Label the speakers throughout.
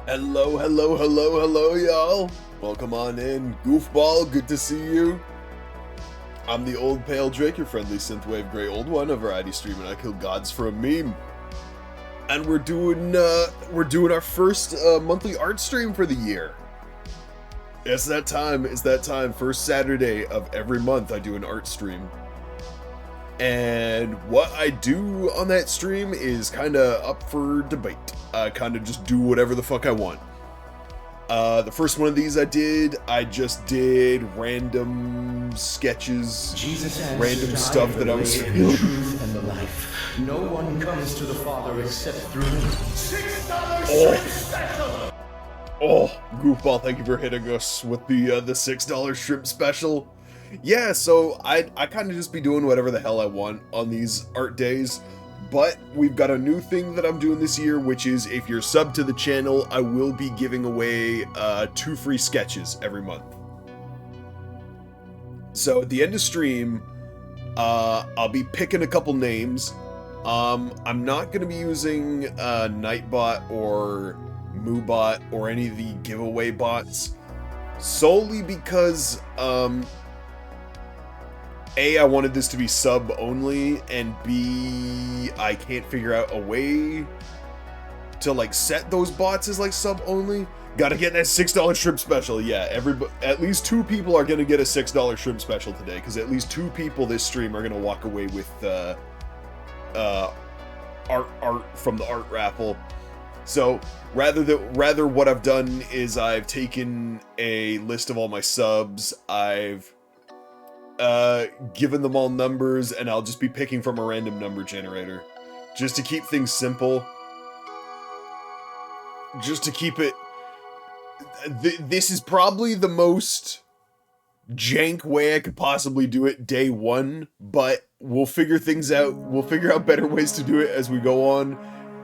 Speaker 1: Hello, hello, hello, hello, y'all. Welcome on in. Goofball, good to see you. I'm the old pale Drake, your friendly synthwave gray old one, a variety stream, and I kill gods for a meme. And we're doing our first monthly art stream for the year. It's that time. First Saturday of every month I do an art stream. And what I do on that stream is kind of up for debate. I kind of just do whatever the fuck I want. The first one of these I just did random sketches, random stuff that I was feeling.
Speaker 2: The truth and the life. No one comes to the Father except through me. $6 special!
Speaker 1: Oh, Goofball, thank you for hitting us with the $6 shrimp special. Yeah, so I kind of just be doing whatever the hell I want on these art days, but we've got a new thing that I'm doing this year, which is if you're sub to the channel, I will be giving away 2 free sketches every month. So at the end of stream, I'll be picking a couple names. I'm not going to be using Nightbot or Moobot or any of the giveaway bots, solely because A, I wanted this to be sub only, and B, I can't figure out a way to like set those bots as like sub only. Gotta get that $6 shrimp special. Yeah, at least 2 people are gonna get a $6 shrimp special today, because at least 2 people this stream are gonna walk away with art from the art raffle. So rather what I've done is I've taken a list of all my subs. I've given them all numbers, and I'll just be picking from a random number generator, just to keep things simple, just to keep it. This is probably the most jank way I could possibly do it day one, but we'll figure things out. We'll figure out better ways to do it as we go on,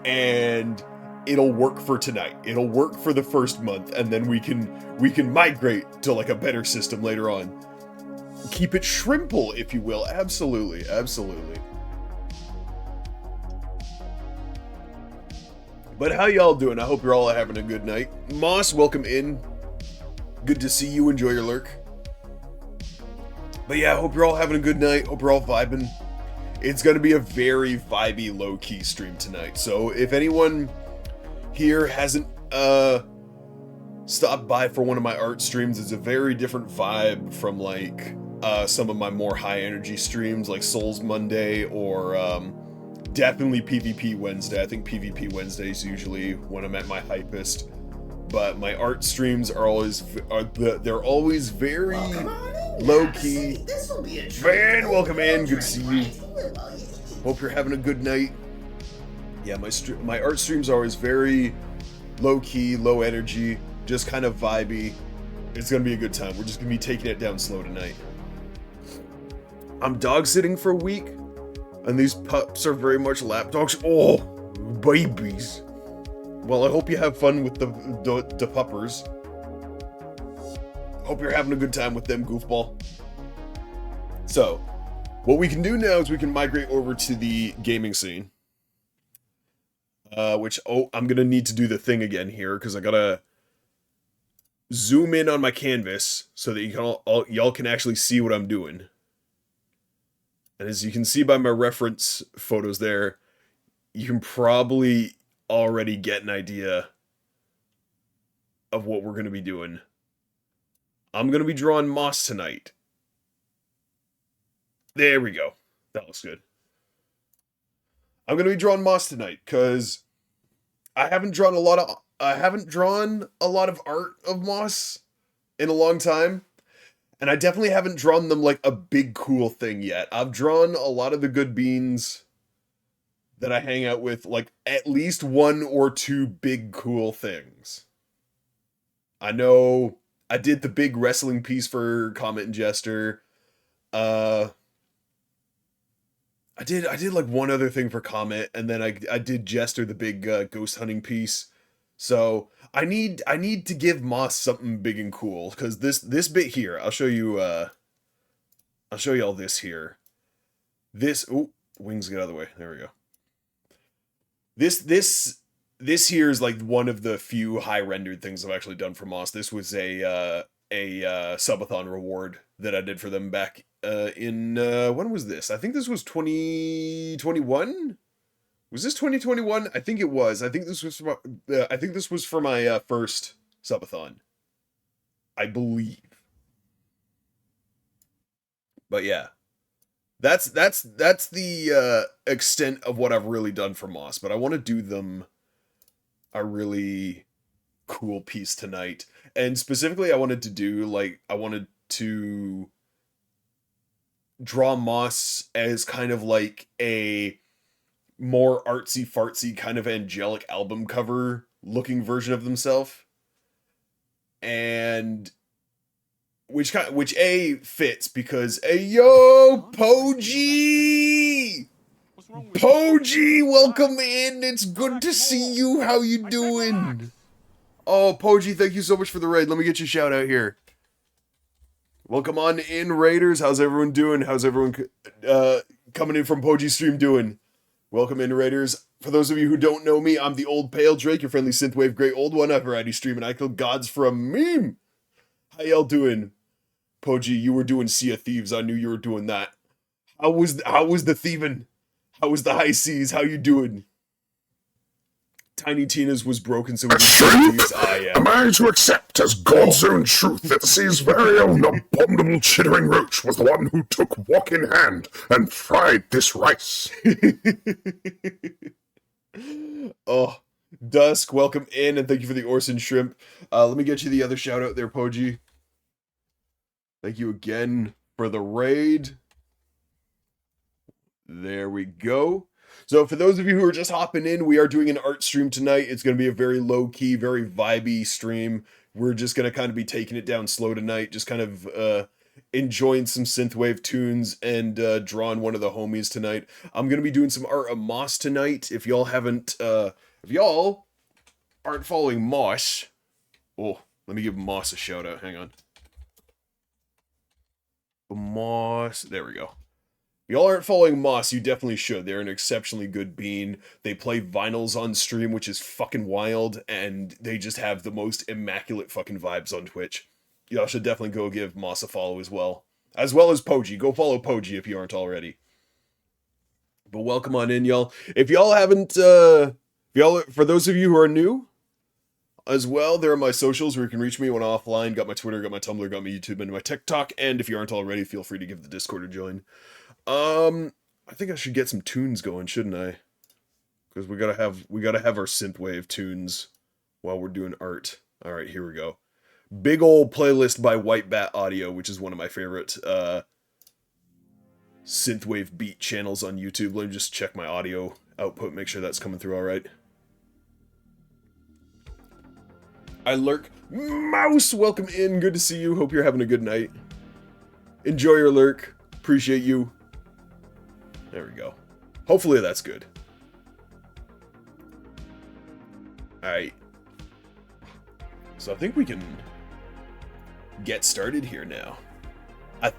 Speaker 1: and it'll work for tonight. It'll work for the first month, and then we can migrate to like a better system later on. Keep it shrimple, if you will. Absolutely, absolutely. But how y'all doing? I hope you're all having a good night. Moss, welcome in. Good to see you. Enjoy your lurk. But yeah, I hope you're all having a good night. Hope you're all vibing. It's going to be a very vibey, low-key stream tonight. So if anyone here hasn't stopped by for one of my art streams, it's a very different vibe from like some of my more high energy streams like Souls Monday or definitely PvP Wednesday. I think PvP Wednesday is usually when I'm at my hypest. But my art streams are always very low key. Man, welcome in. Good to see you. Hope you're having a good night. Yeah, my art streams are always very low key, low energy, just kind of vibey. It's gonna be a good time. We're just gonna be taking it down slow tonight. I'm dog sitting for a week, and these pups are very much lap dogs. Oh, babies. Well, I hope you have fun with the puppers. Hope you're having a good time with them, Goofball. So, what we can do now is we can migrate over to the gaming scene. I'm gonna need to do the thing again here, because I gotta zoom in on my canvas so that y'all can actually see what I'm doing. And as you can see by my reference photos there, you can probably already get an idea of what we're going to be doing. I'm going to be drawing moss tonight. There we go. That looks good. I'm going to be drawing moss tonight because I haven't drawn a lot of art of moss in a long time. And I definitely haven't drawn them like a big cool thing yet. I've drawn a lot of the good beans that I hang out with, like at least 1 or 2 big cool things. I know I did the big wrestling piece for Comet and Jester. I did like one other thing for Comet, and then I did Jester the big ghost hunting piece. So I need to give Moss something big and cool, because this bit here, I'll show you all this here. This wings get out of the way. There we go. This this here is like one of the few high rendered things I've actually done for Moss. This was a subathon reward that I did for them back in when was this? I think this was 2021. Was this 2021? I think it was. I think this was for my first subathon. I believe. But yeah. That's the extent of what I've really done for Moss, but I want to do them a really cool piece tonight. And specifically I wanted to draw Moss as kind of like a more artsy fartsy kind of angelic album cover looking version of themselves. And which A fits because yo Poji, welcome in. It's good to see you. How you doing? Oh, Poji, thank you so much for the raid. Let me get you a shout out here. Welcome on in, Raiders. How's everyone doing? How's everyone coming in from Poji stream doing? Welcome in, Raiders. For those of you who don't know me, I'm the Old Pale Drake, your friendly synthwave great old one. I variety stream and I kill gods for a meme. How y'all doing? Poji, you were doing Sea of Thieves. I knew you were doing that. How was the thieving? How was the high seas? How you doing? Tiny Tina's was broken, so we did Sea of Thieves.
Speaker 3: Am I to accept as God's own truth that the sea's very own abominable chittering roach was the one who took walk in hand and fried this rice?
Speaker 1: Oh, Dusk, welcome in, and thank you for the Orson shrimp. Let me get you the other shout out there, Poji. Thank you again for the raid. There we go. So for those of you who are just hopping in, we are doing an art stream tonight. It's going to be a very low-key, very vibey stream. We're just going to kind of be taking it down slow tonight, just kind of enjoying some synthwave tunes and drawing one of the homies tonight. I'm going to be doing some art of Moss tonight. If y'all aren't following Moss, oh, let me give Moss a shout out. Hang on. Moss, there we go. If y'all aren't following Moss, you definitely should. They're an exceptionally good bean. They play vinyls on stream, which is fucking wild, and they just have the most immaculate fucking vibes on Twitch. Y'all should definitely go give Moss a follow as well. As well as Poji. Go follow Poji if you aren't already. But welcome on in, y'all. If y'all haven't, for those of you who are new, as well, there are my socials where you can reach me when offline. Got my Twitter, got my Tumblr, got my YouTube, and my TikTok. And if you aren't already, feel free to give the Discord a join. I think I should get some tunes going, shouldn't I? Because we gotta have our synthwave tunes while we're doing art. All right, here we go. Big old playlist by White Bat Audio, which is one of my favorite synthwave beat channels on YouTube. Let me just check my audio output, make sure that's coming through all right. I lurk. Mouse, welcome in. Good to see you. Hope you're having a good night. Enjoy your lurk. Appreciate you. There we go. Hopefully that's good. Alright. So I think we can get started here now. I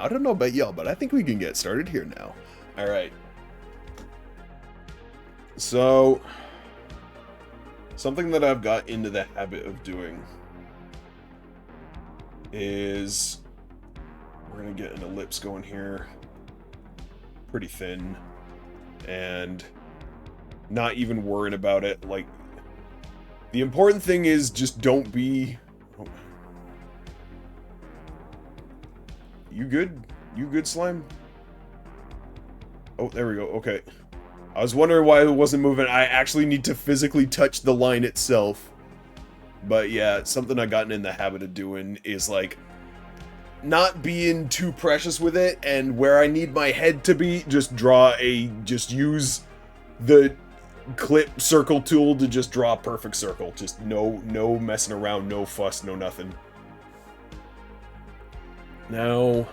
Speaker 1: don't know about y'all, but I think we can get started here now. Alright. So something that I've got into the habit of doing is we're gonna get an ellipse going here, pretty thin, and not even worrying about it. Like, the important thing is just don't be... Oh. You good? You good, Slime? Oh, there we go. Okay. I was wondering why it wasn't moving. I actually need to physically touch the line itself. But yeah, something I've gotten in the habit of doing is like not being too precious with it, and where I need my head to be, just use the clip circle tool to just draw a perfect circle. Just no messing around, no fuss, no nothing. Now,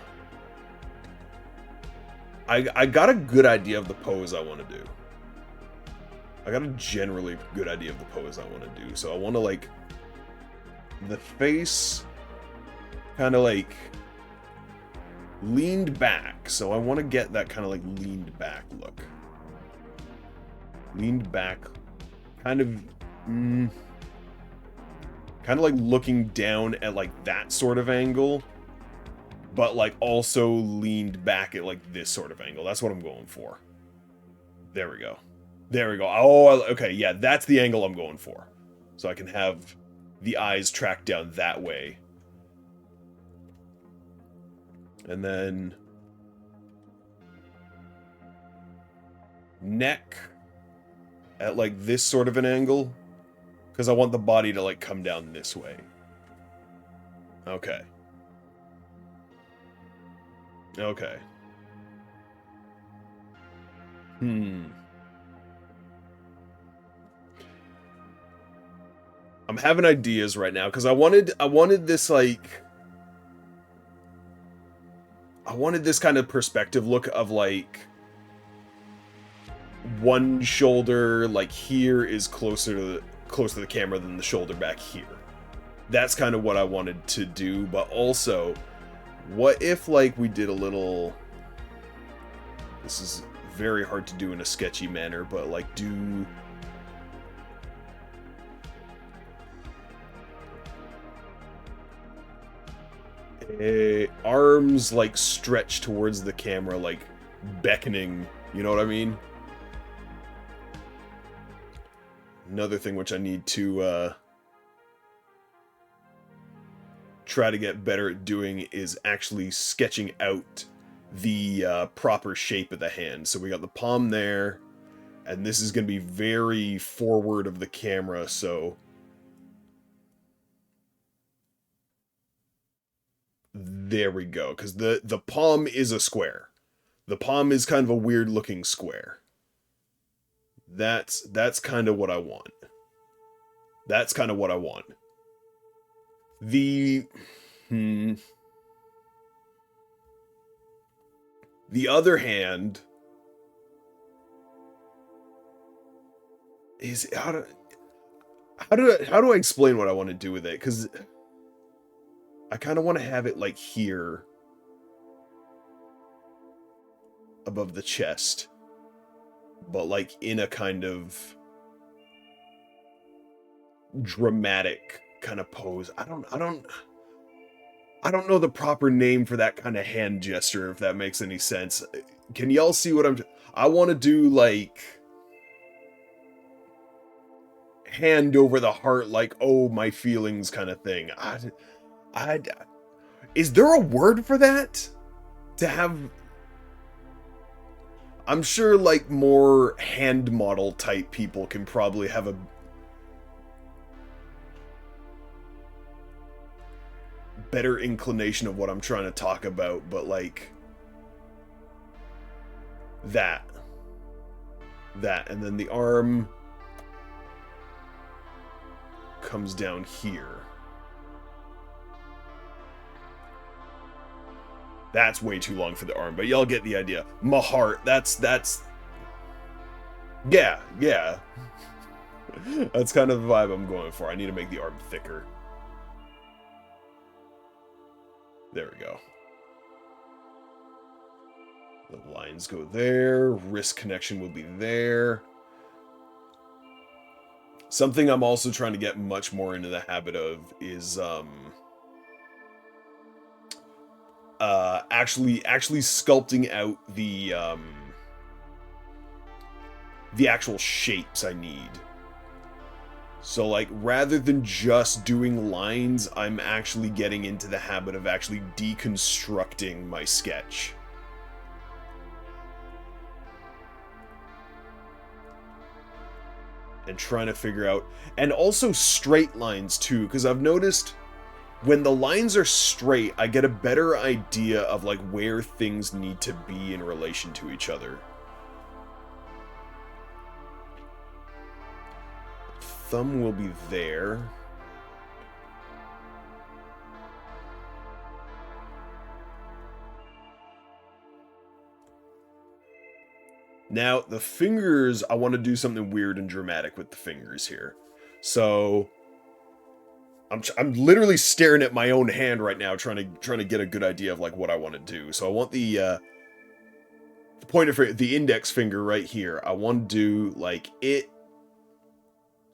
Speaker 1: I got a good idea of the pose I want to do. I got a generally good idea of the pose I want to do. So I want to, like, the face kind of, like, leaned back. So I want to get that kind of, like, leaned back look. Leaned back kind of, kind of like looking down at like that sort of angle, but like also leaned back at like this sort of angle. That's what I'm going for. There we go. There we go. Oh, okay, yeah, that's the angle I'm going for. So I can have the eyes tracked down that way. And then neck at like this sort of an angle, because I want the body to like come down this way. Okay. Okay. I'm having ideas right now because I wanted this like I wanted this kind of perspective look of like one shoulder like here is closer to the camera than the shoulder back here. That's kind of what I wanted to do, but also what if like we did a little, this is very hard to do in a sketchy manner, but like do arms like stretch towards the camera, like beckoning, you know what I mean? Another thing which I need to try to get better at doing is actually sketching out the proper shape of the hand. So we got the palm there, and this is going to be very forward of the camera, so there we go, because the palm is a square. The palm is kind of a weird looking square. That's kind of what I want. That's kind of what I want. The other hand is how do I explain what I want to do with it? Because I kind of want to have it like here above the chest, but like in a kind of dramatic kind of pose. I don't know the proper name for that kind of hand gesture, if that makes any sense. Can y'all see what I want to do, like hand over the heart, like, oh, my feelings kind of thing. Is there a word for that? To have, I'm sure like more hand model type people can probably have a better inclination of what I'm trying to talk about, but like that, and then the arm comes down here. That's way too long for the arm, but y'all get the idea. My heart, that's yeah. That's kind of the vibe I'm going for. I need to make the arm thicker. There we go. The lines go there. Wrist connection will be there. Something I'm also trying to get much more into the habit of is actually sculpting out the actual shapes I need. So like rather than just doing lines, I'm actually getting into the habit of actually deconstructing my sketch. And trying to figure out, and also straight lines too, because I've noticed when the lines are straight, I get a better idea of like where things need to be in relation to each other. Thumb will be there. Now, the fingers, I want to do something weird and dramatic with the fingers here. So I'm literally staring at my own hand right now, trying to get a good idea of like what I want to do. So I want the pointer finger, the index finger right here. I want to do like it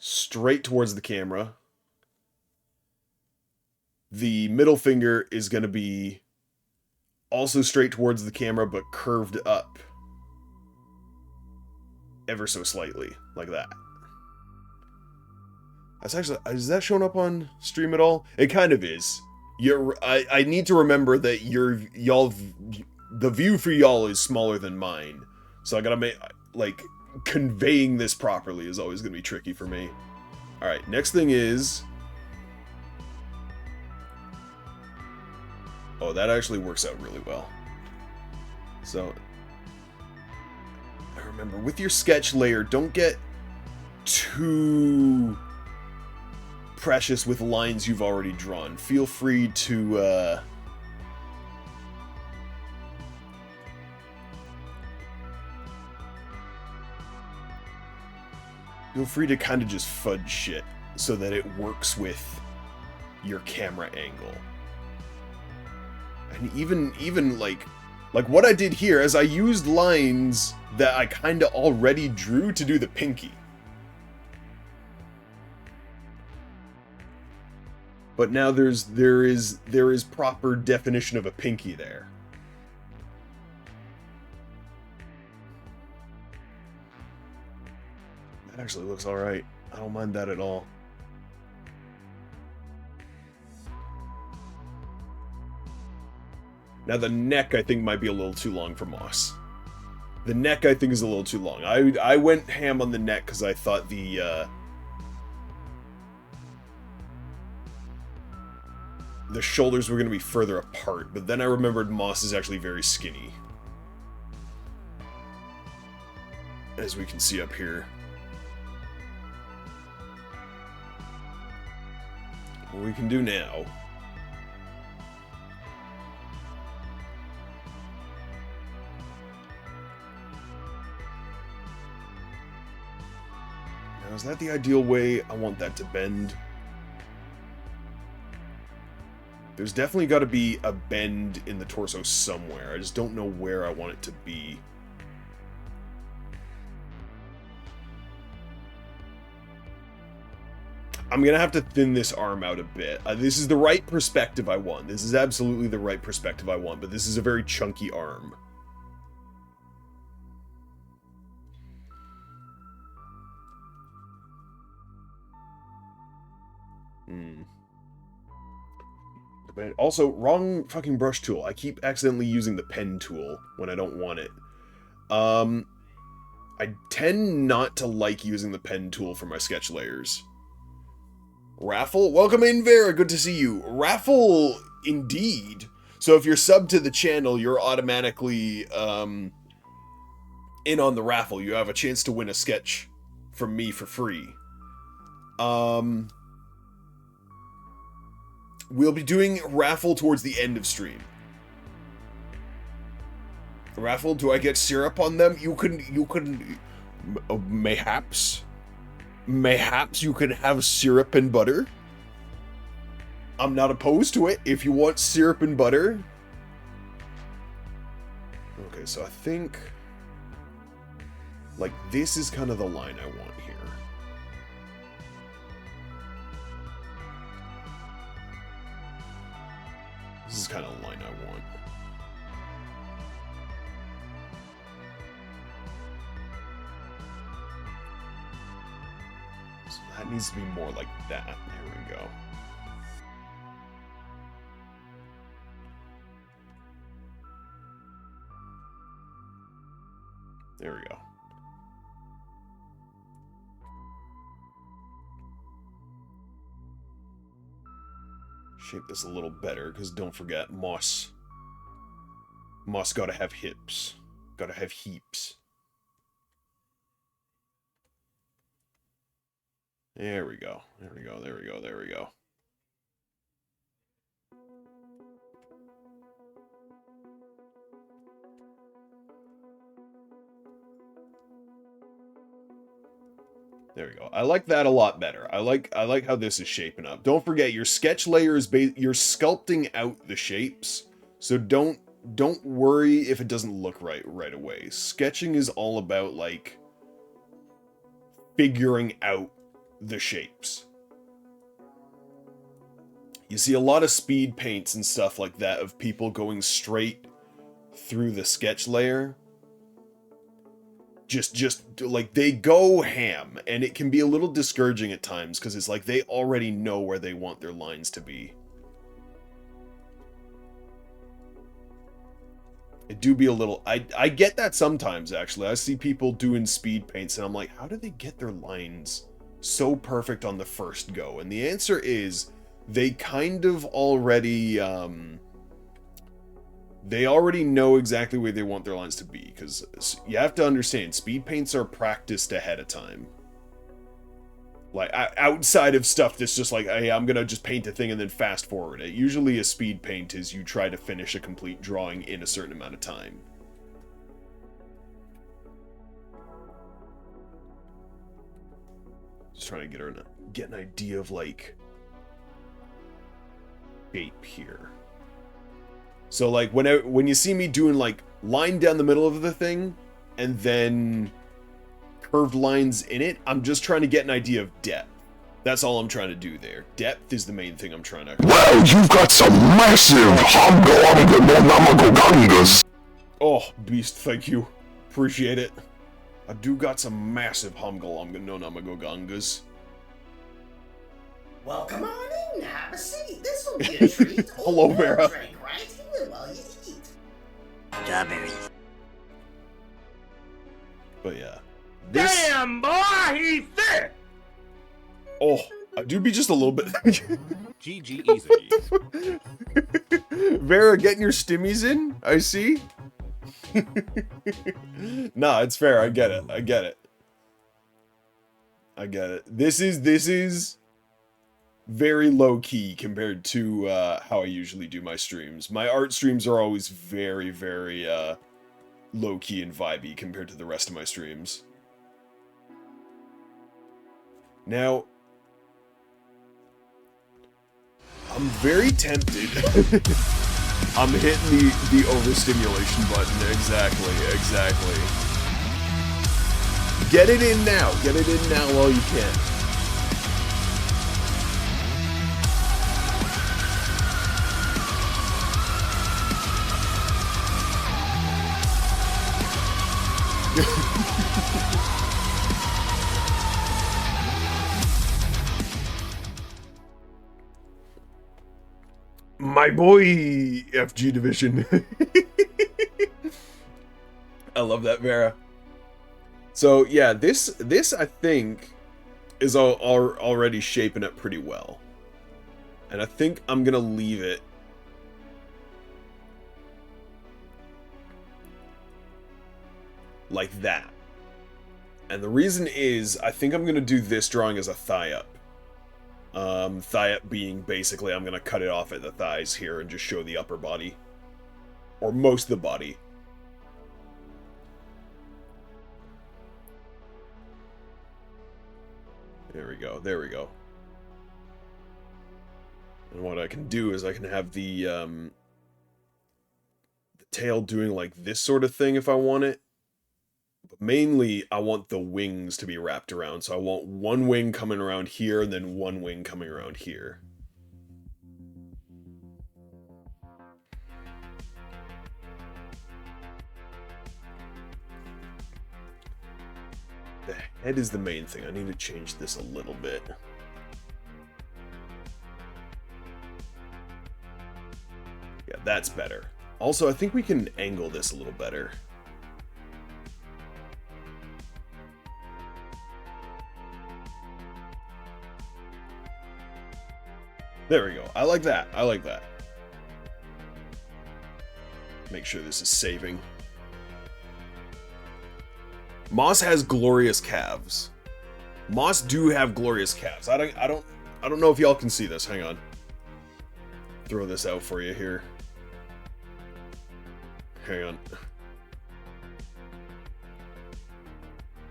Speaker 1: straight towards the camera. The middle finger is going to be also straight towards the camera, but curved up ever so slightly, like that. That's actually, is that showing up on stream at all? It kind of is. I need to remember that the view for y'all is smaller than mine, so I gotta make, like, conveying this properly is always gonna be tricky for me. All right, next thing is, oh, that actually works out really well. So, I remember, with your sketch layer, don't get too precious with lines you've already drawn. Feel free to, feel free to kind of just fudge shit so that it works with your camera angle. And even like what I did here, as I used lines that I kind of already drew to do the pinky. But now there is proper definition of a pinky there. That actually looks all right. I don't mind that at all. Now the neck, I think, might be a little too long for Moss. The neck, I think, is a little too long. I went ham on the neck because I thought the shoulders were going to be further apart, but then I remembered Moss is actually very skinny. As we can see up here. What we can do now is that the ideal way I want that to bend? There's definitely got to be a bend in the torso somewhere. I just don't know where I want it to be. I'm going to have to thin this arm out a bit. This is the right perspective I want. This is absolutely the right perspective I want, but this is a very chunky arm. But also, wrong fucking brush tool. I keep accidentally using the pen tool when I don't want it. I tend not to like using the pen tool for my sketch layers. Raffle, welcome in, Vera. Good to see you. Raffle, indeed. So if you're subbed to the channel, you're automatically in on the raffle. You have a chance to win a sketch from me for free. We'll be doing raffle towards the end of stream. Raffle, do I get syrup on them? You can, mayhaps you can have syrup and butter. I'm not opposed to it if you want syrup and butter. Okay, so I think, like, this is kind of the line I want here. This is kind of the line I want. So that needs to be more like that. There we go. There we go. Shape this a little better, because don't forget, Moss gotta have hips. Gotta have heaps. There we go. There we go. There we go. There we go. There we go. I like that a lot better. I like how this is shaping up. Don't forget, your sketch layer is you're sculpting out the shapes, so don't worry if it doesn't look right away. Sketching is all about, like, figuring out the shapes. You see a lot of speed paints and stuff like that of people going straight through the sketch layer. Just like they go ham, and it can be a little discouraging at times because it's like they already know where they want their lines to be. It do be a little... I get that sometimes, actually. I see people doing speed paints, and I'm like, how do they get their lines so perfect on the first go? And the answer is, they kind of already... they already know exactly where they want their lines to be, because you have to understand, speed paints are practiced ahead of time. Like, outside of stuff that's just like, hey, I'm gonna just paint a thing and then fast forward it. Usually a speed paint is you try to finish a complete drawing in a certain amount of time. Just trying to get an idea of, like, shape here. So, like, when you see me doing, like, line down the middle of the thing, and then curved lines in it, I'm just trying to get an idea of depth. That's all I'm trying to do there. Depth is the main thing I'm trying to...
Speaker 3: Well, you've got some massive Hamgalonganonamagogangas.
Speaker 1: Oh, beast, thank you. Appreciate it. I do got some massive Hamgalonganonamagogangas.
Speaker 4: Well, come on in, have a seat. This will be a treat.
Speaker 1: Hello, Vera.
Speaker 4: Drink right here while you eat.
Speaker 5: Strawberries.
Speaker 1: But yeah. This...
Speaker 2: Damn, boy, he's thick!
Speaker 1: Oh, I do be just a little bit...
Speaker 6: GG easy.
Speaker 1: Vera, getting your stimmies in? I see. Nah, it's fair. I get it. I get it. I get it. This is very low-key compared to how I usually do my streams. My art streams are always very, very low-key and vibey compared to the rest of my streams. Now, I'm very tempted. I'm hitting the overstimulation button. Exactly. Get it in now. Get it in now while you can. My boy, FG Division. I love that, Vera. So yeah, this I think is already shaping up pretty well, and I think I'm gonna leave it like that. And the reason is, I think I'm gonna do this drawing as a thigh up. Thigh up being basically, I'm gonna cut it off at the thighs here and just show the upper body. Or most of the body. There we go, there we go. And what I can do is I can have the tail doing like this sort of thing if I want it. But mainly, I want the wings to be wrapped around. So I want one wing coming around here, and then one wing coming around here. The head is the main thing. I need to change this a little bit. Yeah, that's better. Also, I think we can angle this a little better. There we go. I like that. I like that. Make sure this is saving. Moss has glorious calves. Moss do have glorious calves. I don't know if y'all can see this. Hang on. Throw this out for you here. Hang on.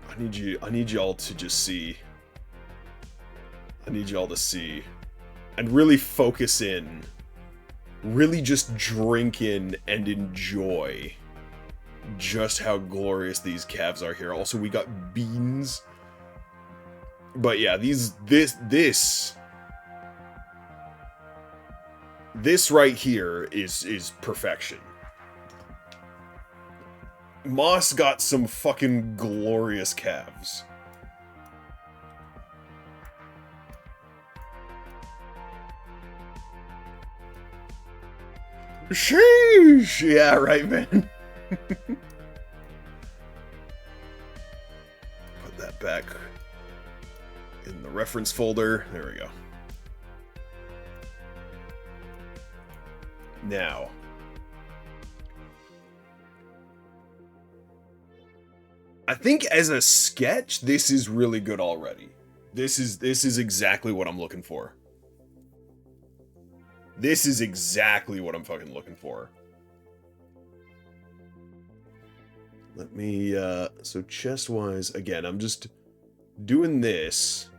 Speaker 1: I need y'all to just see. I need y'all to see. And really focus in. Really just drink in and enjoy just how glorious these calves are here. Also, we got beans. But yeah, this right here is perfection. Moss got some fucking glorious calves. Sheesh! Yeah, right, man. Put that back in the reference folder. There we go. Now, I think as a sketch, this is really good already. This is exactly what I'm looking for. This is exactly what I'm fucking looking for. Let me, so chest-wise, again, I'm just doing this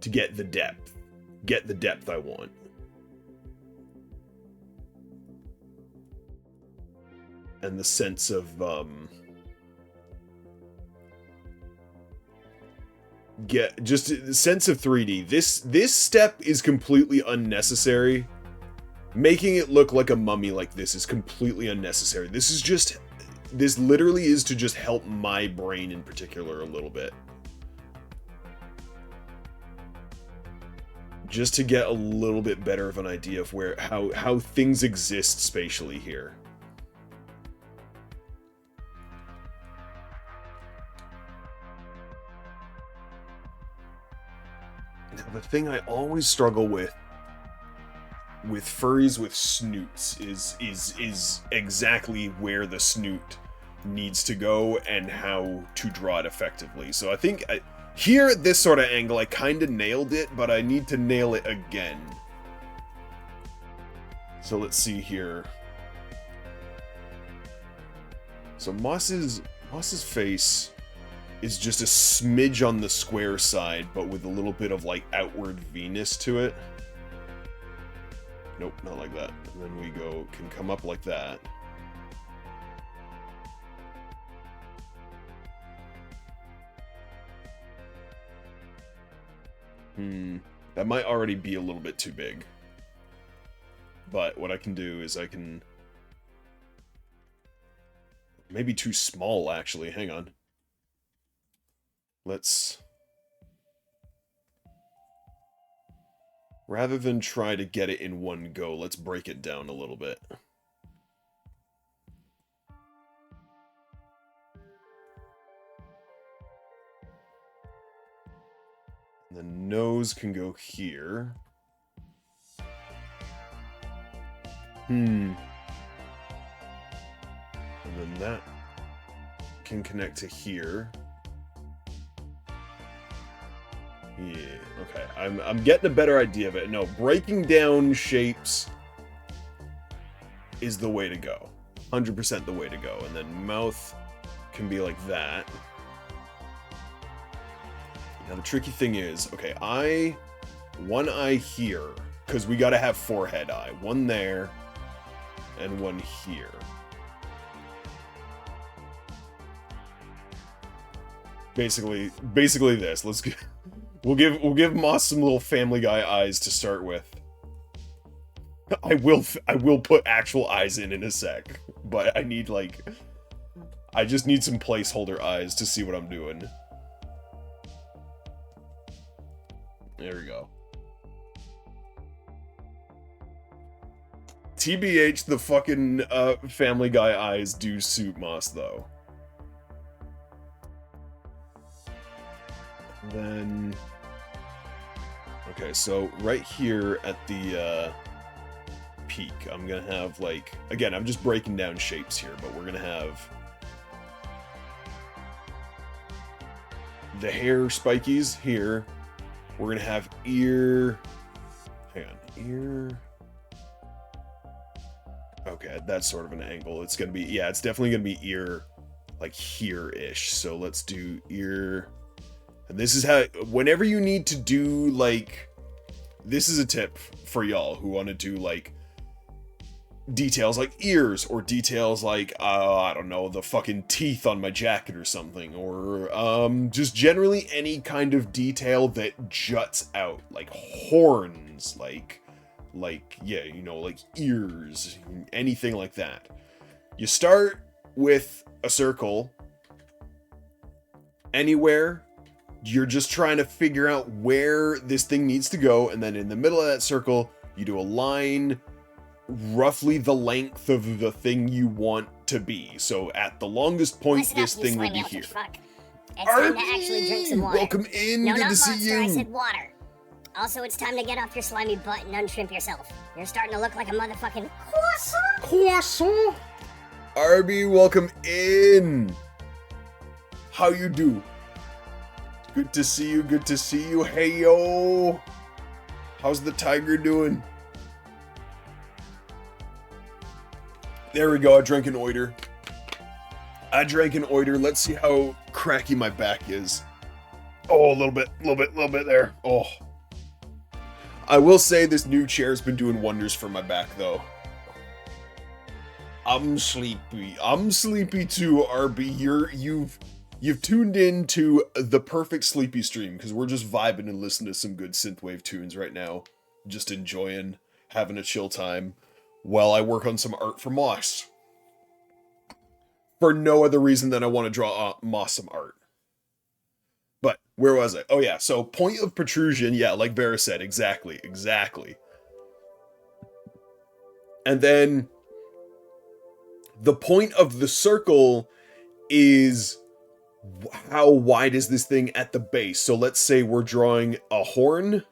Speaker 1: to get the depth. Get the depth I want. And the sense of, get just the sense of 3D. This step is completely unnecessary. Making it look like a mummy like this is completely unnecessary. This literally is to just help my brain in particular a little bit. Just to get a little bit better of an idea of how things exist spatially here. Now, the thing I always struggle with furries with snoots is exactly where the snoot needs to go and how to draw it effectively. So I think here at this sort of angle I kind of nailed it, but I need to nail it again. So let's see here. So Moss's face is just a smidge on the square side, but with a little bit of like outward V-ness to it. Nope, not like that. And then we can come up like that. That might already be a little bit too big. But what I can do is I can... Maybe too small, actually. Hang on. Let's... Rather than try to get it in one go, let's break it down a little bit. The nose can go here. And then that can connect to here. Yeah, okay. I'm getting a better idea of it. No, breaking down shapes is the way to go. 100% the way to go. And then mouth can be like that. Now the tricky thing is, okay, one eye here, because we gotta have forehead eye. One there, and one here. Basically this. We'll give Moss some little Family Guy eyes to start with. I will put actual eyes in a sec, but I just need some placeholder eyes to see what I'm doing. There we go. TBH, the fucking Family Guy eyes do suit Moss, though. Then... Okay, so right here at the peak, I'm gonna have, like... Again, I'm just breaking down shapes here, but we're gonna have... the hair spikies here. We're gonna have ear... Hang on, ear... Okay, that's sort of an angle. It's gonna be... Yeah, it's definitely gonna be ear, like, here-ish. So let's do ear... And this is how... Whenever you need to do, like... This is a tip for y'all who want to do, like... details like ears, or details like, I don't know, the fucking teeth on my jacket or something, or just generally any kind of detail that juts out, like horns, like yeah, you know, like ears, anything like that. You start with a circle. Anywhere, you're just trying to figure out where this thing needs to go, and then in the middle of that circle, you do a line roughly the length of the thing you want to be. So at the longest point,
Speaker 5: Listen
Speaker 1: this
Speaker 5: up, you
Speaker 1: thing will
Speaker 5: slimy
Speaker 1: be
Speaker 5: old
Speaker 1: here.
Speaker 5: fuck. It's time to actually drink some water.
Speaker 1: Welcome in,
Speaker 5: No,
Speaker 1: good
Speaker 5: not
Speaker 1: to see
Speaker 5: monster, I
Speaker 1: you.
Speaker 5: said water. Also, it's time to get off your slimy butt and unshrimp yourself. You're starting to look like a motherfucking croissant.
Speaker 1: Croissant. Arby, welcome in. How you do? Good to see you, good to see you. Hey, yo. How's the tiger doing? There we go, I drank an oiter. Let's see how cracky my back is. Oh, a little bit there. Oh. I will say this new chair's been doing wonders for my back, though. I'm sleepy. I'm sleepy too, RB. You've tuned in to the perfect sleepy stream, because we're just vibing and listening to some good synthwave tunes right now. Just enjoying, having a chill time, while I work on some art for Moss. For no other reason than I want to draw Moss some art. But, where was I? Oh yeah, so point of protrusion, yeah, like Vera said, exactly. And then, the point of the circle is how wide is this thing at the base? So let's say we're drawing a horn.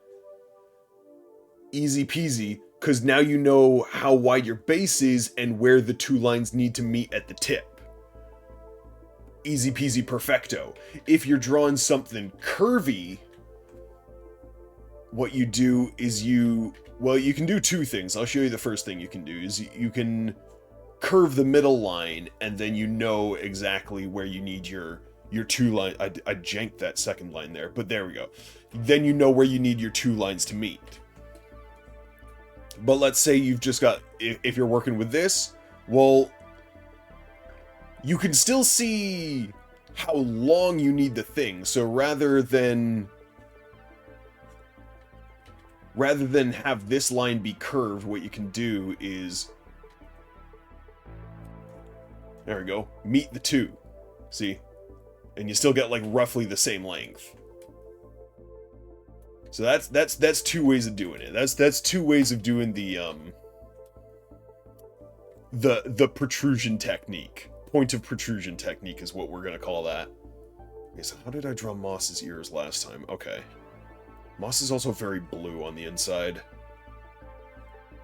Speaker 1: Easy peasy, because now you know how wide your base is and where the two lines need to meet at the tip. Easy peasy perfecto. If you're drawing something curvy, what you do is you can do two things. I'll show you the first thing you can do is you can curve the middle line, and then you know exactly where you need your two line. I janked that second line there, but there we go. Then you know where you need your two lines to meet. But let's say you've just got, if you're working with this, well, you can still see how long you need the thing. So rather than have this line be curved, what you can do is, there we go, meet the two. See? And you still get like roughly the same length. So that's two ways of doing it. That's two ways of doing the protrusion technique. Point of protrusion technique is what we're gonna call that. Okay, so how did I draw Moss's ears last time? Okay. Moss is also very blue on the inside.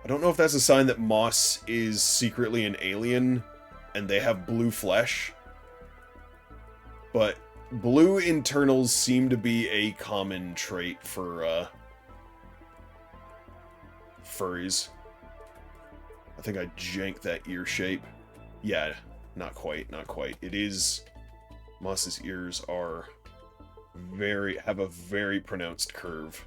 Speaker 1: I don't know if that's a sign that Moss is secretly an alien and they have blue flesh, but blue internals seem to be a common trait for furries. I think I janked that ear shape. Yeah, not quite. It is... Moss's ears are have a very pronounced curve.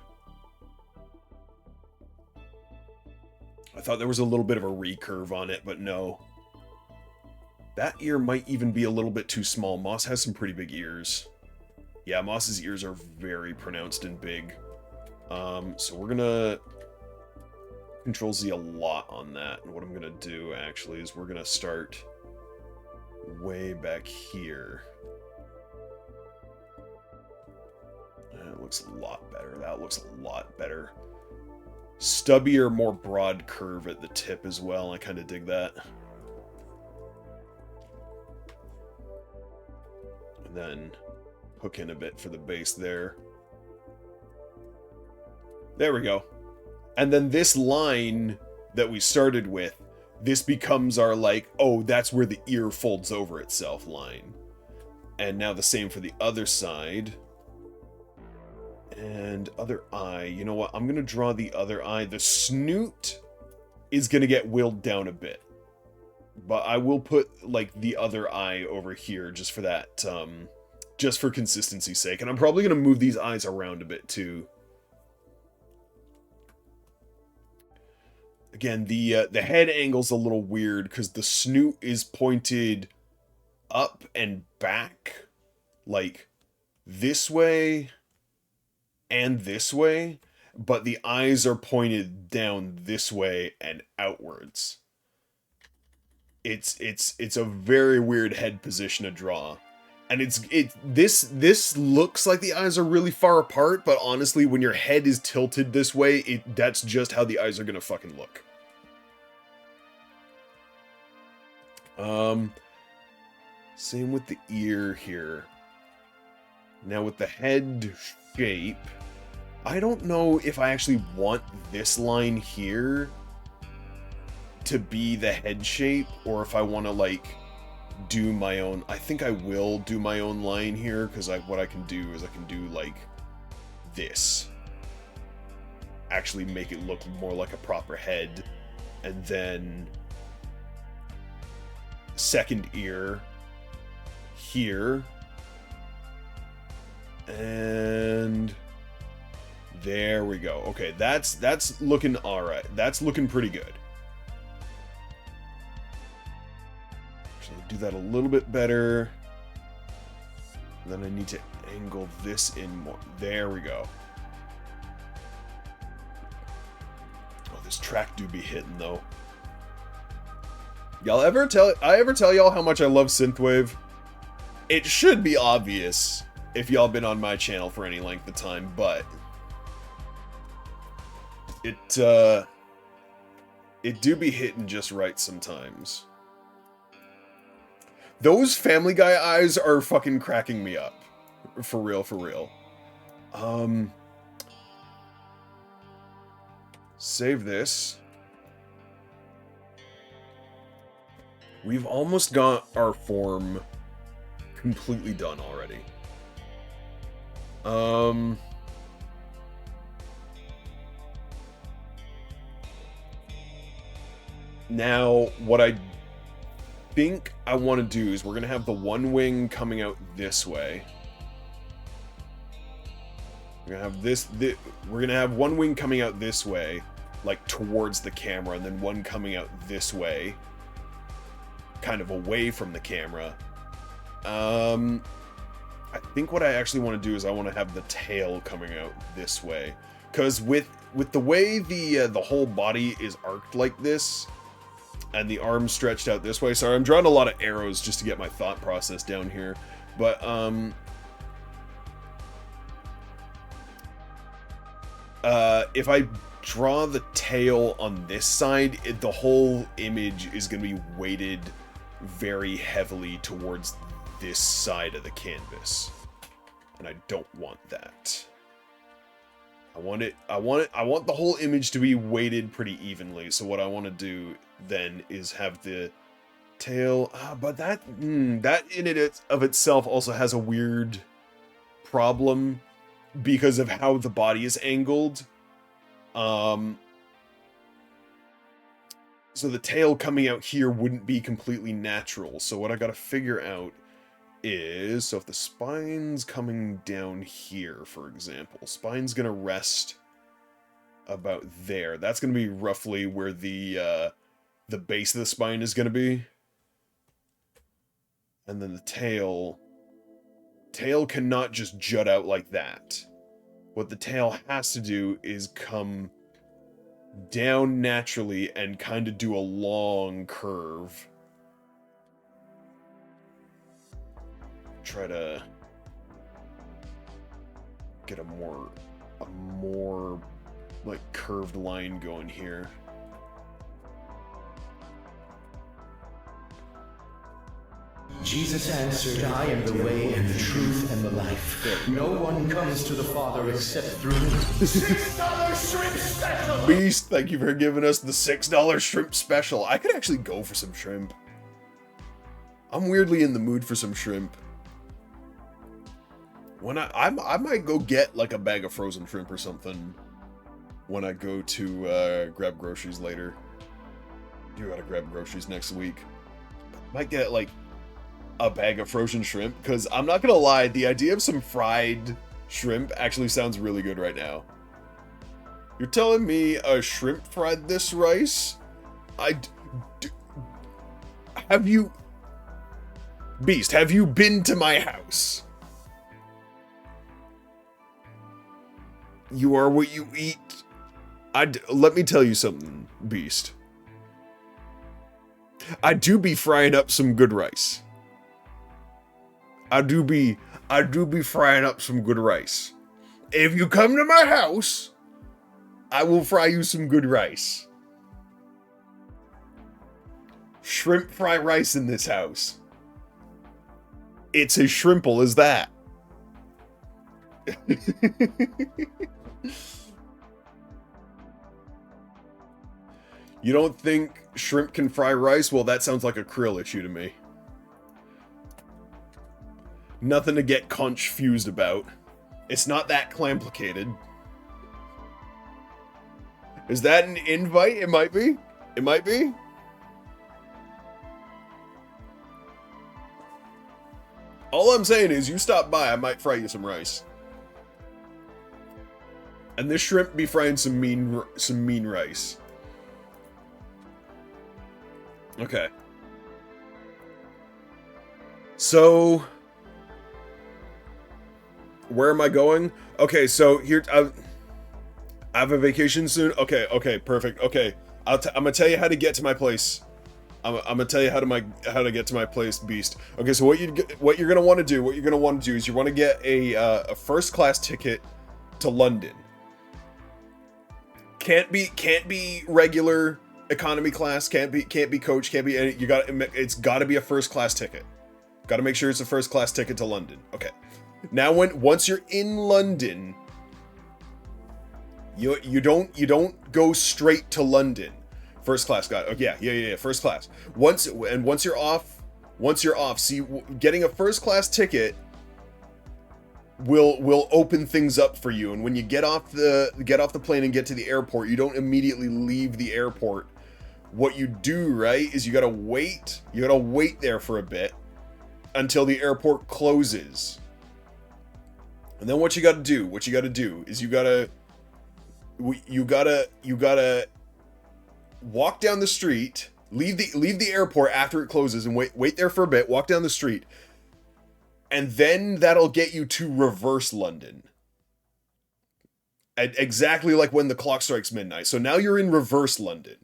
Speaker 1: I thought there was a little bit of a recurve on it, but no. That ear might even be a little bit too small. Moss has some pretty big ears. Yeah, Moss's ears are very pronounced and big. So we're gonna Control Z a lot on that. And what I'm gonna do actually is we're gonna start way back here. That looks a lot better. That looks a lot better. Stubbier, more broad curve at the tip as well. I kind of dig that. And then hook in a bit for the base there. There we go. And then this line that we started with, this becomes our like, oh, that's where the ear folds over itself line. And now the same for the other side. And other eye. You know what? I'm going to draw the other eye. The snoot is going to get willed down a bit. But I will put, like, the other eye over here just for that, just for consistency's sake. And I'm probably going to move these eyes around a bit, too. Again, the head angle's a little weird because the snoot is pointed up and back, like this way and this way, but the eyes are pointed down this way and outwards. It's a very weird head position to draw. And this looks like the eyes are really far apart, but honestly, when your head is tilted this way, that's just how the eyes are gonna fucking look. Same with the ear here. Now with the head shape, I don't know if I actually want this line here to be the head shape, or if I want to like do my own. I think I will do my own line here, because what I can do is I can do like this. Actually make it look more like a proper head. And then second ear here. And there we go. Okay, that's looking alright. That's looking pretty good. Do that a little bit better. And then I need to angle this in more. There we go. Oh, this track do be hitting though. I ever tell y'all how much I love synthwave? It should be obvious if y'all been on my channel for any length of time, but it do be hitting just right sometimes. Those Family Guy eyes are fucking cracking me up. For real, for real. Save this. We've almost got our form completely done already. Now, what I think I want to do is we're going to have the one wing coming out this way. We're going to have we're going to have one wing coming out this way, like towards the camera, and then one coming out this way, kind of away from the camera. I think what I actually want to do is I want to have the tail coming out this way, because with the way the whole body is arced like this, and the arms stretched out this way. Sorry, I'm drawing a lot of arrows just to get my thought process down here. But, if I draw the tail on this side, the whole image is going to be weighted very heavily towards this side of the canvas. And I don't want that. I want the whole image to be weighted pretty evenly. So what I want to do then is have the tail, but that in it of itself also has a weird problem because of how the body is angled. So the tail coming out here wouldn't be completely natural. So what I gotta figure out is, so if the spine's coming down here, for example, spine's gonna rest about there. That's gonna be roughly where the base of the spine is gonna be. And then the tail cannot just jut out like that. What the tail has to do is come down naturally and kind of do a long curve. Try to get a more like curved line going here.
Speaker 2: Jesus answered, I am the way and the truth and the life. No one comes to the Father except through me. $6 shrimp special!
Speaker 1: Beast, thank you for giving us the $6 shrimp special. I could actually go for some shrimp. I'm weirdly in the mood for some shrimp. When I might go get like a bag of frozen shrimp or something when I go to grab groceries later. You gotta grab groceries next week. Might get like a bag of frozen shrimp, because I'm not gonna lie, the idea of some fried shrimp actually sounds really good right now. You're telling me a shrimp fried this rice? Have you... Beast, have you been to my house? You are what you eat. Let me tell you something, Beast. I do be frying up some good rice. I do be frying up some good rice. If you come to my house, I will fry you some good rice. Shrimp fry rice in this house. It's as shrimple as that. You don't think shrimp can fry rice? Well, that sounds like a krill issue to me. Nothing to get confused about. It's not that complicated. Is that an invite? It might be. It might be. All I'm saying is, you stop by, I might fry you some rice. And this shrimp be frying some mean rice. Okay. So, where am I going? Okay, so here I have a vacation soon. Okay, perfect. Okay, I'm gonna tell you how to get to my place. I'm gonna tell you how to get to my place, Beast. Okay, so what you're gonna want to do is you want to get a first class ticket to London. Can't be regular economy class. Can't be coach. Can't be. It's got to be a first class ticket. Got to make sure it's a first class ticket to London. Okay. Now once you're in London, you don't go straight to London. First class, got it. Yeah, first class. Once you're off, see, getting a first class ticket will open things up for you. And when you get off the plane and get to the airport, you don't immediately leave the airport. What you do, right, is you gotta wait there for a bit until the airport closes. And then what you gotta do is you gotta walk down the street, leave the airport after it closes, and wait there for a bit, walk down the street, and then that'll get you to reverse London. Exactly like when the clock strikes midnight. So now you're in reverse London.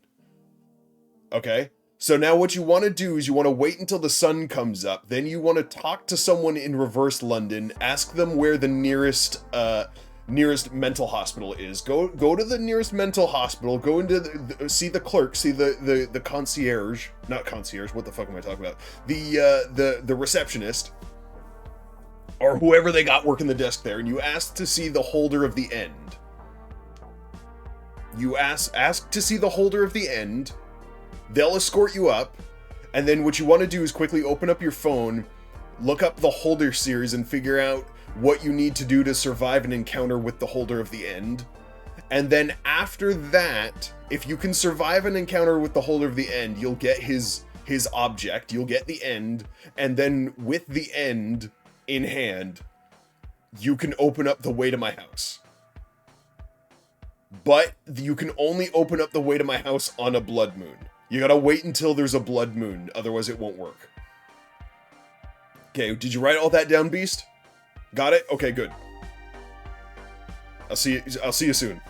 Speaker 1: Okay? So now what you want to do is you want to wait until the sun comes up. Then you want to talk to someone in reverse London, ask them where the nearest mental hospital is. Go to the nearest mental hospital, go into see the clerk, see the concierge, not concierge, what the fuck am I talking about? The receptionist, or whoever they got working the desk there, and you ask to see the holder of the end. You ask to see the holder of the end. They'll escort you up, and then what you want to do is quickly open up your phone, look up the holder series, and figure out what you need to do to survive an encounter with the holder of the end. And then after that, if you can survive an encounter with the holder of the end, you'll get his object, you'll get the end, and then with the end in hand, you can open up the way to my house. But you can only open up the way to my house on a blood moon. You gotta wait until there's a blood moon, otherwise it won't work. Okay, did you write all that down, Beast? Got it? Okay, good. I'll see you soon.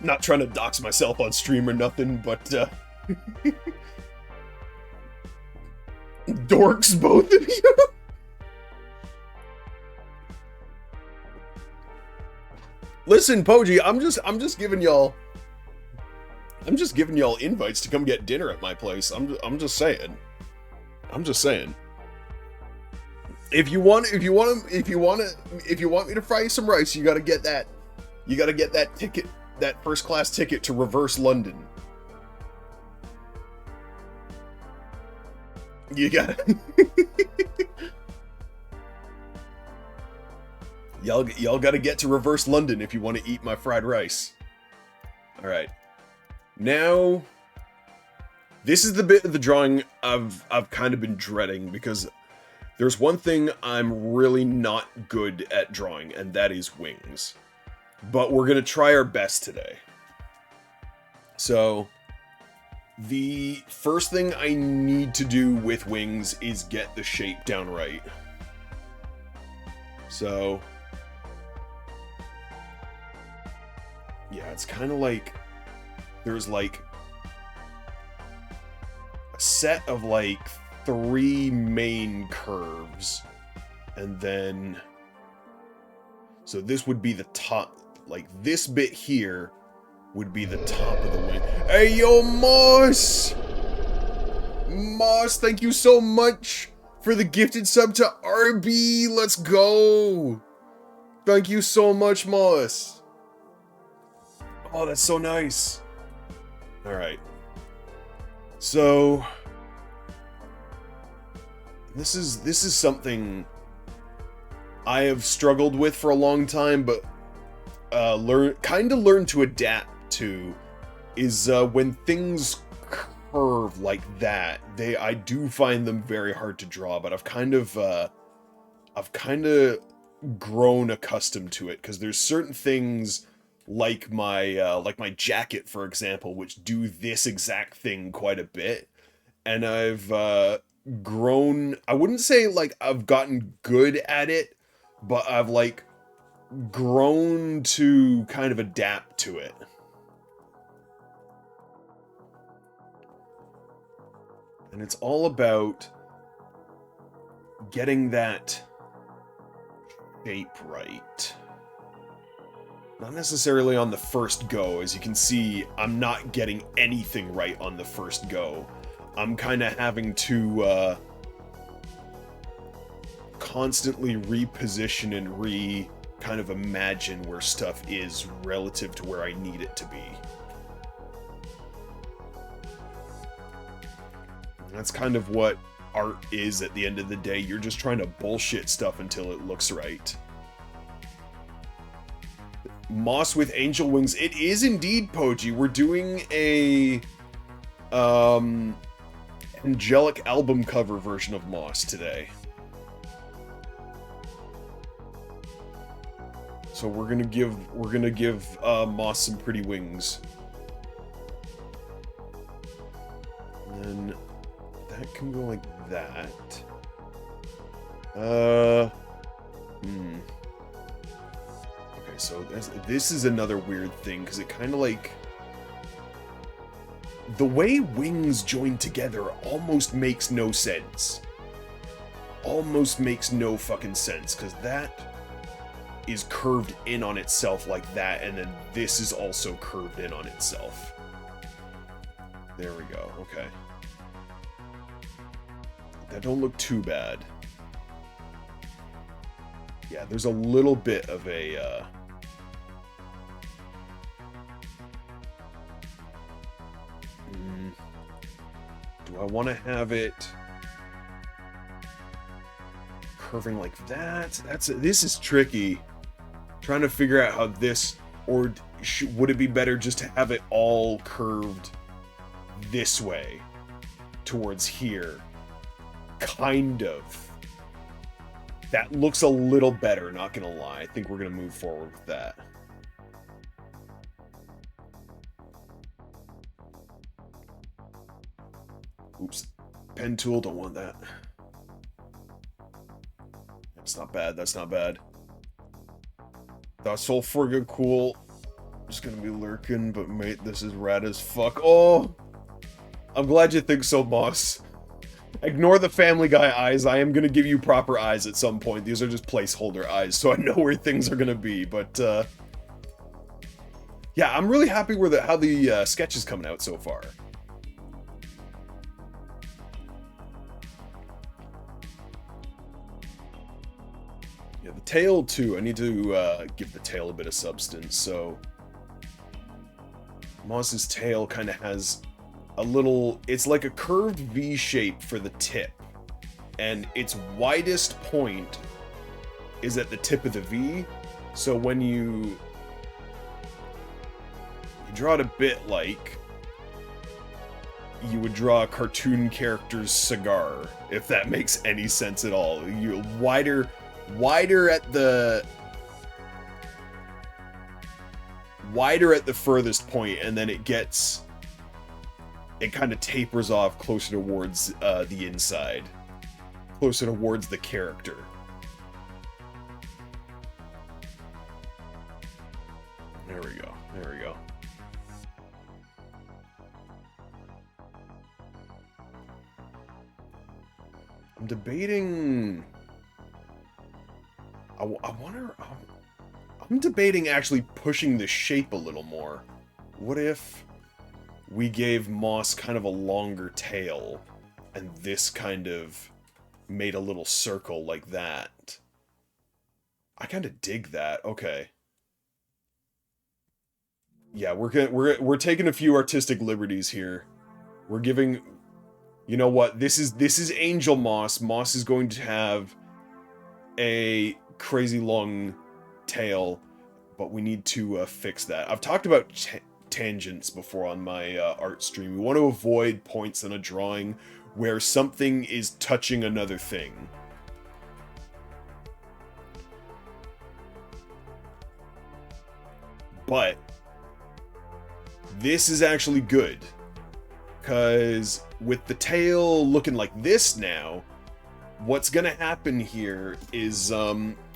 Speaker 1: Not trying to dox myself on stream or nothing, but dorks, both of you. Listen, Poji, I'm just giving y'all invites to come get dinner at my place. I'm just saying. If you want me to fry you some rice, you gotta get that ticket, that first class ticket to reverse London. You gotta Y'all gotta get to reverse London if you want to eat my fried rice. Alright. Now This is the bit of the drawing I've kind of been dreading, because there's one thing I'm really not good at drawing, and that is wings. But we're gonna try our best today. So, the first thing I need to do with wings is get the shape down right. So, yeah, it's kind of like there's like a set of like 3 main curves, and then so this would be the top, like this bit here would be the top of the wing. Hey yo, Moss! Moss, thank you so much for the gifted sub to RB. Let's go! Thank you so much, Moss. Oh, that's so nice. Alright. So this is something I have struggled with for a long time, but learn to adapt to, is when things curve like that. I do find them very hard to draw, but I've kind of grown accustomed to it, because there's certain things like my jacket, for example, which do this exact thing quite a bit, and I've grown. I wouldn't say like I've gotten good at it, but I've like grown to kind of adapt to it. And it's all about getting that shape right. Not necessarily on the first go. As you can see, I'm not getting anything right on the first go. I'm kind of having to constantly reposition and kind of imagine where stuff is relative to where I need it to be. And that's kind of what art is at the end of the day. You're just trying to bullshit stuff until it looks right. Moss with angel wings. It is indeed, Poji. We're doing a angelic album cover version of Moss today. So we're gonna give Moss some pretty wings. And then that can go like that. Okay, so this is another weird thing, because it kind of like, the way wings join together almost makes no sense. Almost makes no fucking sense, because that is curved in on itself like that, and then this is also curved in on itself. There we go, okay. That don't look too bad. Yeah, there's a little bit of a, do I want to have it curving like that? This is tricky. Trying to figure out how this, or would it be better just to have it all curved this way towards here? Kind of. That looks a little better, not gonna lie. I think we're gonna move forward with that. Oops. Pen tool, don't want that. That's not bad, that's not bad. That's so friggin' cool. Just gonna be lurking, but mate, this is rad as fuck. Oh! I'm glad you think so, Moss. Ignore the Family Guy eyes. I am gonna give you proper eyes at some point. These are just placeholder eyes, so I know where things are gonna be, but, yeah, I'm really happy with how the sketch is coming out so far. Yeah, the tail, too. I need to give the tail a bit of substance, so Moss's tail kind of has a little, it's like a curved V shape for the tip, and its widest point is at the tip of the V, so when you draw it a bit like you would draw a cartoon character's cigar, if that makes any sense at all. You wider at the furthest point, and then it kind of tapers off closer towards the inside, closer towards the character. There we go. There we go. I'm debating. I wonder. I'm debating actually pushing the shape a little more. What if we gave Moss kind of a longer tail, and this kind of made a little circle like that? I kind of dig that. Okay. Yeah, we're taking a few artistic liberties here. We're giving. You know what? This is Angel Moss. Moss is going to have a crazy long tail, but we need to fix that. I've talked about tangents before on my art stream. We want to avoid points in a drawing where something is touching another thing. But this is actually good, because with the tail looking like this now, what's gonna happen here is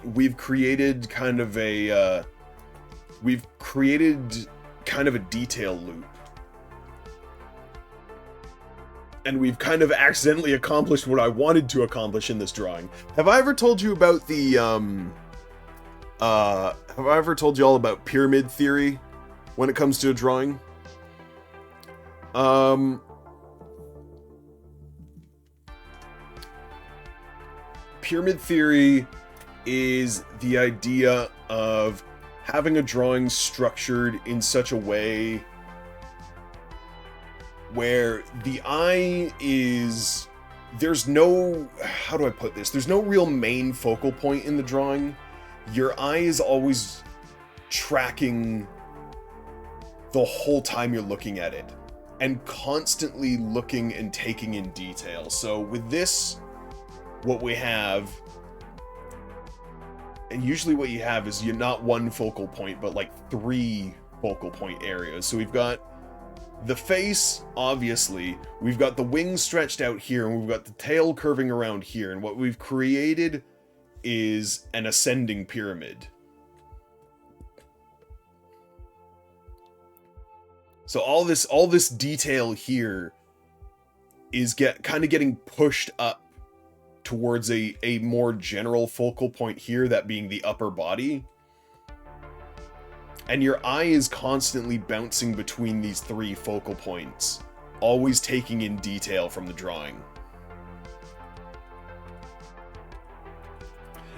Speaker 1: we've created kind of a detail loop, and we've kind of accidentally accomplished what I wanted to accomplish in this drawing. Have I ever told you about the have I ever told you all about pyramid theory when it comes to a drawing? Pyramid theory is the idea of having a drawing structured in such a way where the eye is... There's no... How do I put this? There's no real main focal point in the drawing. Your eye is always tracking the whole time you're looking at it, and constantly looking and taking in detail. So with this, what we have, and usually what you have is you're not one focal point, but like 3 focal point areas. So we've got the face, obviously, we've got the wings stretched out here, and we've got the tail curving around here, and what we've created is an ascending pyramid. So all this detail here is kind of getting pushed up towards a more general focal point here, that being the upper body. And your eye is constantly bouncing between these 3 focal points, always taking in detail from the drawing.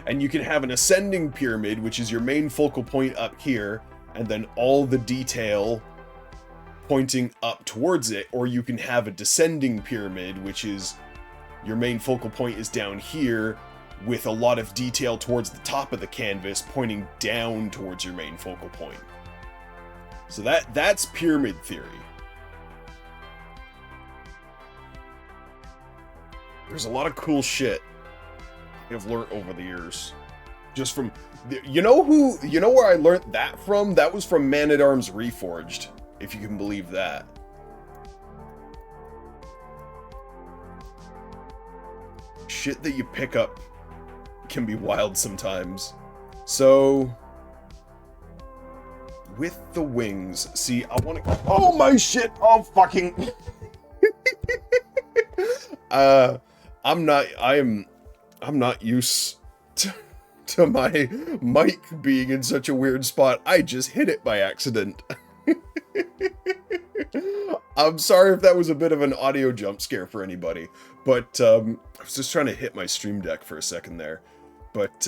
Speaker 1: And you can have an ascending pyramid, which is your main focal point up here, and then all the detail pointing up towards it, or you can have a descending pyramid, which is your main focal point is down here, with a lot of detail towards the top of the canvas pointing down towards your main focal point. So that's pyramid theory. There's a lot of cool shit I've learned over the years. Just from... You know where I learned that from? That was from Man-at-Arms Reforged, if you can believe that. Shit that you pick up can be wild sometimes. So, with the wings, see, I want to... Oh my shit! Oh fucking... I'm not used to my mic being in such a weird spot. I just hit it by accident. I'm sorry if that was a bit of an audio jump scare for anybody, but I was just trying to hit my stream deck for a second there. But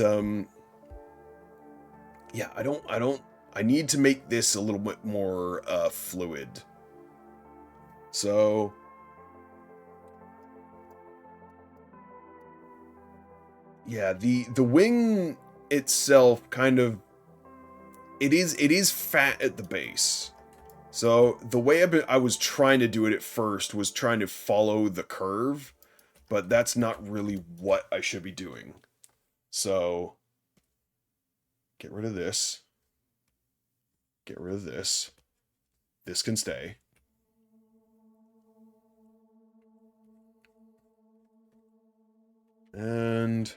Speaker 1: yeah, I need to make this a little bit more fluid. So yeah, the wing itself kind of, it is fat at the base. So the way I was trying to do it at first was trying to follow the curve, but that's not really what I should be doing. So get rid of this. Get rid of this. This can stay. And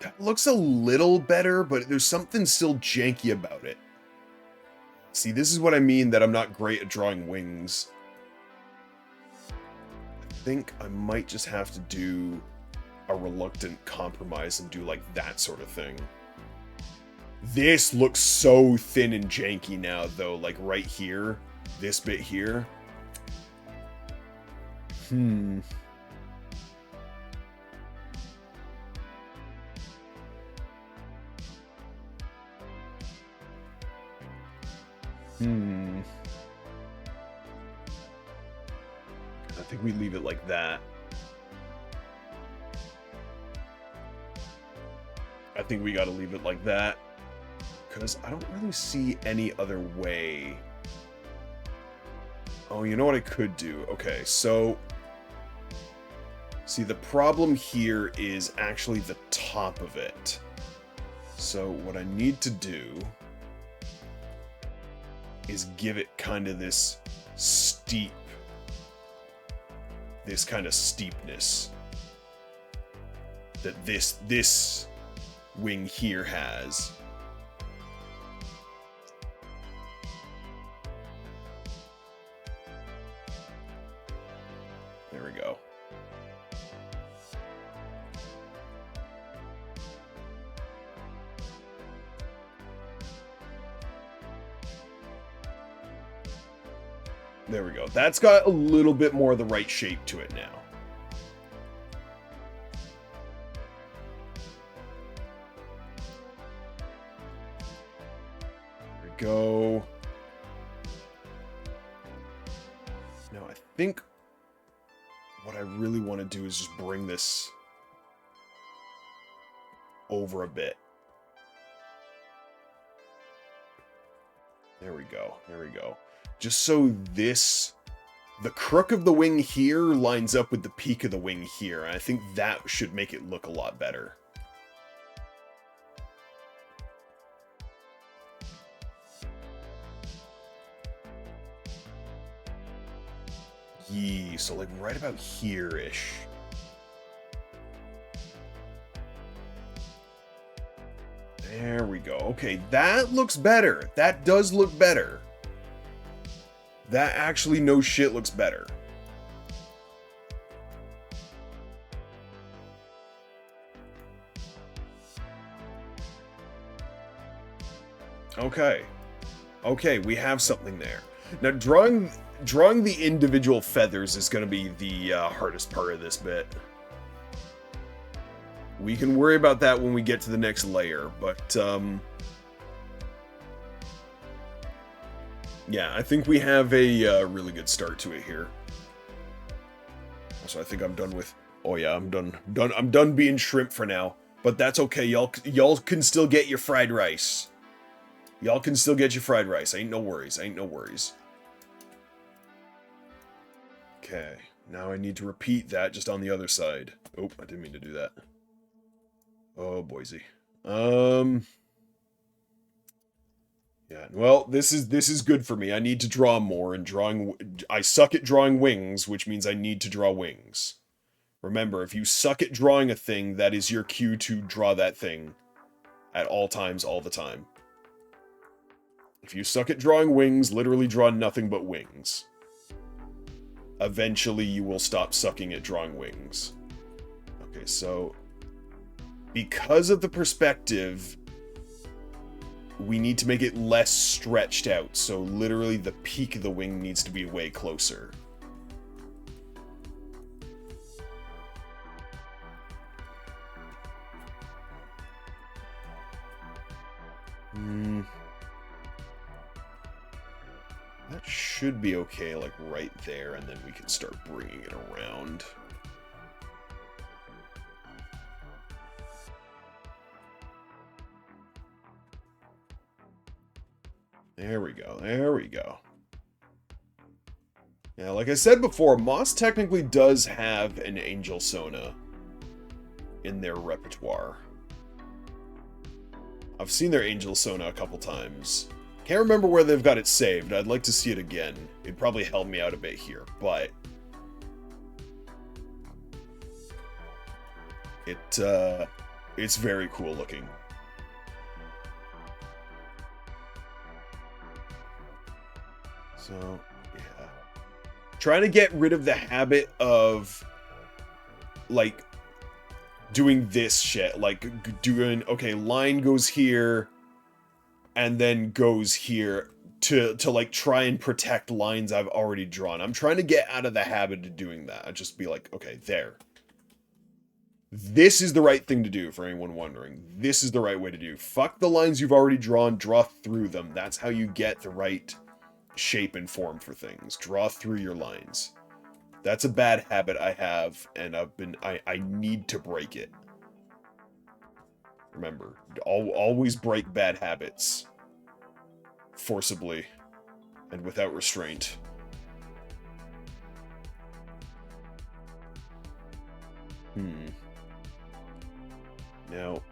Speaker 1: that looks a little better, but there's something still janky about it. See, this is what I mean that I'm not great at drawing wings. I think I might just have to do a reluctant compromise and do like that sort of thing. This looks so thin and janky now, though, like right here, this bit here. I think we leave it like that. I think we gotta leave it like that. Because I don't really see any other way. Oh, you know what I could do? Okay, so... See, the problem here is actually the top of it. So what I need to do is give it kind of this steep... This kind of steepness. That this wing here has. There we go. There we go. That's got a little bit more of the right shape to it now. There we go. Now I think what I really want to do is just bring this over a bit. There we go. There we go. Just so this, the crook of the wing here lines up with the peak of the wing here. I think that should make it look a lot better. Yee, so like right about here-ish. There we go. Okay, that looks better. That does look better. That actually, no shit, looks better. Okay. Okay, we have something there. Now, drawing the individual feathers is going to be the hardest part of this bit. We can worry about that when we get to the next layer, but, yeah, I think we have a really good start to it here. Also, I think I'm done with... Oh yeah, I'm done being shrimp for now. But that's okay, y'all can still get your fried rice. Y'all can still get your fried rice. Ain't no worries, ain't no worries. Okay, now I need to repeat that just on the other side. Oh, I didn't mean to do that. Oh, Boise. Yeah, well, this is good for me. I need to draw more, and I suck at drawing wings, which means I need to draw wings. Remember, if you suck at drawing a thing, that is your cue to draw that thing at all times, all the time. If you suck at drawing wings, literally draw nothing but wings. Eventually, you will stop sucking at drawing wings. Okay, so because of the perspective, we need to make it less stretched out, so literally the peak of the wing needs to be way closer. should be okay, like right there, and then we can start bringing it around. There we go, there we go. Yeah, like I said before, Moss technically does have an Angel Sona in their repertoire. I've seen their Angel Sona a couple times. Can't remember where they've got it saved. I'd like to see it again. It'd probably help me out a bit here, but it's very cool looking. So, yeah. Trying to get rid of the habit of, like, doing this shit. Like, doing, okay, line goes here, and then goes here to like, try and protect lines I've already drawn. I'm trying to get out of the habit of doing that. I'd just be like, okay, there. This is the right thing to do, for anyone wondering. This is the right way to do. Fuck the lines you've already drawn, draw through them. That's how you get the right shape and form for things. Draw through your lines. That's a bad habit I have, and I need to break it. Remember, always break bad habits. Forcibly. And without restraint. Now,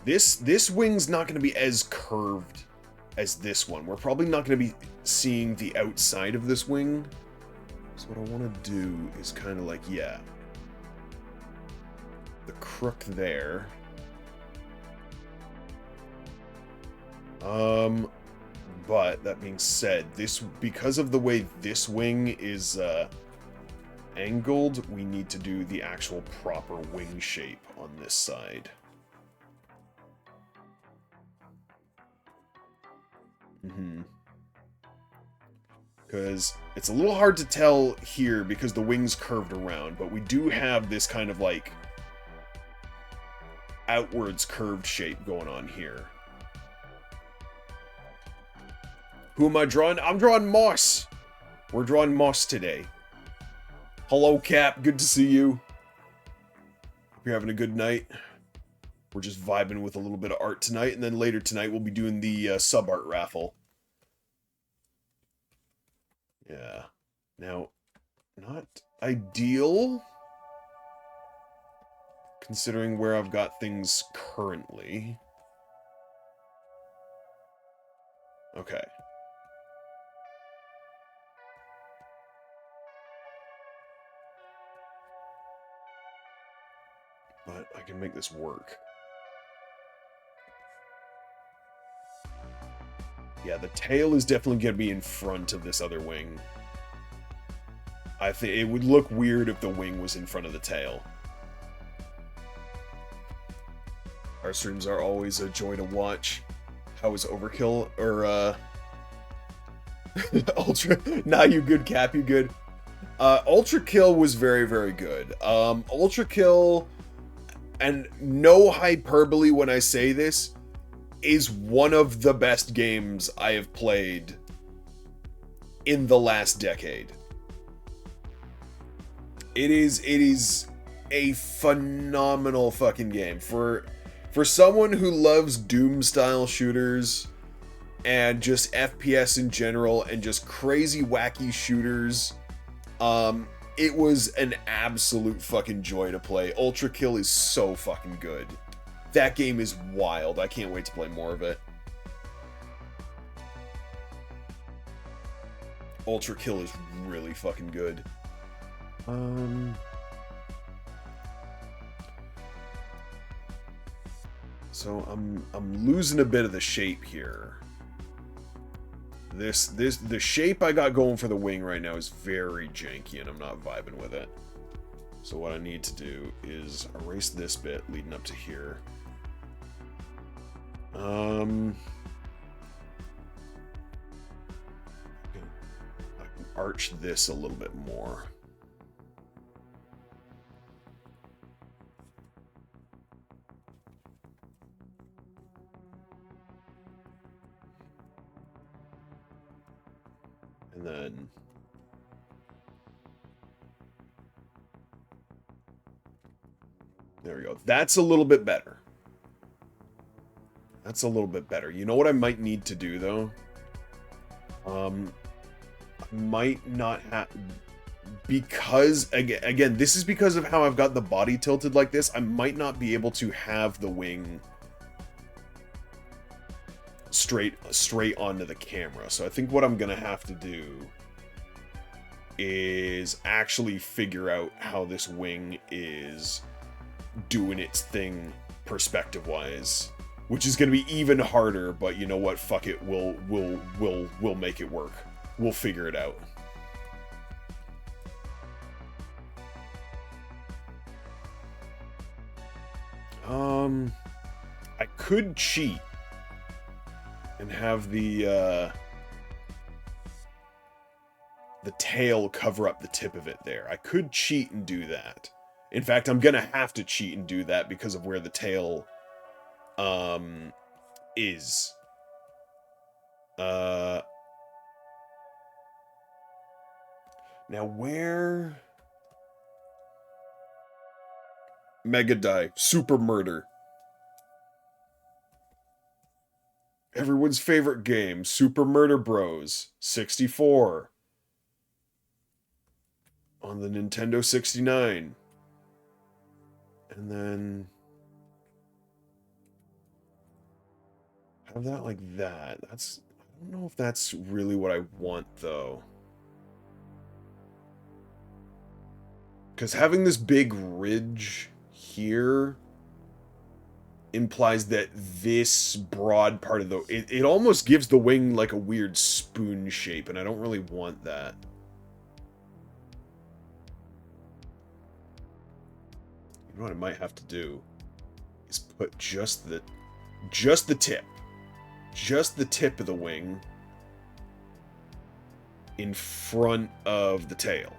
Speaker 1: this wing's not going to be as curved as this one. We're probably not going to be seeing the outside of this wing. So what I want to do is kind of like, yeah, the crook there. But that being said, because of the way this wing is angled, we need to do the actual proper wing shape on this side. Because it's a little hard to tell here because the wing's curved around, but we do have this kind of like outwards curved shape going on here. Who am I drawing? I'm drawing Moss. We're drawing Moss today. Hello, Cap. Good to see you. Hope you're having a good night. We're just vibing with a little bit of art tonight, and then later tonight we'll be doing the sub-art raffle. Yeah. Now, not ideal, considering where I've got things currently. Okay. But I can make this work. Yeah, the tail is definitely going to be in front of this other wing. I think it would look weird if the wing was in front of the tail. Our streams are always a joy to watch. How is Overkill, or, Ultra... Nah, you good, Cap, you good. Ultra Kill was very, very good. Ultra Kill, and no hyperbole when I say this, is one of the best games I have played in the last decade. It is a phenomenal fucking game. For someone who loves Doom-style shooters, and just FPS in general, and just crazy wacky shooters, it was an absolute fucking joy to play. Ultra Kill is so fucking good. That game is wild. I can't wait to play more of it. Ultra Kill is really fucking good. So I'm losing a bit of the shape here. The shape I got going for the wing right now is very janky, and I'm not vibing with it. So what I need to do is erase this bit leading up to here. I can arch this a little bit more. then. There we go. That's a little bit better. That's a little bit better. You know what I might need to do, though? I might not have... Because, again, this is because of how I've got the body tilted like this. I might not be able to have the wing straight onto the camera. So I think what I'm going to have to do is actually figure out how this wing is doing its thing perspective-wise. Which is going to be even harder, but you know what? Fuck it. We'll make it work. We'll figure it out. I could cheat and have the tail cover up the tip of it there. I could cheat and do that. In fact, I'm gonna have to cheat and do that because of where the tail is. Now where... Mega Die, Super Murder. Everyone's favorite game, Super Murder Bros. 64. On the Nintendo 69. And then... have that like that. That's... I don't know if that's really what I want, though. Because having this big ridge here implies that this broad part of the... It almost gives the wing like a weird spoon shape, and I don't really want that. You know what I might have to do is put just the tip. Just the tip of the wing in front of the tail.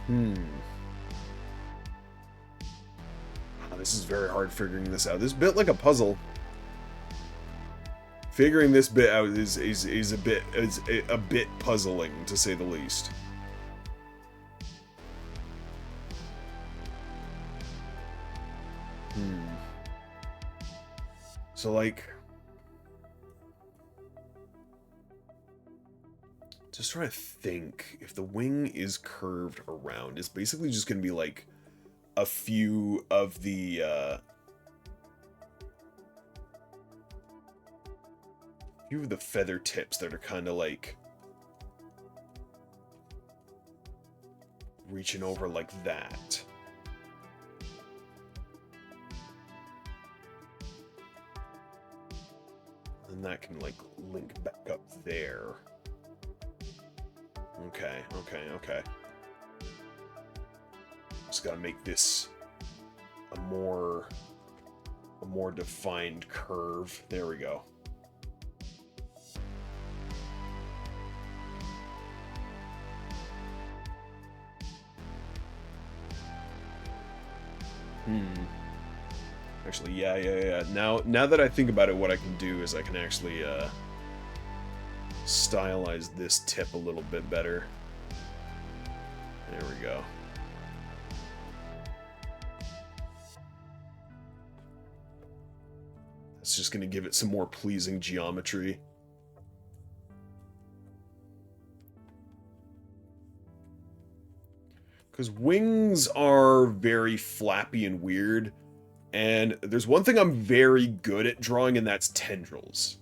Speaker 1: Oh, this is very hard figuring this out. This is a bit like a puzzle. Figuring this bit out is a bit puzzling, to say the least. So, like... just trying to think. If the wing is curved around, it's basically just going to be, like, a few of the, feather tips that are kind of, like... reaching over like that. And that can, like, link back up there. Okay. Just gotta make this a more defined curve. There we go. Actually, yeah. Now that I think about it, what I can do is I can actually stylize this tip a little bit better. There we go. That's just going to give it some more pleasing geometry. Because wings are very flappy and weird. And there's one thing I'm very good at drawing, and that's tendrils.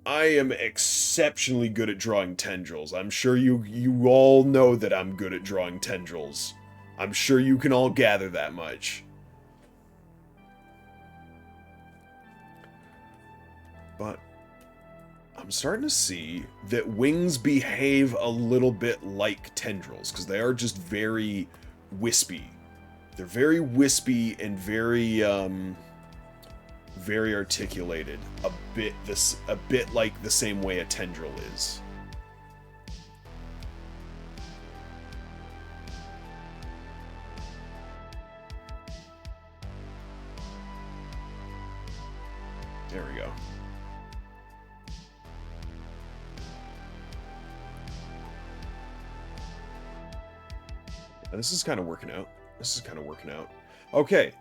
Speaker 1: I am exceptionally good at drawing tendrils. I'm sure you all know that I'm good at drawing tendrils. I'm sure you can all gather that much. But I'm starting to see that wings behave a little bit like tendrils, because they are just very wispy. They're very wispy and very very articulated. A bit like the same way a tendril is. There we go. This is kind of working out. This is kind of working out. Okay.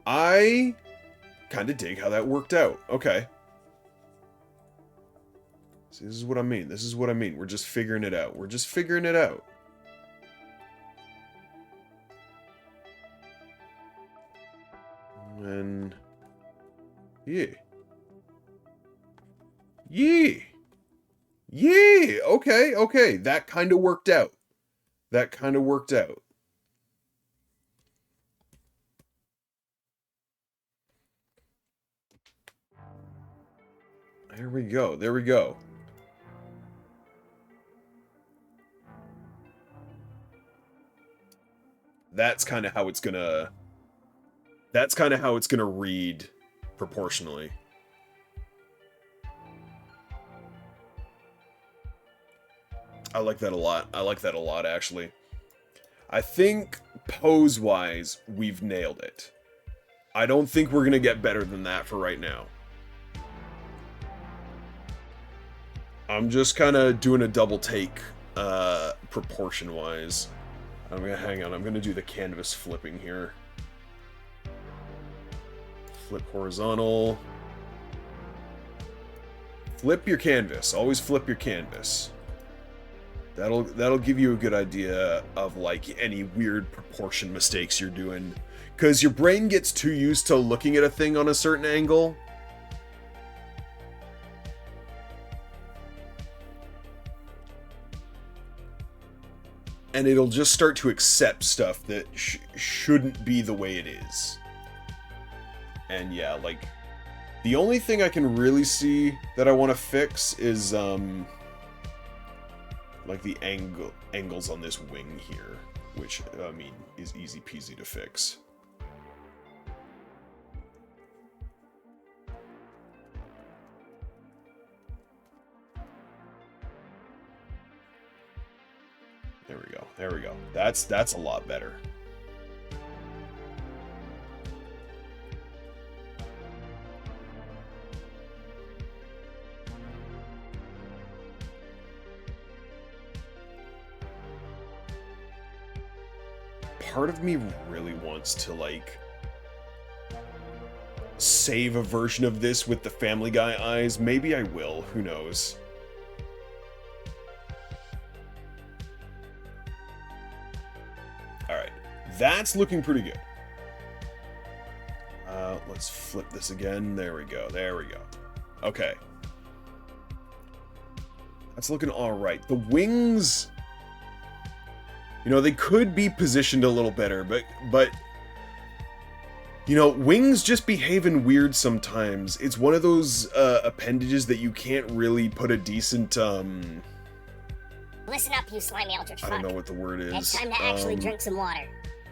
Speaker 1: I kind of dig how that worked out. Okay. See, this is what I mean. This is what I mean. We're just figuring it out. We're just figuring it out. And... yeah. Yeah. Yeah. Okay, okay. That kind of worked out. That kind of worked out. There we go. There we go. That's kind of how it's gonna... that's kind of how it's gonna read proportionally. I like that a lot. I like that a lot, actually. I think, pose-wise, we've nailed it. I don't think we're gonna get better than that for right now. I'm just kind of doing a double take, proportion-wise. I'm gonna hang on. I'm gonna do the canvas flipping here. Flip horizontal. Flip your canvas. Always flip your canvas. That'll give you a good idea of like any weird proportion mistakes you're doing, because your brain gets too used to looking at a thing on a certain angle. And it'll just start to accept stuff that shouldn't be the way it is. And yeah, like, the only thing I can really see that I want to fix is, like the angles on this wing here, which, I mean, is easy peasy to fix. There we go. There we go. That's a lot better. Part of me really wants to, like, save a version of this with the Family Guy eyes. Maybe I will. Who knows? Alright. That's looking pretty good. Let's flip this again. There we go. There we go. Okay. That's looking alright. The wings... you know, they could be positioned a little better, but you know, wings just behaving weird sometimes. It's one of those appendages that you can't really put a decent
Speaker 5: Listen up, you slimy eldritch fuck.
Speaker 1: I don't know what the word is.
Speaker 5: It's time to actually drink some water.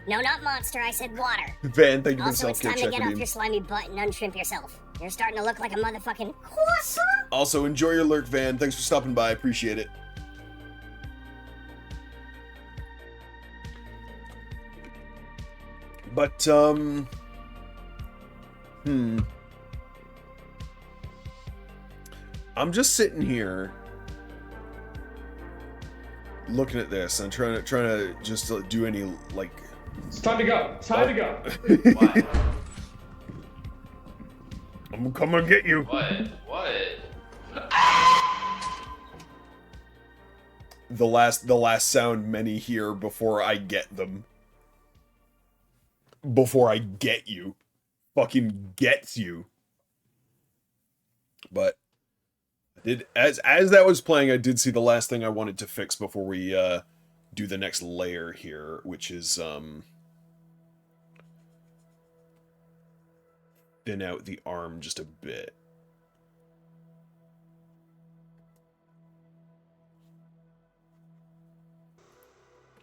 Speaker 5: No, not monster, I said water.
Speaker 1: Van, thank you for
Speaker 5: Also, it's time to get off your slimy butt and unshrimp yourself. You're starting to look like a motherfucking croissant.
Speaker 1: Also, enjoy your lurk, Van. Thanks for stopping by. Appreciate it. But, I'm just sitting here looking at this and trying to just do any, like...
Speaker 7: It's time to go. It's time to go.
Speaker 8: What?
Speaker 1: I'm coming to get you.
Speaker 8: What? What?
Speaker 1: The last sound many hear before I get them. Before I get you. Fucking gets you. But I did, as that was playing, I did see the last thing I wanted to fix before we do the next layer here, which is thin out the arm just a bit.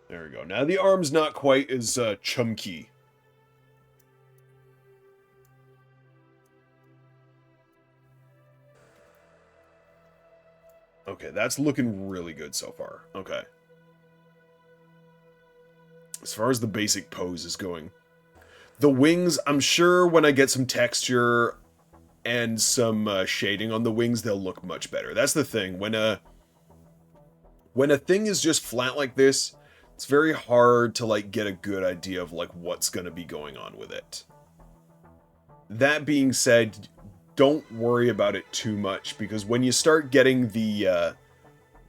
Speaker 1: There we go. Now the arm's not quite as chunky. Okay, that's looking really good so far. Okay. As far as the basic pose is going. The wings, I'm sure when I get some texture and some shading on the wings, they'll look much better. That's the thing. When a thing is just flat like this, It's very hard to like get a good idea of like what's going to be going on with it. That being said, don't worry about it too much, because when you start getting the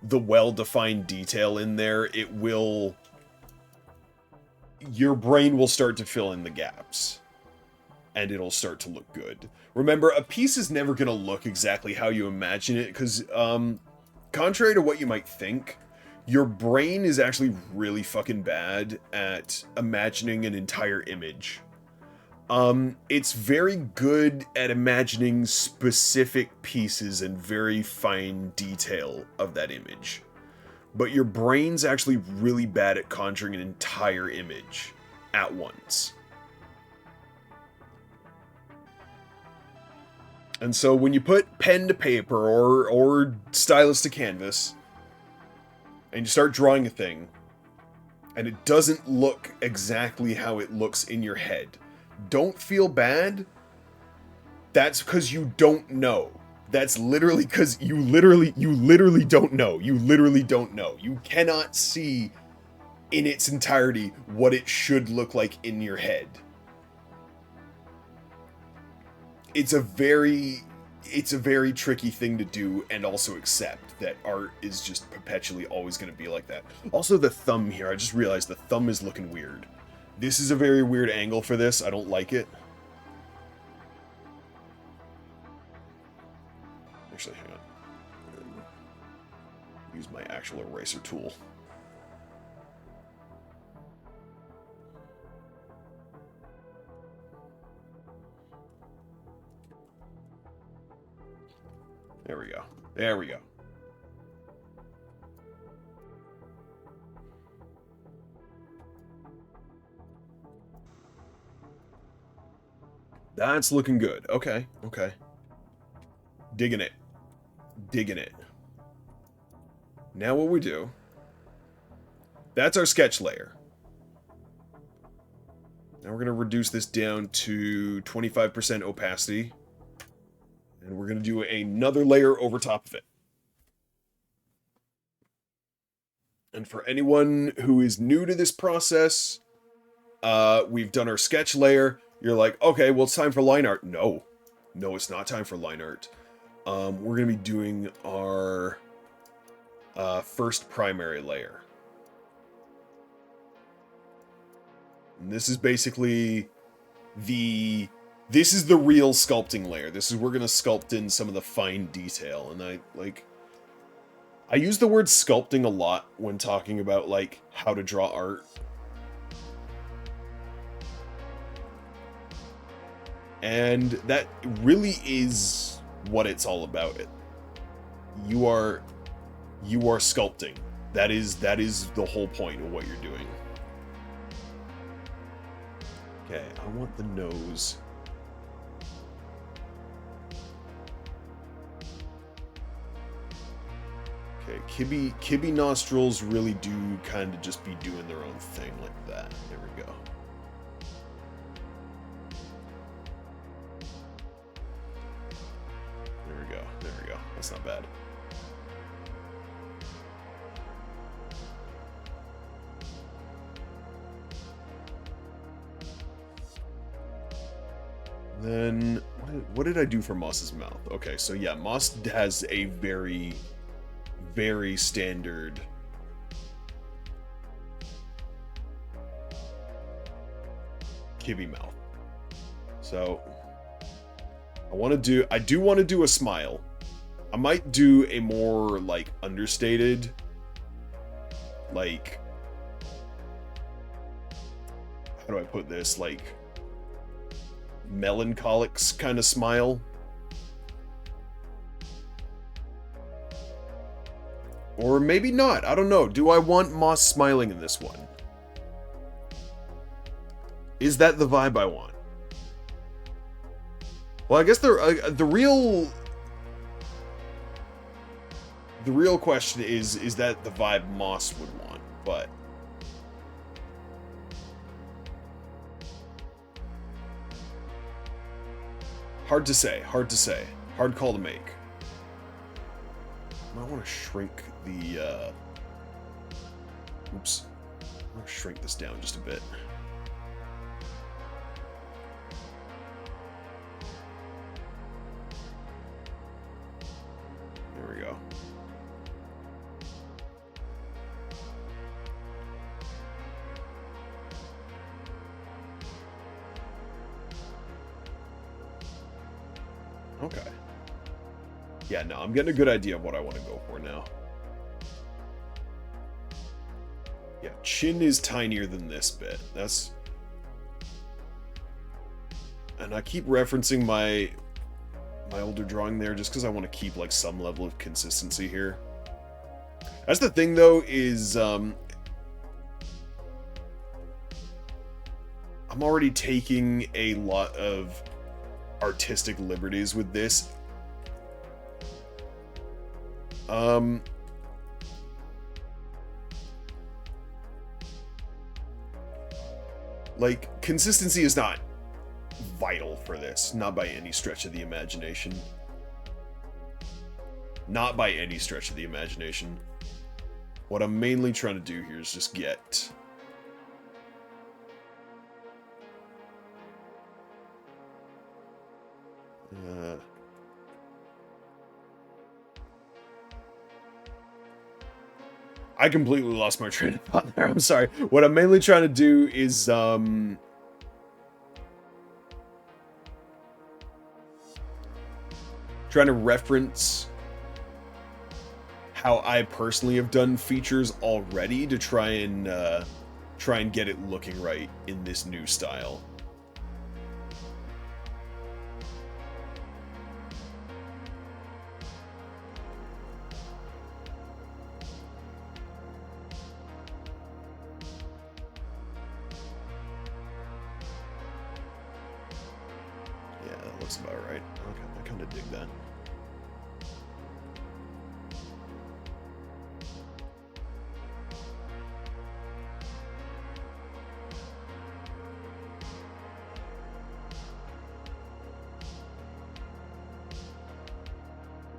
Speaker 1: well-defined detail in there, your brain will start to fill in the gaps, and it'll start to look good. Remember, a piece is never going to look exactly how you imagine it, because contrary to what you might think, your brain is actually really fucking bad at imagining an entire image. It's very good at imagining specific pieces and very fine detail of that image. But your brain's actually really bad at conjuring an entire image at once. And so when you put pen to paper or stylus to canvas, and you start drawing a thing, and it doesn't look exactly how it looks in your head, don't feel bad. That's because you don't know. That's literally because you literally don't know. You literally don't know. You cannot see in its entirety what it should look like in your head. It's a very tricky thing to do and also accept that art is just perpetually always going to be like that. Also, the thumb here, I just realized the thumb is looking weird. This is a very weird angle for this. I don't like it. Actually, hang on. Use my actual eraser tool. There we go. There we go. That's looking good. Okay, okay. Digging it. Digging it. Now what we do... That's our sketch layer. Now we're going to reduce this down to 25% opacity. And we're going to do another layer over top of it. And for anyone who is new to this process, we've done our sketch layer. You're like, okay, well, it's time for line art. No. No, it's not time for line art. We're going to be doing our first primary layer. And this is basically this is the real sculpting layer. This is we're going to sculpt in some of the fine detail. And I use the word sculpting a lot when talking about like how to draw art. And that really is what it's all about. You are sculpting. That is the whole point of what you're doing. Okay, I want the nose. Okay, Kibby nostrils really do kind of just be doing their own thing like that. There we go. There we go. That's not bad. Then, what did I do for Moss's mouth? Okay, so yeah, Moss has a very, very standard Kibby mouth. So, I do want to do a smile. I might do a more, like, understated, like, how do I put this, like, melancholic kind of smile. Or maybe not, I don't know. Do I want Moss smiling in this one? Is that the vibe I want? Well, I guess the real question is that the vibe Moss would want, but hard to say, hard call to make. I might want to shrink the oops. I'll shrink this down just a bit. There we go. Okay. Yeah, no, I'm getting a good idea of what I want to go for now. Yeah, chin is tinier than this bit. That's... And I keep referencing my older drawing there just because I want to keep, like, some level of consistency here. That's the thing, though, is, I'm already taking a lot of artistic liberties with this. Like, consistency is not vital for this, not by any stretch of the imagination. Not by any stretch of the imagination. What I'm mainly trying to do here is just get... I completely lost my train of thought there. I'm sorry. What I'm mainly trying to do is, trying to reference how I personally have done features already to try and get it looking right in this new style. Looks about right. Okay, I kind of dig that.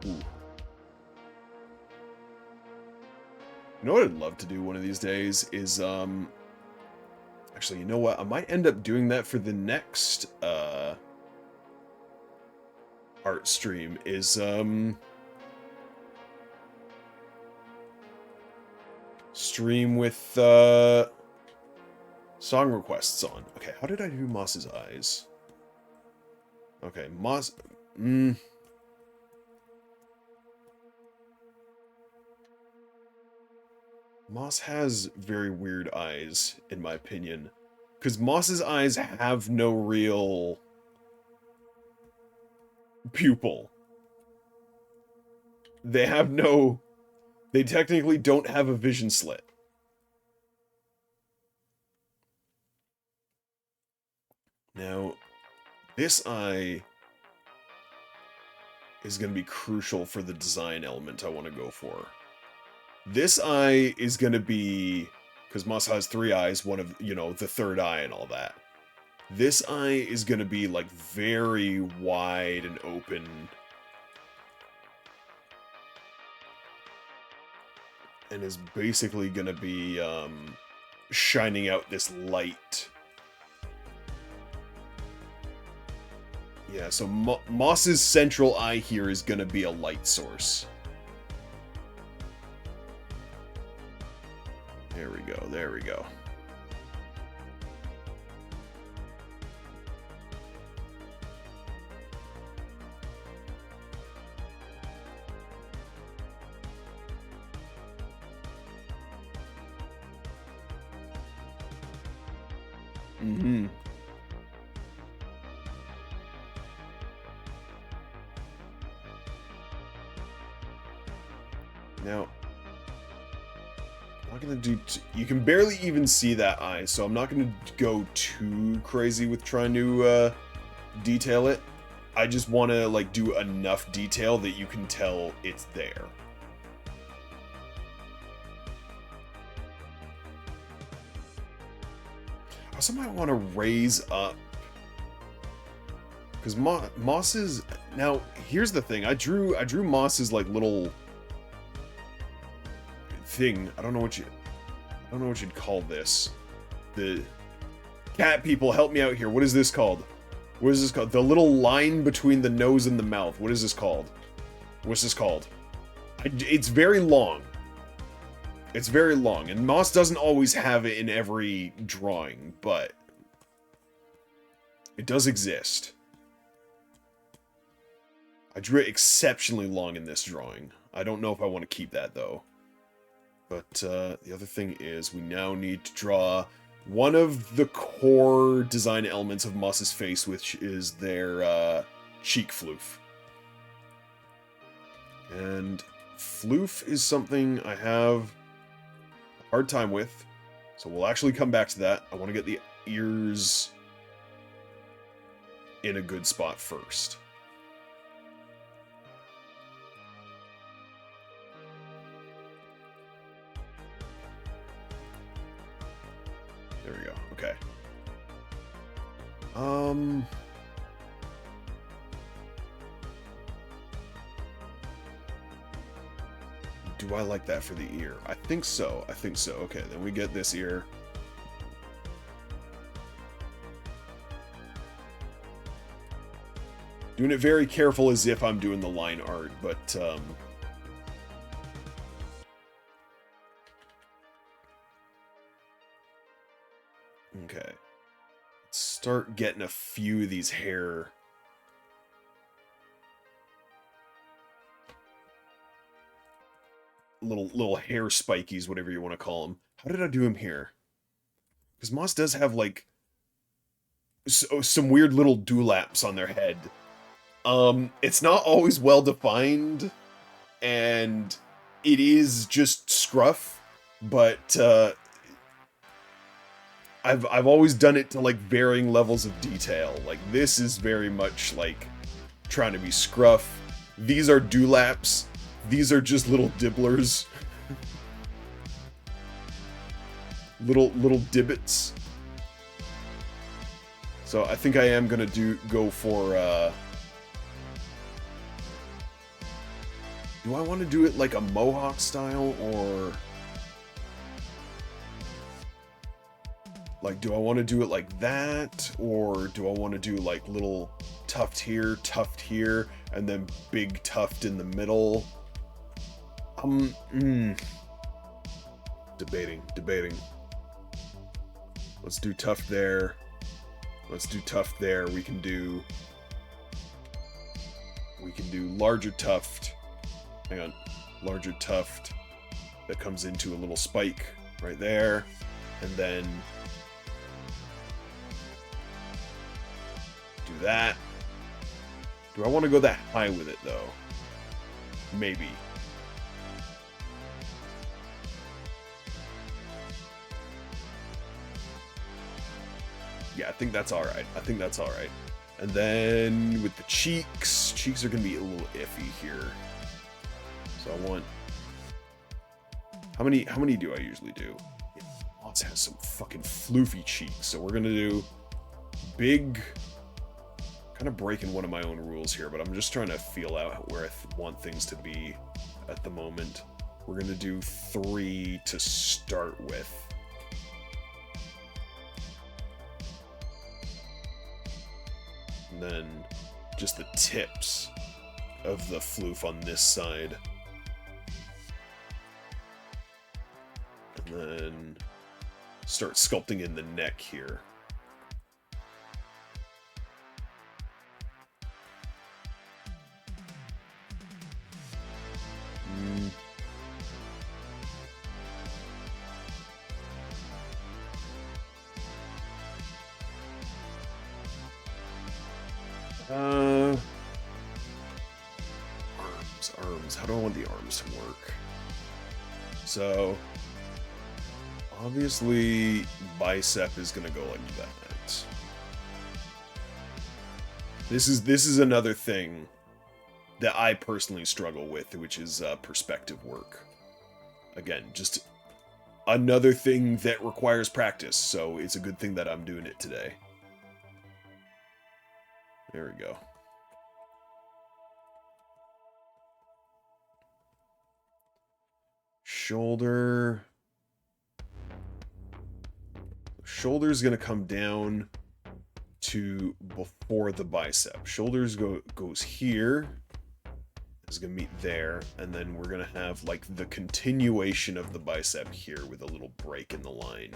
Speaker 1: Ooh. You know what I'd love to do one of these days is, actually, you know what? I might end up doing that for the next, art stream is stream with song requests on. Okay, how did I do Moss's eyes? Okay, Moss Moss has very weird eyes, in my opinion. Because Moss's eyes have no real pupil. They have no... They technically don't have a vision slit. Now, this eye is going to be crucial for the design element I want to go for. This eye is going to be... Because Moss has 3 eyes, one of, you know, the third eye and all that. This eye is going to be, like, very wide and open. And is basically going to be, shining out this light. Yeah, so Moss's central eye here is going to be a light source. There we go, there we go. Mm-hmm. Now, I'm not gonna do... You can barely even see that eye, so I'm not gonna go too crazy with trying to detail it. I just want to, like, do enough detail that you can tell it's there. I also might want to raise up, because Moss is... Now, here's the thing. I drew Moss's, like, little thing. I don't know what you... I don't know what you'd call this. The cat people, help me out here. What is this called? What is this called? The little line between the nose and the mouth. What is this called? What's this called? It's very long. It's very long, and Moss doesn't always have it in every drawing, but it does exist. I drew it exceptionally long in this drawing. I don't know if I want to keep that, though. But the other thing is we now need to draw one of the core design elements of Moss's face, which is their cheek floof. And floof is something I have a hard time with, so we'll actually come back to that. I want to get the ears in a good spot first. There we go. Okay. Do I like that for the ear? I think so. I think so. Okay, then we get this ear. Doing it very careful as if I'm doing the line art, but okay. Let's start getting a few of these hair. Little hair spikies, whatever you want to call them. How did I do him here? Because Moss does have, like, some weird little dewlaps on their head. It's not always well defined, and it is just scruff, but I've always done it to, like, varying levels of detail. Like, this is very much like trying to be scruff. These are dewlaps. These are just little dibblers. little divots. So I think I am gonna go for do I want to do it like a mohawk style, or like do I want to do it like that, or do I want to do like little tuft here, and then big tuft in the middle? Debating. Let's do tuft there. Let's do tuft there. We can do larger tuft. Hang on. Larger tuft that comes into a little spike right there. And then do that. Do I want to go that high with it, though? Maybe. Yeah, I think that's alright. And then with the cheeks are going to be a little iffy here. So I want... How many do I usually do? Yeah, Moss has some fucking floofy cheeks, so we're going to do big... Kind of breaking one of my own rules here, but I'm just trying to feel out where I want things to be at the moment. We're going to do 3 to start with. And then just the tips of the floof on this side. And then start sculpting in the neck here. Arms. How do I want the arms to work? So, obviously, bicep is gonna go like that. This is another thing that I personally struggle with, which is perspective work. Again, just another thing that requires practice, so it's a good thing that I'm doing it today. There we go. Shoulder. shoulder's gonna come down to before the bicep. Shoulders goes here. Is gonna meet there, and then we're gonna have like the continuation of the bicep here with a little break in the line.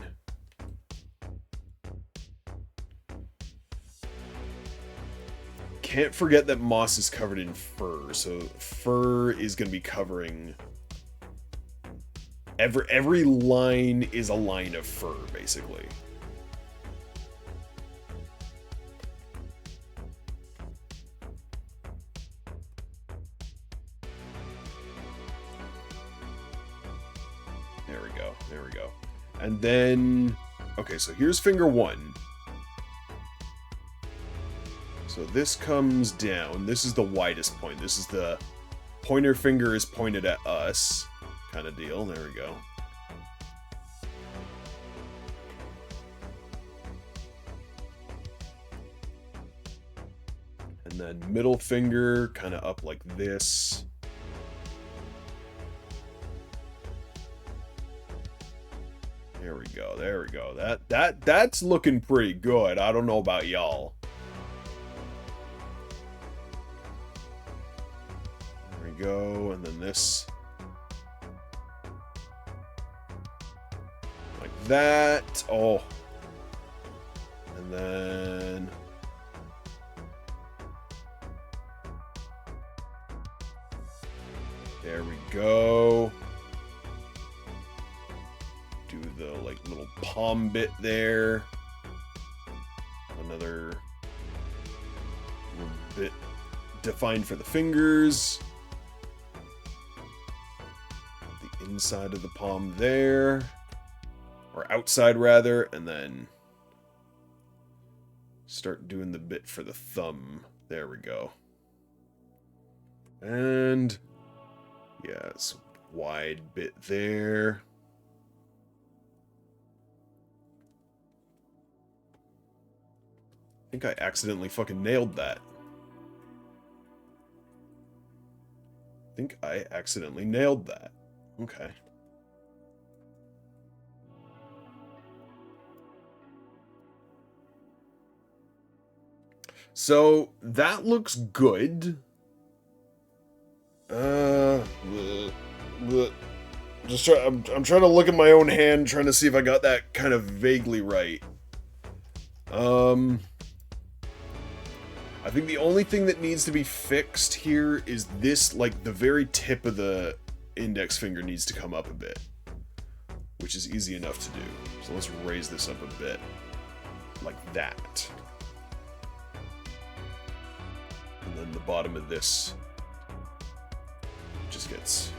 Speaker 1: Can't forget that Moss is covered in fur, so fur is gonna be covering every line is a line of fur, basically. There we go. And then, okay, so here's finger 1. So this comes down. This is the widest point. This is the pointer finger is pointed at us kind of deal. There we go. And then middle finger kind of up like this. There we go. There we go. That's looking pretty good. I don't know about y'all. There we go. And then this. Like that. Oh. And then there we go. Do the like little palm bit there. Another little bit defined for the fingers. The inside of the palm there. Or outside rather, and then start doing the bit for the thumb. There we go. And yeah, it's a wide bit there. I think I accidentally fucking nailed that. I think I accidentally nailed that. Okay. So that looks good. Just try. I'm trying to look at my own hand, trying to see if I got that kind of vaguely right. I think the only thing that needs to be fixed here is this, like the very tip of the index finger needs to come up a bit, which is easy enough to do. So let's raise this up a bit, like that. And then the bottom of this just gets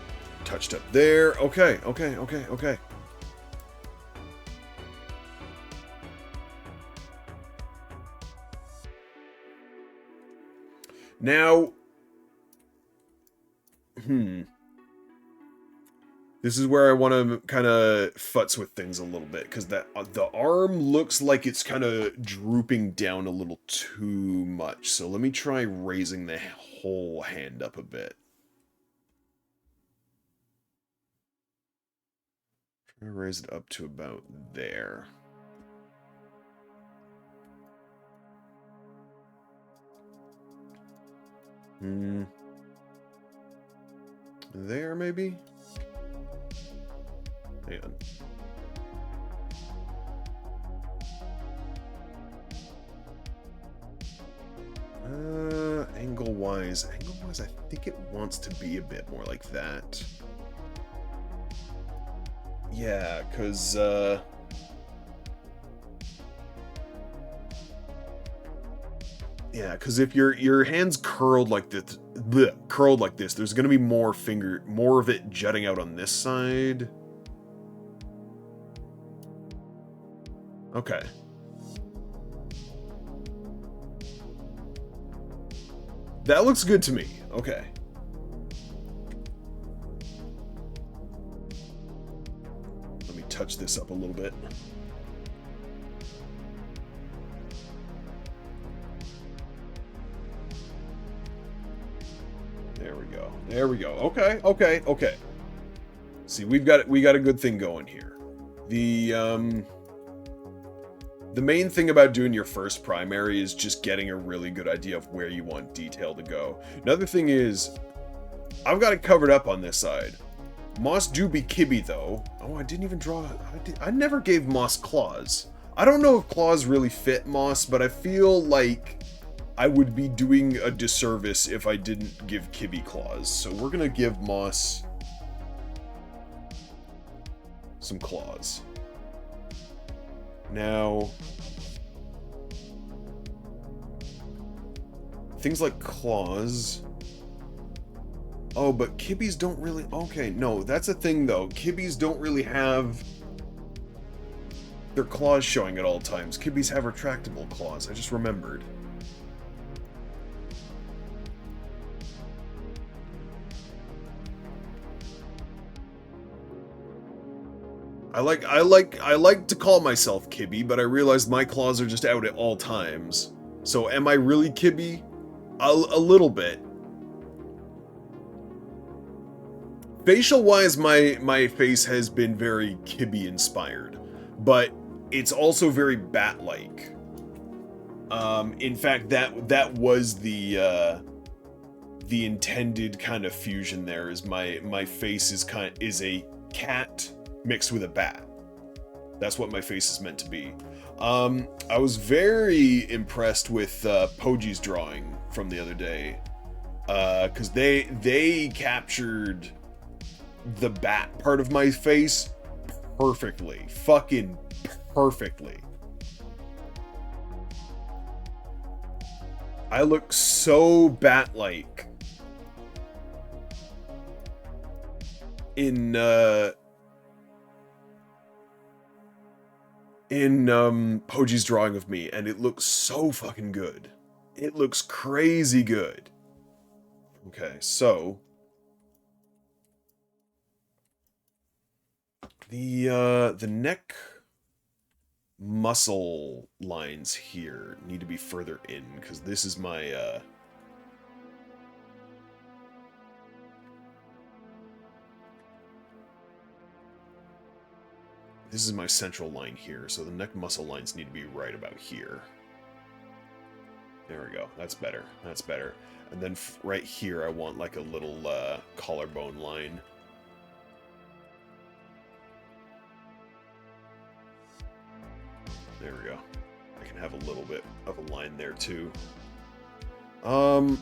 Speaker 1: touched up there. Okay. Now, this is where I want to kind of futz with things a little bit, because the arm looks like it's kind of drooping down a little too much. So let me try raising the whole hand up a bit. Try to raise it up to about there. There, maybe? Hang on. Angle-wise, I think it wants to be a bit more like that. Yeah, because, if your hand's curled like this, there's gonna be more of it jutting out on this side. Okay. That looks good to me. Okay. Let me touch this up a little bit. There we go. Okay. See, we got a good thing going here. The The main thing about doing your first primary is just getting a really good idea of where you want detail to go. Another thing is, I've got it covered up on this side. Moss do be kibby though. Oh, I didn't even draw. I never gave Moss claws. I don't know if claws really fit Moss, but I feel like I would be doing a disservice if I didn't give Kibby claws. So we're gonna give Moss some claws. Now, things like claws. Oh, but Kibbies don't really... Okay, no, that's a thing though. Kibbies don't really have their claws showing at all times. Kibbies have retractable claws. I just remembered. I like to call myself Kibby, but I realize my claws are just out at all times. So am I really Kibby? A little bit. Facial-wise, my face has been very Kibby inspired, but it's also very bat-like. In fact, that was the intended kind of fusion there. Is my face is a cat mixed with a bat. That's what my face is meant to be. I was very impressed with Poji's drawing from the other day, because they captured the bat part of my face perfectly. Fucking perfectly. I look so bat-like in Poji's drawing of me, and it looks so fucking good. It looks crazy good. Okay, so the neck muscle lines here need to be further in, because this is my this is my central line here, so the neck muscle lines need to be right about here. There we go. That's better. That's better. And then right here, I want like a little collarbone line. There we go. I can have a little bit of a line there too. I'm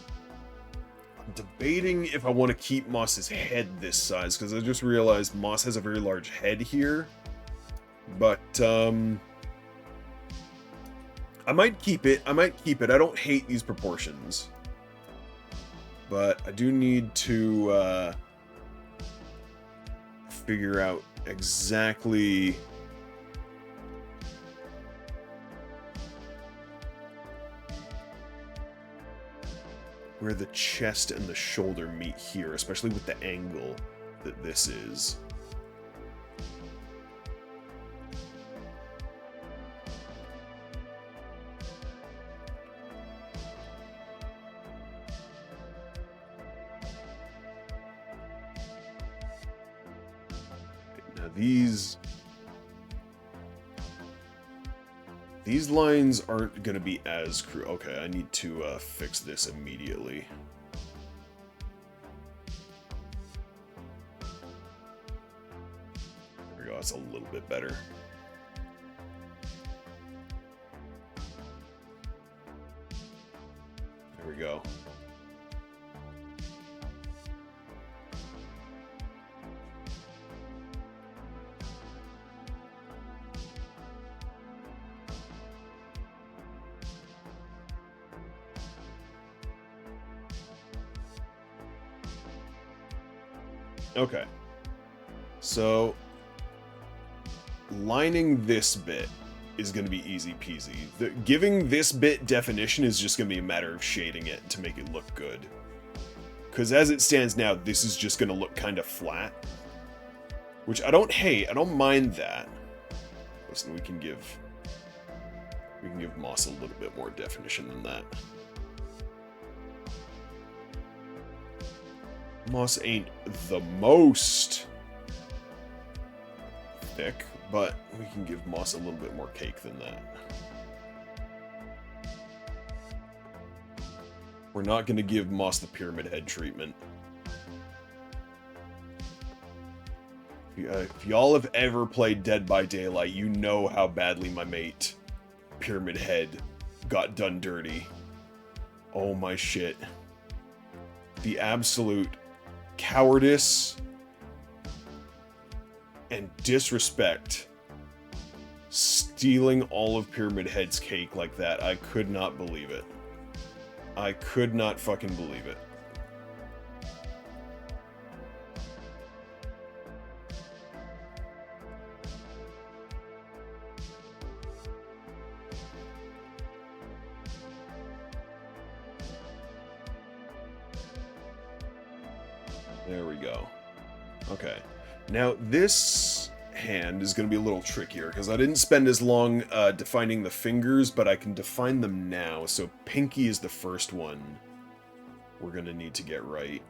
Speaker 1: debating if I want to keep Moss's head this size, because I just realized Moss has a very large head here. But, I might keep it. I might keep it. I don't hate these proportions. But I do need to, figure out exactly where the chest and the shoulder meet here, especially with the angle that this is. Now these lines aren't going to be as crude. Okay, I need to fix this immediately. There we go, that's a little bit better. There we go. Okay, so lining this bit is going to be easy peasy. Giving this bit definition is just going to be a matter of shading it to make it look good. Because as it stands now, this is just going to look kind of flat. Which I don't hate, I don't mind that. Listen, we can give Moss a little bit more definition than that. Moss ain't the most thick, but we can give Moss a little bit more cake than that. We're not going to give Moss the Pyramid Head treatment. If y'all have ever played Dead by Daylight, you know how badly my mate, Pyramid Head, got done dirty. Oh my shit. The absolute cowardice and disrespect. Stealing all of Pyramid Head's cake like that. I could not believe it. I could not fucking believe it. There we go. Okay. Now, this hand is going to be a little trickier, because I didn't spend as long defining the fingers, but I can define them now. So, pinky is the first one we're going to need to get right.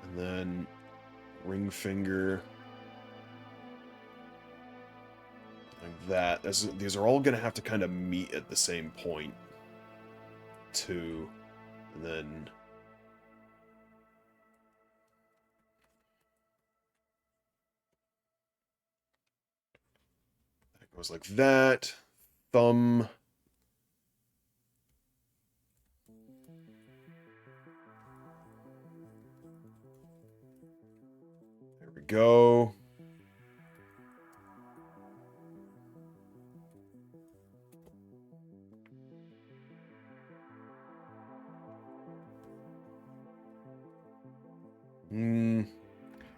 Speaker 1: And then, ring finger. Like that. These are all going to have to kind of meet at the same point, too. And then... that goes like that. Thumb. There we go.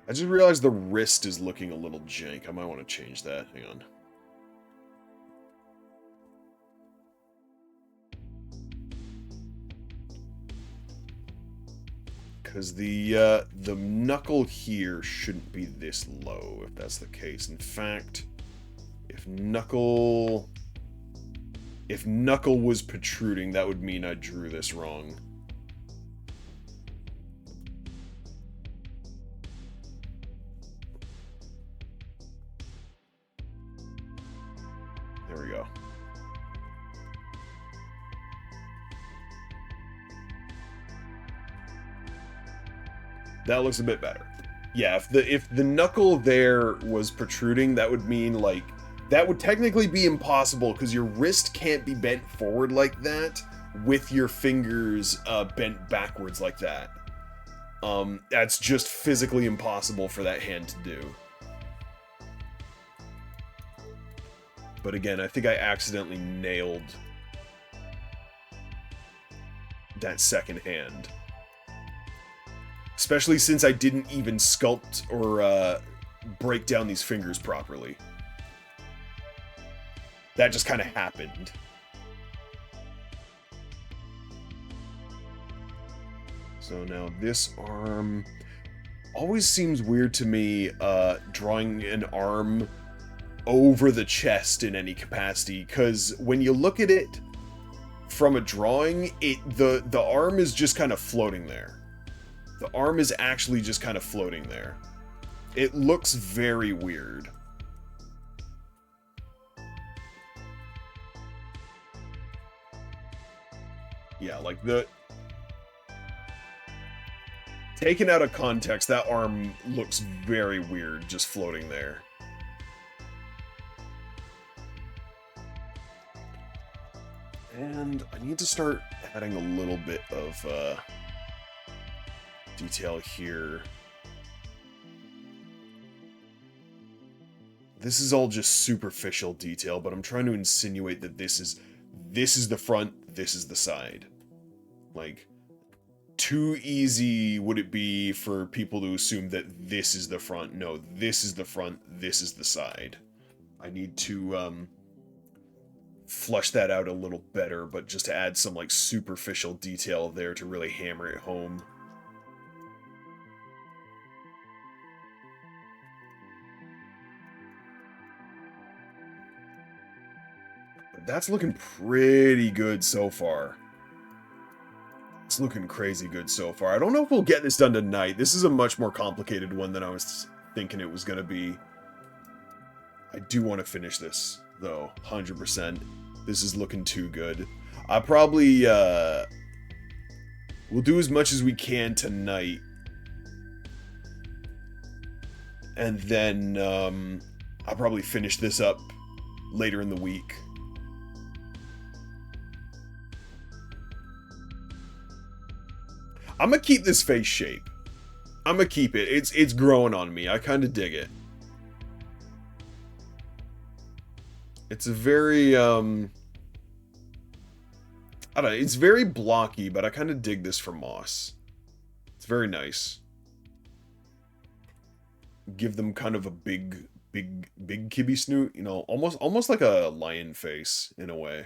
Speaker 1: I just realized the wrist is looking a little jank. I might want to change that. Hang on. Because the knuckle here shouldn't be this low, if that's the case. In fact, if knuckle was protruding, that would mean I drew this wrong. There we go. That looks a bit better. Yeah, if the knuckle there was protruding, that would mean, like, that would technically be impossible, because your wrist can't be bent forward like that with your fingers bent backwards like that. That's just physically impossible for that hand to do. But again, I think I accidentally nailed that second hand. Especially since I didn't even sculpt or break down these fingers properly. That just kind of happened. So now this arm... always seems weird to me, drawing an arm over the chest in any capacity, because when you look at it from a drawing, the arm is just kind of floating there. The arm is actually just kind of floating there. It looks very weird. Yeah, like taken out of context, that arm looks very weird just floating there. And I need to start adding a little bit of detail here. This is all just superficial detail, but I'm trying to insinuate that this is the front, this is the side. Like, too easy would it be for people to assume that this is the front. No, this is the front, this is the side. I need to flush that out a little better, but just to add some, like, superficial detail there to really hammer it home. But that's looking pretty good so far. It's looking crazy good so far. I don't know if we'll get this done tonight. This is a much more complicated one than I was thinking it was going to be. I do want to finish this, though, 100%. This is looking too good. I probably, we'll do as much as we can tonight. And then, I'll probably finish this up later in the week. I'm gonna keep this face shape. I'm gonna keep it. It's growing on me. I kind of dig it. It's a very, I don't know, it's very blocky, but I kind of dig this for moss. It's very nice. Give them kind of a big kibby snoot, you know, almost like a lion face in a way.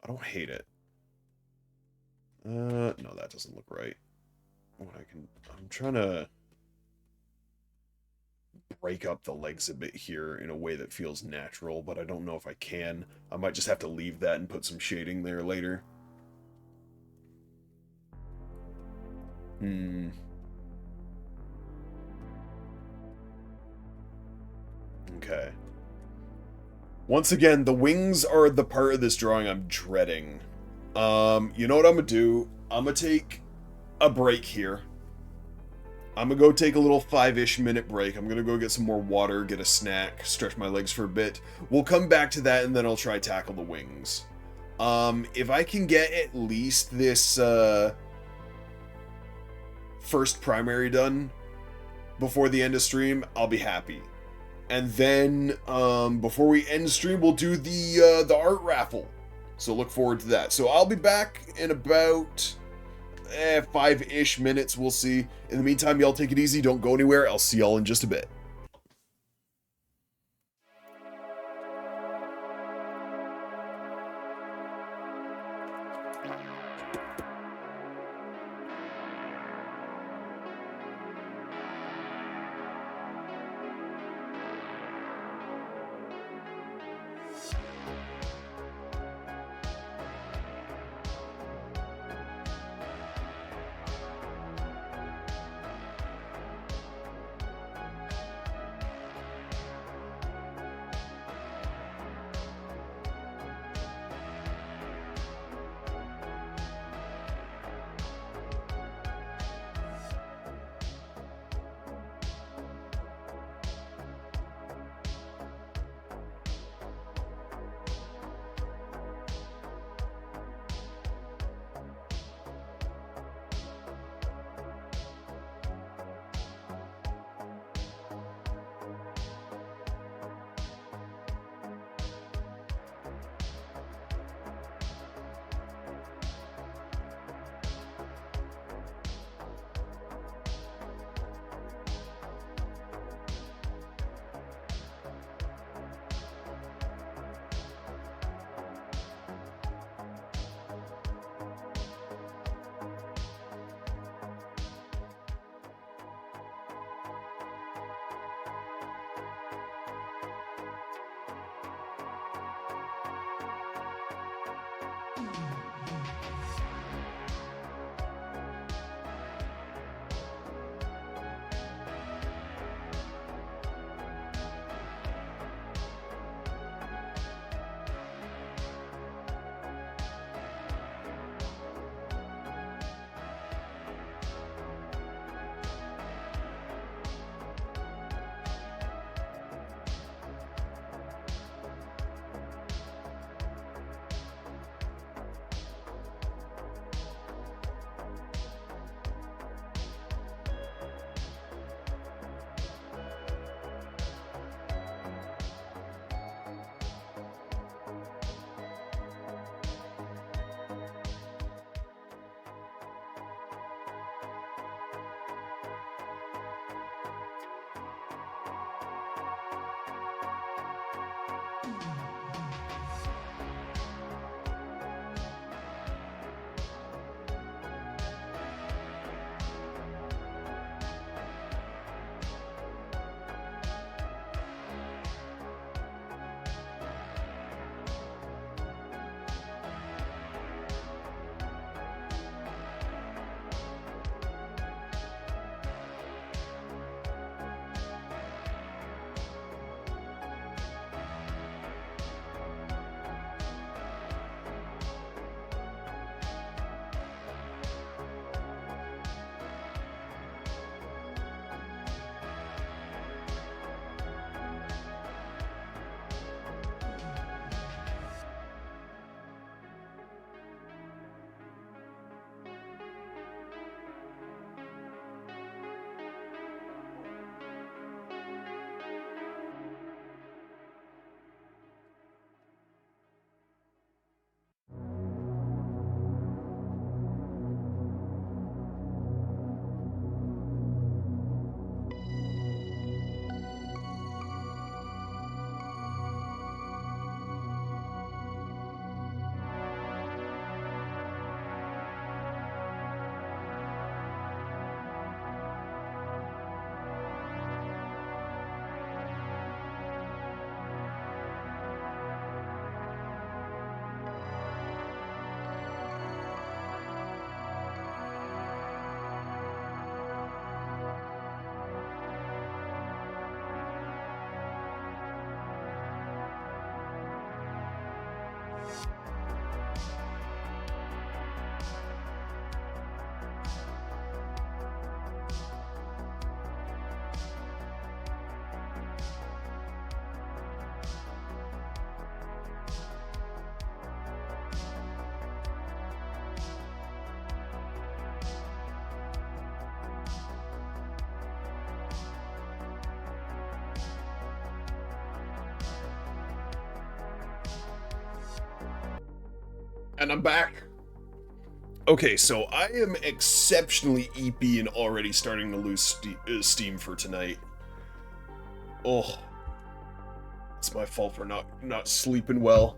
Speaker 1: I don't hate it. No, that doesn't look right. I'm trying to break up the legs a bit here in a way that feels natural, but I don't know if I can. I might just have to leave that and put some shading there later. Okay. Once again, the wings are the part of this drawing I'm dreading. You know what I'm gonna do? I'm gonna take a break here. I'm gonna go take a little 5-ish minute break. I'm gonna go get some more water, get a snack, stretch my legs for a bit. We'll come back to that and then I'll try tackle the wings. If I can get at least this, first primary done before the end of stream, I'll be happy. And then, before we end stream, we'll do the art raffle. So look forward to that. So I'll be back in about 5-ish minutes. We'll see. In the meantime, y'all take it easy. Don't go anywhere. I'll see y'all in just a bit. And I'm back. Okay, so I am exceptionally EP and already starting to lose steam for tonight. Oh, it's my fault for not sleeping well.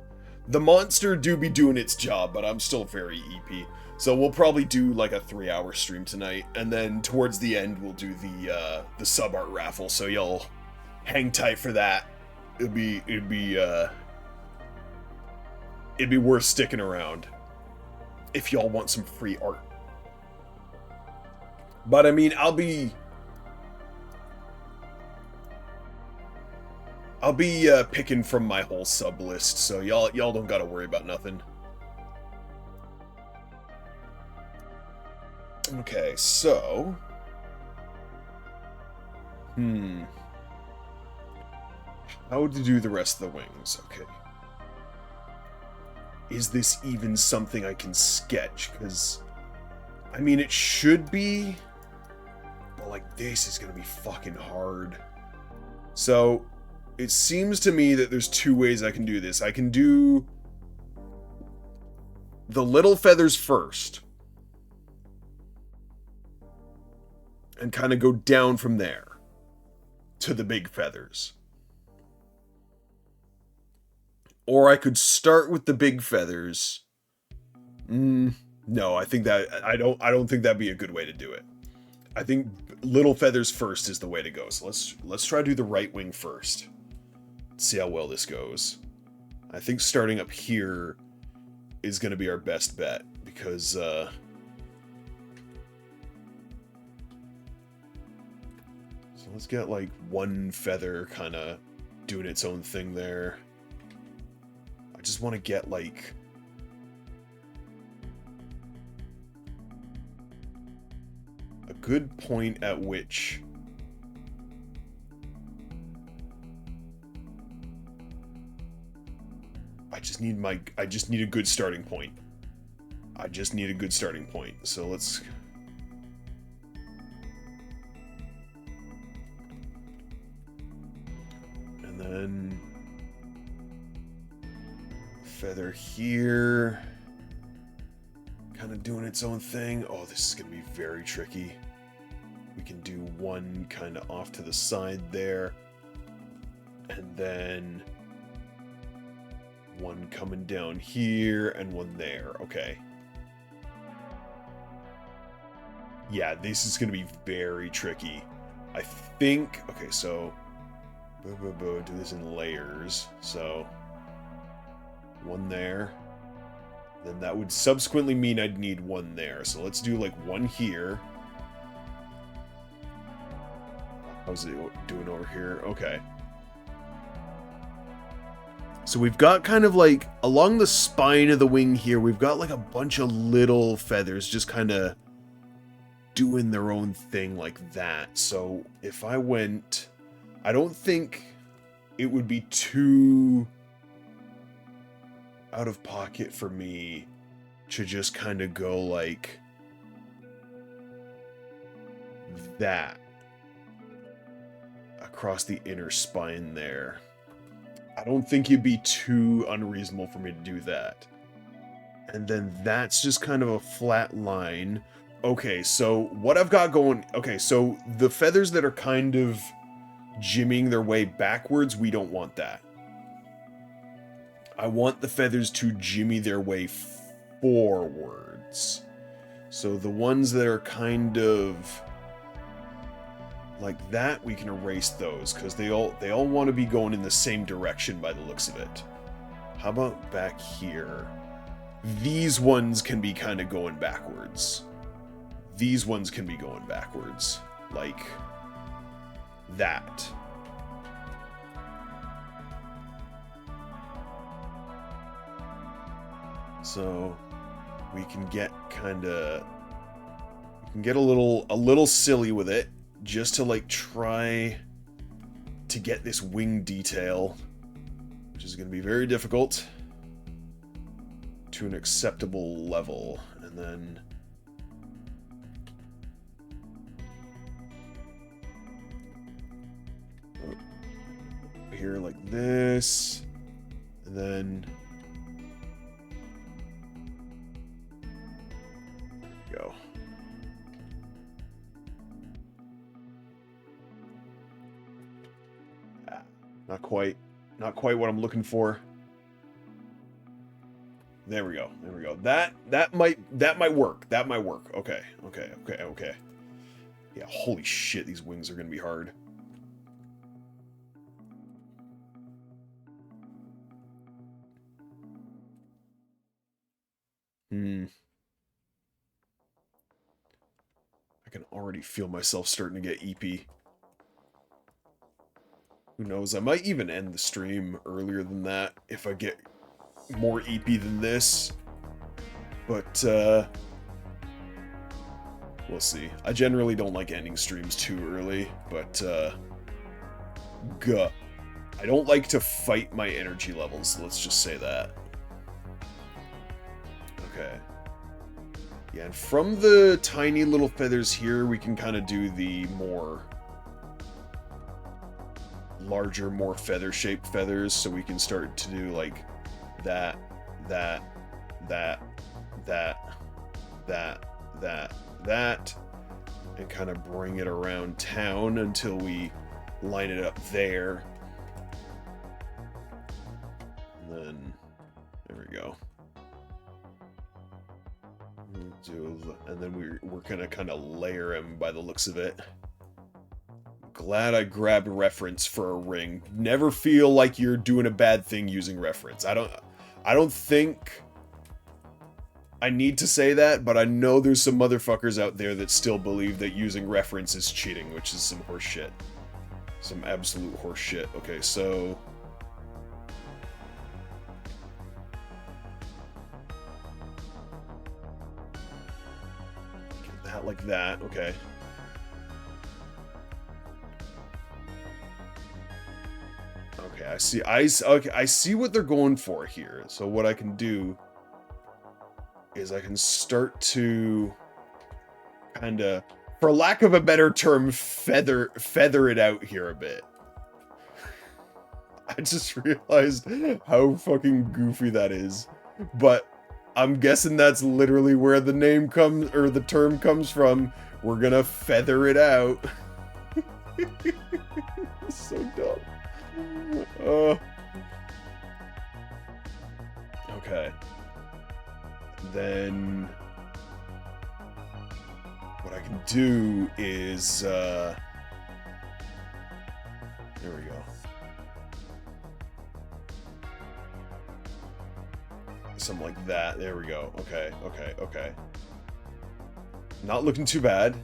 Speaker 1: The monster do be doing its job, but I'm still very EP. So we'll probably do like a 3-hour stream tonight, and then towards the end we'll do the sub art raffle. So y'all hang tight for that. It'd be worth sticking around if y'all want some free art. But I mean, I'll be picking from my whole sub list, so y'all don't gotta worry about nothing. Okay, so how to do the rest of the wings? Okay. Is this even something I can sketch? Because, I mean, it should be, but like this is gonna be fucking hard. So, it seems to me that there's 2 ways I can do this. I can do the little feathers first, and kind of go down from there to the big feathers. Or I could start with the big feathers. No, I think that I don't think that'd be a good way to do it. I think little feathers first is the way to go. So let's try to do the right wing first. See how well this goes. I think starting up here is going to be our best bet because so let's get like one feather kind of doing its own thing there. I just want to get like a good point at which I just need a good starting point. I just need a good starting point. So let's and then feather here, kind of doing its own thing. Oh, this is gonna be very tricky. We can do one kind of off to the side there, and then one coming down here and one there. Okay. Yeah, this is gonna be very tricky. I think, okay, so do this in layers. So one there, then that would subsequently mean I'd need one there. So let's do like one here. How's it doing over here? Okay. So we've got kind of like along the spine of the wing here, we've got like a bunch of little feathers just kind of doing their own thing like that. So if I went, I don't think it would be too out of pocket for me to just kind of go like that across the inner spine there. I don't think it'd be too unreasonable for me to do that. And then that's just kind of a flat line. Okay, so what I've got going... Okay, so the feathers that are kind of jimmying their way backwards, we don't want that. I want the feathers to jimmy their way forwards. So the ones that are kind of like that, we can erase those because they all want to be going in the same direction by the looks of it. How about back here? These ones can be kind of going backwards. These ones can be going backwards. Like that. So we can get a little silly with it, just to like try to get this wing detail, which is going to be very difficult, to an acceptable level. And then here like this, and then go. Ah, not quite. Not quite what I'm looking for. There we go. There we go. That might work. That might work. Okay. Okay. Okay. Okay. Yeah, holy shit, these wings are gonna be hard. I can already feel myself starting to get EP. Who knows? I might even end the stream earlier than that if I get more EP than this. But, we'll see. I generally don't like ending streams too early, but, I don't like to fight my energy levels, let's just say that. Okay. Yeah, and from the tiny little feathers here, we can kind of do the more larger, more feather-shaped feathers, so we can start to do, like, that, and kind of bring it around town until we line it up there. And then, there we go. And then we're gonna kind of layer him by the looks of it. Glad I grabbed reference for a ring. Never feel like you're doing a bad thing using reference. I don't think I need to say that, but I know there's some motherfuckers out there that still believe that using reference is cheating, which is some horse shit. Some absolute horse shit. Okay, so that like that. Okay. Okay, I see what they're going for here. So what I can do is I can start to kind of, for lack of a better term, feather it out here a bit. I just realized how fucking goofy that is. But I'm guessing that's literally where the name comes, or the term comes from. We're gonna feather it out. So dumb. Okay. Then what I can do is there we go. Something like that. There we go. Okay, okay, okay. Not looking too bad.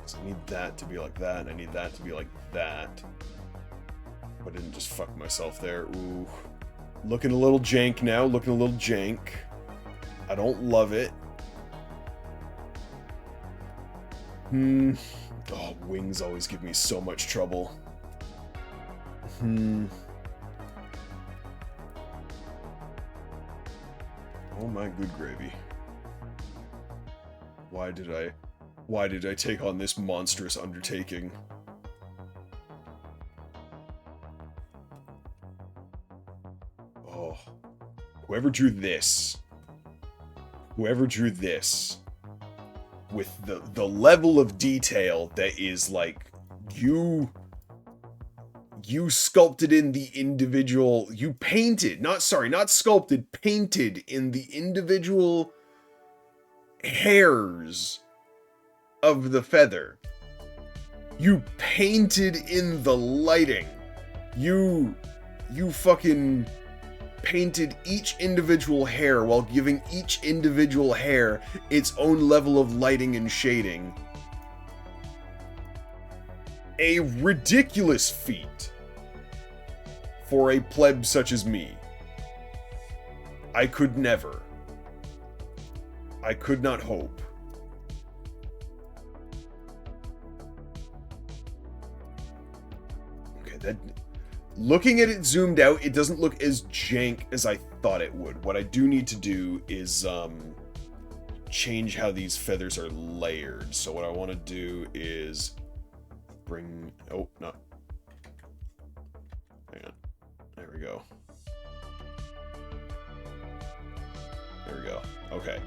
Speaker 1: So I need that to be like that, and I need that to be like that. I didn't just fuck myself there. Ooh. Looking a little jank now. Looking a little jank. I don't love it. Oh, wings always give me so much trouble. Oh my good gravy. Why did I take on this monstrous undertaking? Oh. Whoever drew this with the level of detail that is like you sculpted in the individual, you painted, not sculpted, painted in the individual hairs of the feather. You painted in the lighting. You fucking painted each individual hair while giving each individual hair its own level of lighting and shading. A ridiculous feat for a pleb such as me. I could never. I could not hope. Okay, that... Looking at it zoomed out, it doesn't look as jank as I thought it would. What I do need to do is, change how these feathers are layered. So what I want to do is bring... Oh, no. Hang on. There we go. Okay.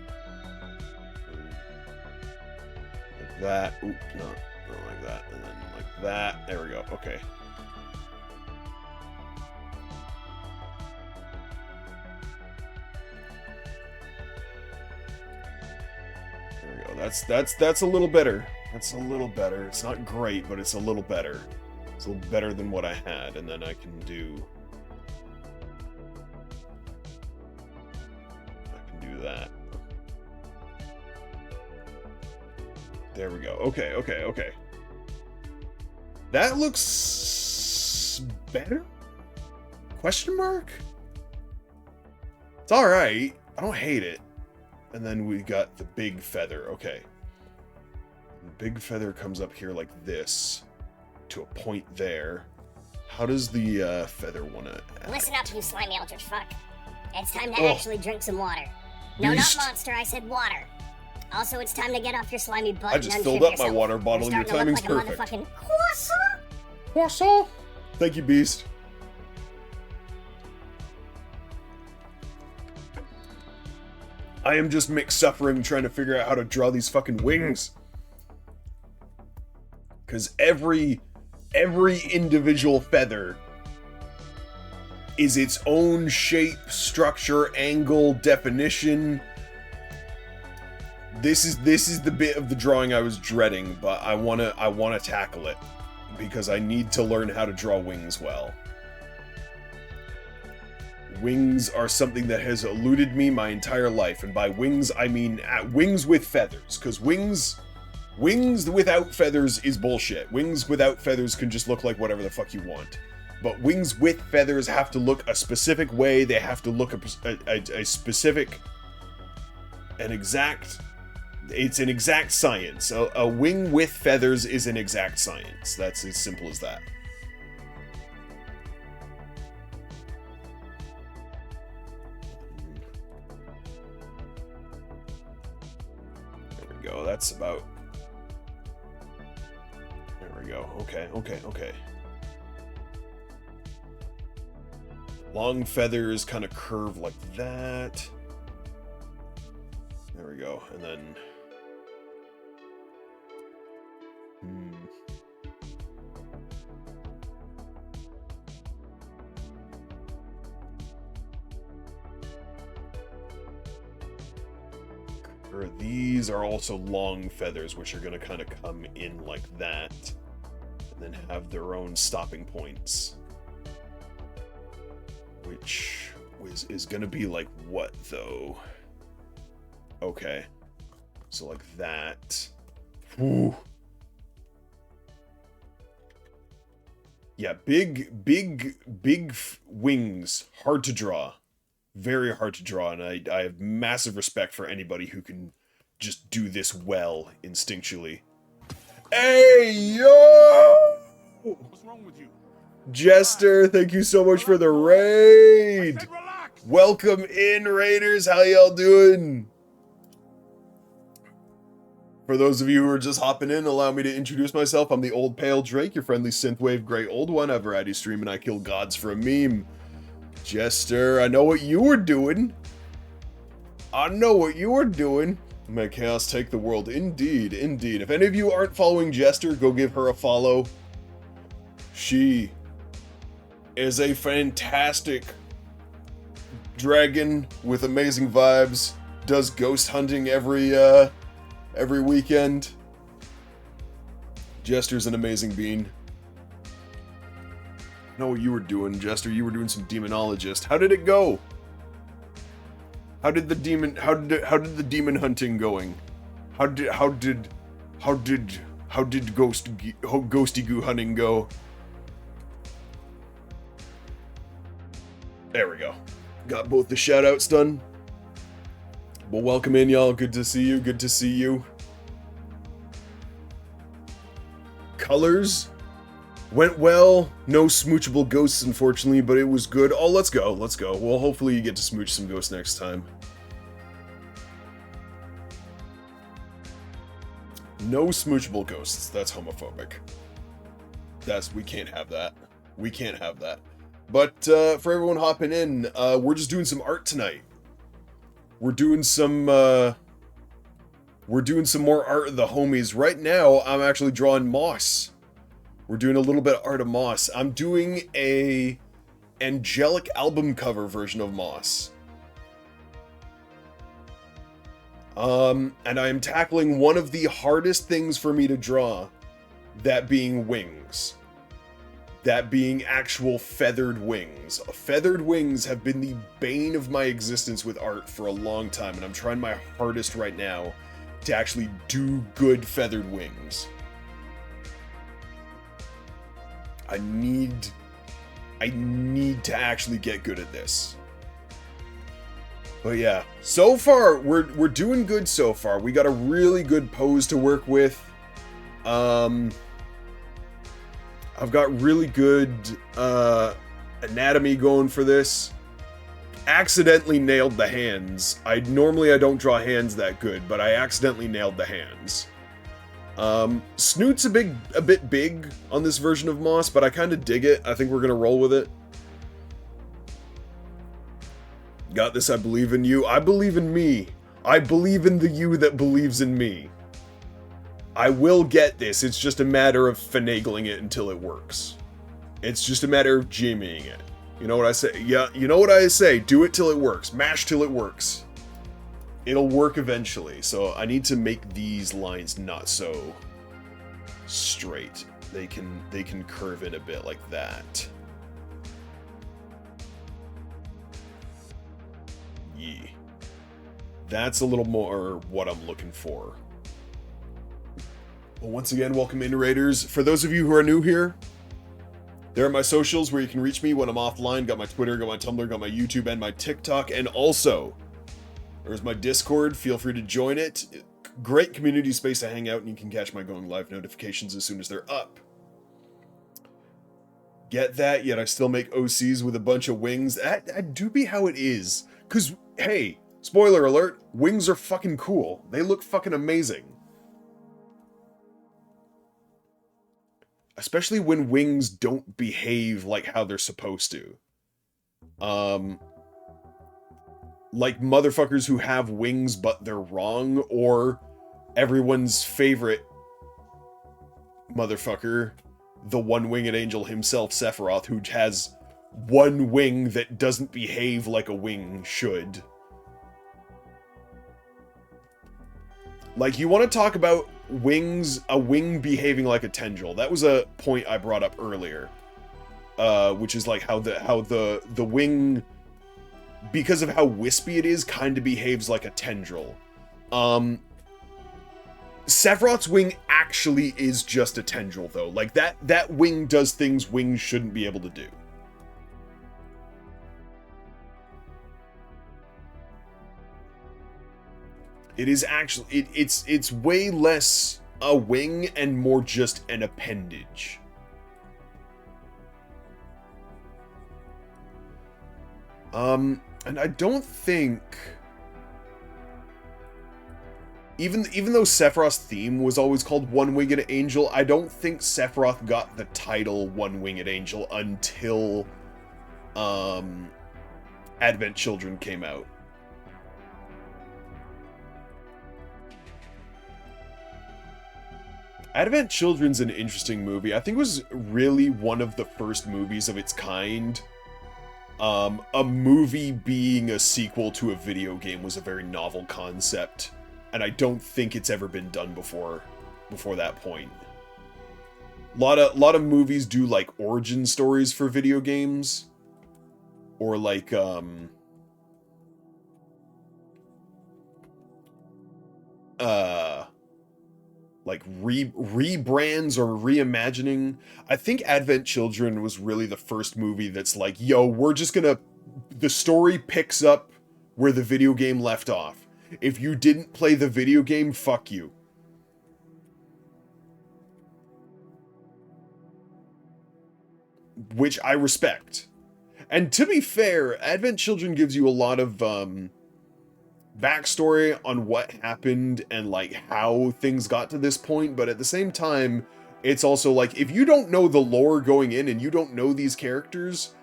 Speaker 1: Like that. Oop, no, not like that. And then like that. There we go. Okay. There we go. That's a little better. That's a little better. It's not great, but it's a little better. It's a little better than what I had, and then I can do that. There we go. Okay, okay, okay. That looks better? Question mark? It's alright. I don't hate it. And then we got the big feather. Okay. The big feather comes up here like this to a point there. How does the feather want to act?
Speaker 5: Listen up, you slimy eldritch fuck. It's time to actually drink some water. No,
Speaker 1: Beast.
Speaker 5: not monster, I said water. Also, it's time to get off your slimy butt
Speaker 1: I
Speaker 5: and
Speaker 1: just
Speaker 5: untrip
Speaker 1: filled up
Speaker 5: yourself.
Speaker 1: my water bottle.
Speaker 5: You're
Speaker 1: Your
Speaker 5: starting to
Speaker 1: timing's
Speaker 5: look like
Speaker 1: perfect.
Speaker 5: a motherfucking croissant.
Speaker 1: Croissant. Thank you, Beast. I am just mixed suffering trying to figure out how to draw these fucking wings. Because every individual feather is its own shape, structure, angle, definition. This is the bit of the drawing I was dreading, but I wanna tackle it because I need to learn how to draw wings well. Wings are something that has eluded me my entire life, and by wings I mean wings with feathers, because wings without feathers is bullshit. Wings without feathers can just look like whatever the fuck you want. But wings with feathers have to look a specific way, they have to look a specific, it's an exact science. A wing with feathers is an exact science. That's as simple as that. There we go, that's about... There we go, okay, okay, okay. Long feathers kind of curve like that. There we go, and then... These are also long feathers, which are going to kind of come in like that, and then have their own stopping points. Which is going to be like what, though? Okay. So like that. Whew. Yeah, big wings. Hard to draw. Very hard to draw, and I have massive respect for anybody who can just do this well instinctually. Hey, yo!
Speaker 6: What's wrong with you?
Speaker 1: Jester, thank you so much for the raid!
Speaker 6: Relax.
Speaker 1: Welcome in, Raiders! How y'all doing? For those of you who are just hopping in, allow me to introduce myself. I'm the Old Pale Drake, your friendly synthwave gray old one. I have a variety stream and I kill gods for a meme. Jester, I know what you were doing. I know what you were doing. May chaos take the world. Indeed, indeed. If any of you aren't following Jester, go give her a follow. She is a fantastic dragon with amazing vibes. Does ghost hunting every weekend. Jester's an amazing being. I know what you were doing, Jester. You were doing some demonologist. How did it go? How did the demon hunting going? How did ghosty goo hunting go? There we go. Got both the shout outs done. Well, welcome in, y'all. Good to see you. Good to see you. Colors went well. No smoochable ghosts, unfortunately, but it was good. Oh, let's go. Let's go. Well, hopefully you get to smooch some ghosts next time. No smoochable ghosts. That's homophobic. We can't have that. We can't have that. But for everyone hopping in, we're just doing some art tonight. we're doing some more art of the homies. Right now, I'm actually drawing Moss. We're doing a little bit of art of Moss. I'm doing a angelic album cover version of Moss. And I am tackling one of the hardest things for me to draw, that being wings. That being actual feathered wings. Feathered wings have been the bane of my existence with art for a long time, and I'm trying my hardest right now to actually do good feathered wings. I need to actually get good at this. But yeah, so far we're doing good so far. We got a really good pose to work with. I've got really good anatomy going for this. Accidentally nailed the hands. Normally I don't draw hands that good, but I accidentally nailed the hands. Snoot's a bit big on this version of Moss, but I kind of dig it. I think we're gonna roll with it. Got this, I believe in you. I believe in me. I believe in the you that believes in me. I will get this. It's just a matter of finagling it until it works. It's just a matter of jimmying it. You know what I say? Yeah, you know what I say. Do it till it works. Mash till it works. It'll work eventually. So I need to make these lines not so straight. They can curve in a bit like that. Yeah. That's a little more what I'm looking for. Well, once again, welcome in, Raiders. For those of you who are new here, there are my socials where you can reach me when I'm offline. Got my Twitter, got my Tumblr, got my YouTube, and my TikTok. And also, there's my Discord. Feel free to join it. Great community space to hang out, and you can catch my going live notifications as soon as they're up. Get that, yet I still make OCs with a bunch of wings. That do be how it is. Because, hey, spoiler alert, wings are fucking cool. They look fucking amazing. Especially when wings don't behave like how they're supposed to. Like motherfuckers who have wings but they're wrong, or everyone's favorite motherfucker, the one-winged angel himself, Sephiroth, who has one wing that doesn't behave like a wing should. Like, you want to talk about wings, a wing behaving like a tendril. That was a point I brought up earlier, which is like how the wing, because of how wispy it is, kind of behaves like a tendril. Sephiroth's wing actually is just a tendril, though. Like, that wing does things wings shouldn't be able to do. It is actually, it's way less a wing and more just an appendage. And I don't think, even though Sephiroth's theme was always called One-Winged Angel, I don't think Sephiroth got the title One-Winged Angel until Advent Children came out. Advent Children's an interesting movie. I think it was really one of the first movies of its kind. A movie being a sequel to a video game was a very novel concept, and I don't think it's ever been done before that point. Lot of movies do like origin stories for video games, or like rebrands or reimagining. I think Advent Children was really the first movie that's like, yo, we're just gonna, the story picks up where the video game left off. If you didn't play the video game, fuck you. Which I respect. And to be fair, Advent Children gives you a lot of backstory on what happened and like how things got to this point, but at the same time, it's also like, if you don't know the lore going in and you don't know these characters,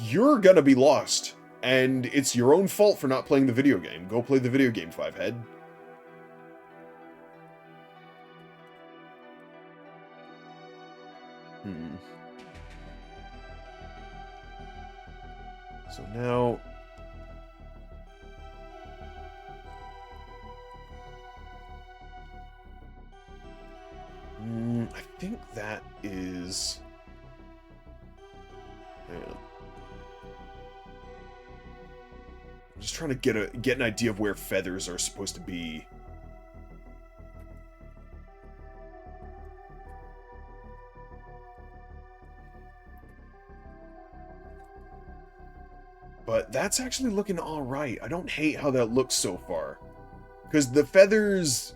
Speaker 1: you're gonna be lost. And it's your own fault for not playing the video game. Go play the video game, Fivehead. So now... I think that is... Hang on. I'm just trying to get an idea of where feathers are supposed to be. But that's actually looking alright. I don't hate how that looks so far. Because the feathers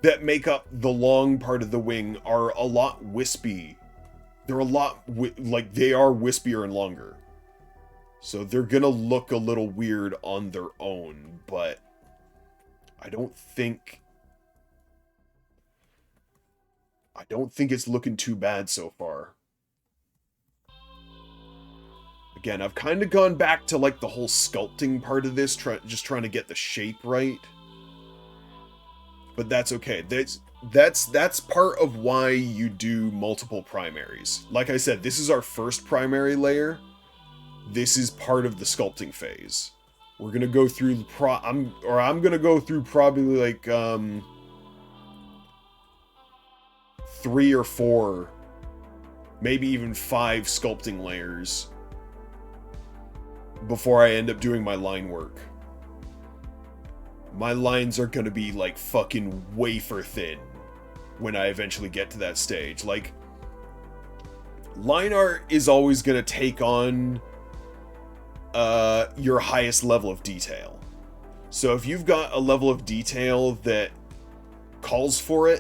Speaker 1: that make up the long part of the wing are a lot wispy. They're a lot, like, they are wispier and longer. So they're gonna look a little weird on their own, but I don't think it's looking too bad so far. Again, I've kind of gone back to, like, the whole sculpting part of this, just trying to get the shape right. But that's okay. That's part of why you do multiple primaries. Like I said, this is our first primary layer. This is part of the sculpting phase. We're gonna go through I'm gonna go through probably like 3 or 4, maybe even 5 sculpting layers before I end up doing my line work. My lines are gonna be like fucking wafer thin when I eventually get to that stage. Like, line art is always gonna take on your highest level of detail. So if you've got a level of detail that calls for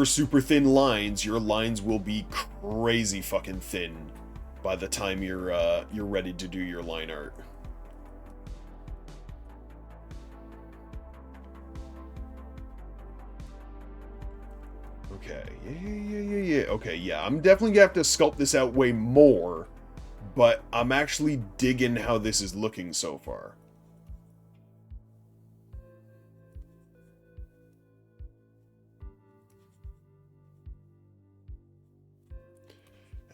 Speaker 1: super thin lines, your lines will be crazy fucking thin by the time you're ready to do your line art. Okay, yeah. Okay, yeah, I'm definitely gonna have to sculpt this out way more, but I'm actually digging how this is looking so far.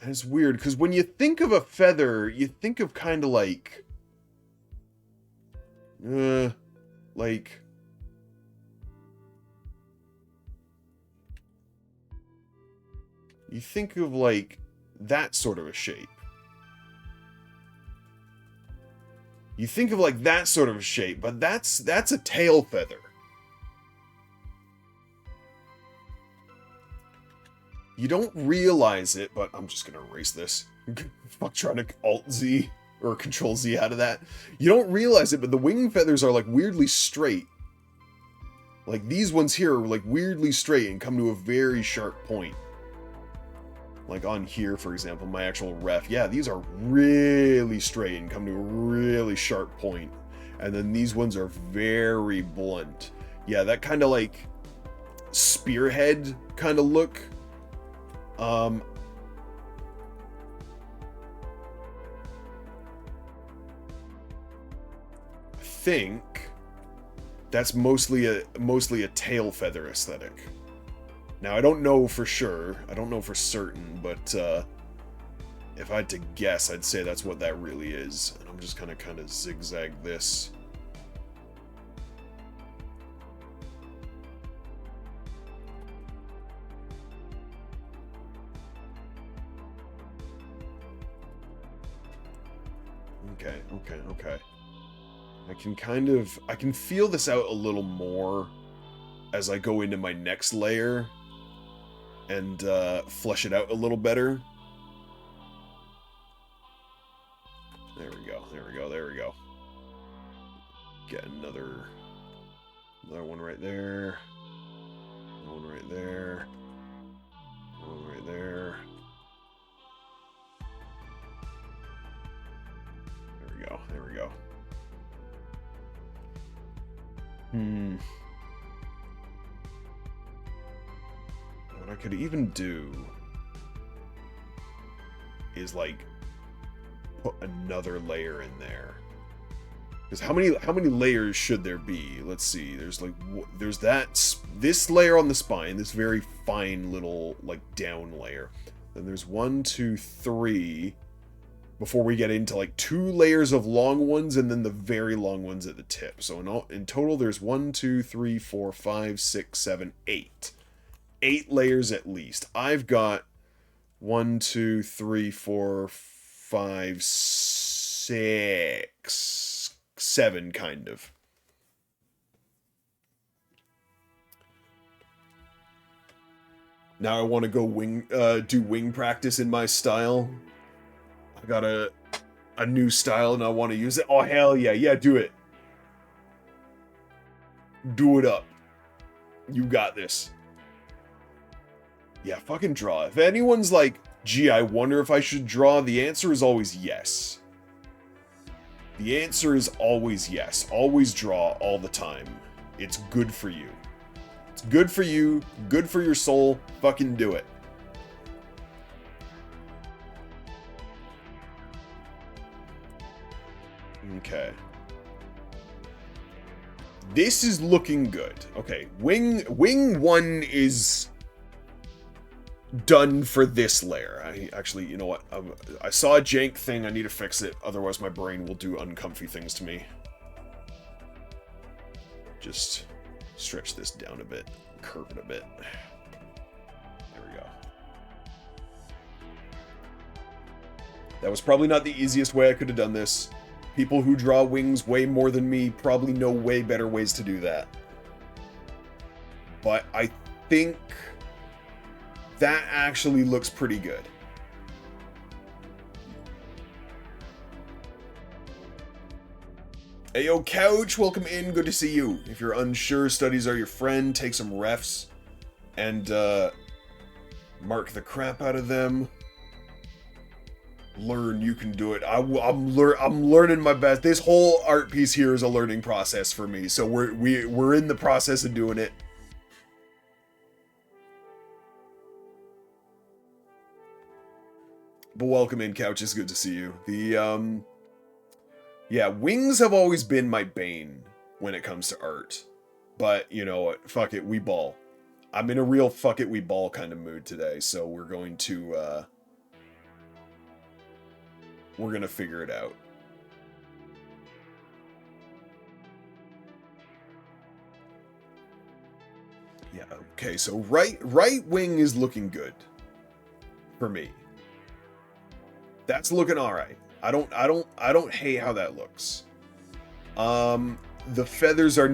Speaker 1: And it's weird, because when you think of a feather, you think of kind of like... like... You think of, like, that sort of a shape. You think of, like, that sort of a shape, but that's a tail feather. You don't realize it, but I'm just gonna erase this. Fuck trying to Alt-Z or Control-Z out of that. You don't realize it, but the wing feathers are, like, weirdly straight. Like, these ones here are, like, weirdly straight and come to a very sharp point. Like on here, for example, my actual ref. Yeah, these are really straight and come to a really sharp point. And then these ones are very blunt. Yeah, that kind of like spearhead kind of look. I think that's mostly a tail feather aesthetic. Now, I don't know for sure, I don't know for certain, but if I had to guess, I'd say that's what that really is. And I'm just gonna kind of zigzag this. Okay. I can feel this out a little more as I go into my next layer and flesh it out a little better. There we go. Get another one right there. Another one right there. Another one right there. There we go. What I could even do is like put another layer in there. Because how many layers should there be? Let's see. There's like this layer on the spine, this very fine little like down layer. Then there's 1, 2, 3 before we get into like 2 layers of long ones and then the very long ones at the tip. So in total there's 1, 2, 3, 4, 5, 6, 7, 8. 8 layers at least. I've got 1, 2, 3, 4, 5, 6, 7 kind of. Now I want to go do wing practice in my style. I got a new style and I want to use it. Oh hell yeah, yeah, do it. Do it up. You got this. Yeah, fucking draw. If anyone's like, gee, I wonder if I should draw, the answer is always yes. The answer is always yes. Always draw all the time. It's good for you. It's good for you, good for your soul. Fucking do it. Okay. This is looking good. Okay, wing 1 is done for this layer. I actually, you know what? I saw a jank thing. I need to fix it. Otherwise, my brain will do uncomfy things to me. Just stretch this down a bit, curve it a bit. There we go. That was probably not the easiest way I could have done this. People who draw wings way more than me probably know way better ways to do that. But I think that actually looks pretty good. Hey yo, Couch, welcome in, good to see you. If you're unsure, studies are your friend, take some refs and mark the crap out of them. Learn, you can do it. I'm learning my best. This whole art piece here is a learning process for me, so we're in the process of doing it. But welcome in, Couch. It's good to see you. Yeah, wings have always been my bane when it comes to art. But, you know what? Fuck it, we ball. I'm in a real fuck it, we ball kind of mood today, so we're going to, we're gonna figure it out. Yeah, okay, so right wing is looking good. For me. That's looking alright. I don't hate how that looks. The feathers are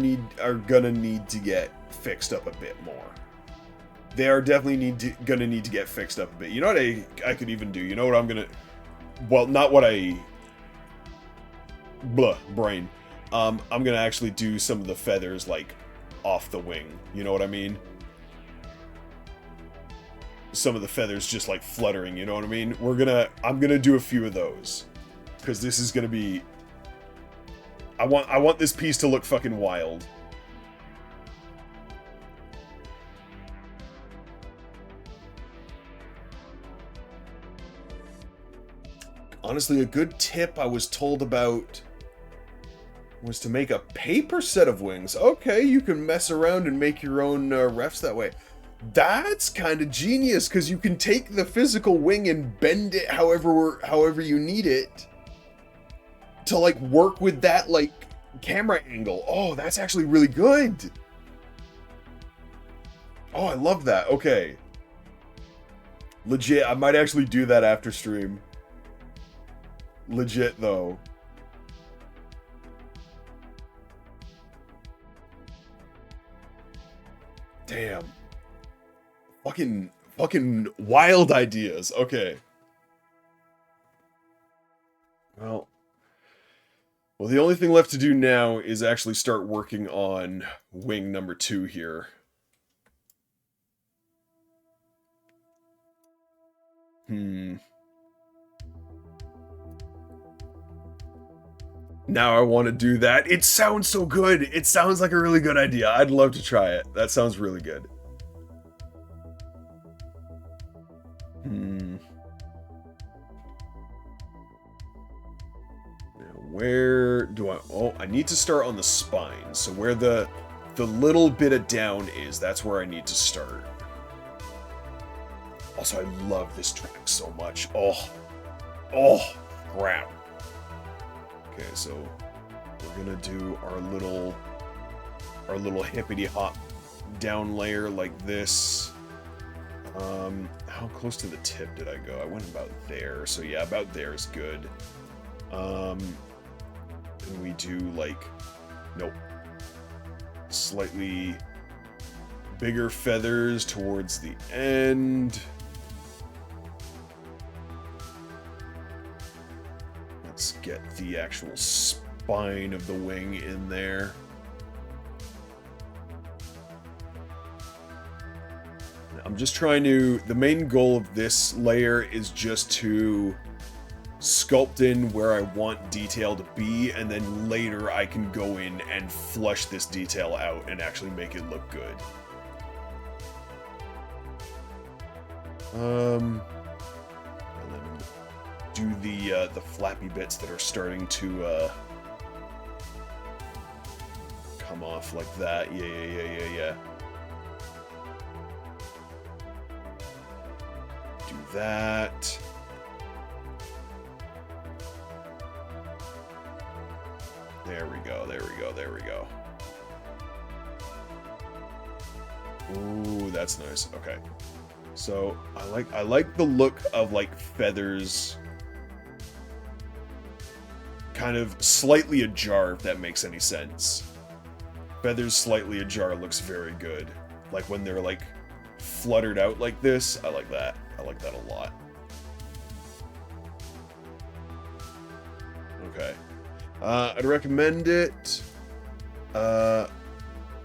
Speaker 1: gonna need to get fixed up a bit more. They are definitely gonna need to get fixed up a bit. You know what I could even do? You know what I'm gonna... Well, not what I... brain. I'm gonna actually do some of the feathers, like, off the wing. You know what I mean? Some of the feathers just, like, fluttering, you know what I mean? I'm gonna do a few of those. Because this is gonna be... I want this piece to look fucking wild. Honestly, a good tip I was told about was to make a paper set of wings. Okay, you can mess around and make your own refs that way. That's kind of genius, because you can take the physical wing and bend it however you need it to, like, work with that, like, camera angle. Oh, that's actually really good. Oh, I love that. Okay. Legit, I might actually do that after stream. Legit, though. Damn. Fucking wild ideas. Okay. Well, the only thing left to do now is actually start working on wing number 2 here. Now I want to do that. It sounds so good. It sounds like a really good idea. I'd love to try it. That sounds really good. Where do I... Oh, I need to start on the spine. So where the little bit of down is, that's where I need to start. Also, I love this track so much. Oh, crap. Okay, so we're gonna do our little hippity hop down layer like this. How close to the tip did I go? I went about there, so yeah, about there is good. And we do like, nope, slightly bigger feathers towards the end. Let's get the actual spine of the wing in there. I'm just trying to, the main goal of this layer is just to sculpt in where I want detail to be, and then later I can go in and flush this detail out and actually make it look good. And then do the flappy bits that are starting to come off like that. Yeah. Do that. There we go. Ooh, that's nice. Okay. So, I like the look of like feathers kind of slightly ajar, if that makes any sense. Feathers slightly ajar looks very good. Like when they're like fluttered out like this, I like that. I like that a lot. Okay. I'd recommend it.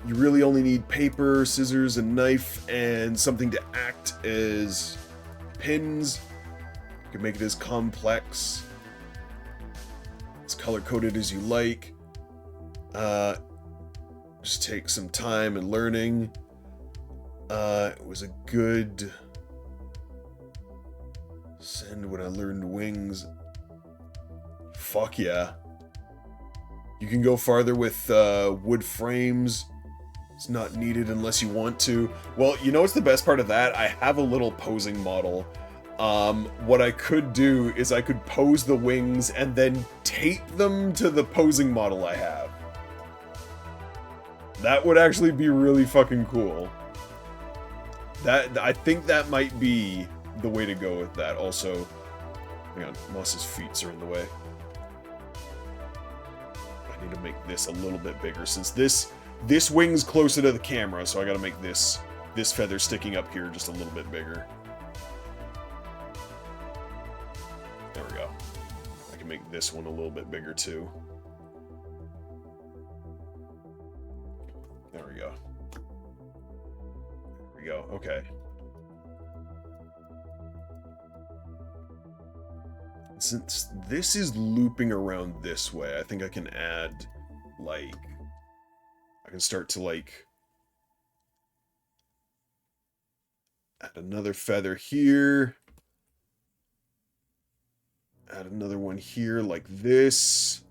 Speaker 1: You really only need paper, scissors, a knife, and something to act as pins. You can make it as complex, as color-coded as you like. Just take some time and learning. It was a good send when I learned wings. Fuck yeah. You can go farther with wood frames. It's not needed unless you want to. Well, you know what's the best part of that? I have a little posing model. What I could do is I could pose the wings and then tape them to the posing model I have. That would actually be really fucking cool. I think that might be the way to go with that. Also, hang on, Moss's feet are in the way. I need to make this a little bit bigger since this wing's closer to the camera, so I gotta make this feather sticking up here just a little bit bigger. There we go. I can make this one a little bit bigger too. There we go. There we go. Okay. Since this is looping around this way, I think I can add, like, I can start to, like, add another feather here. Add another one here, like this.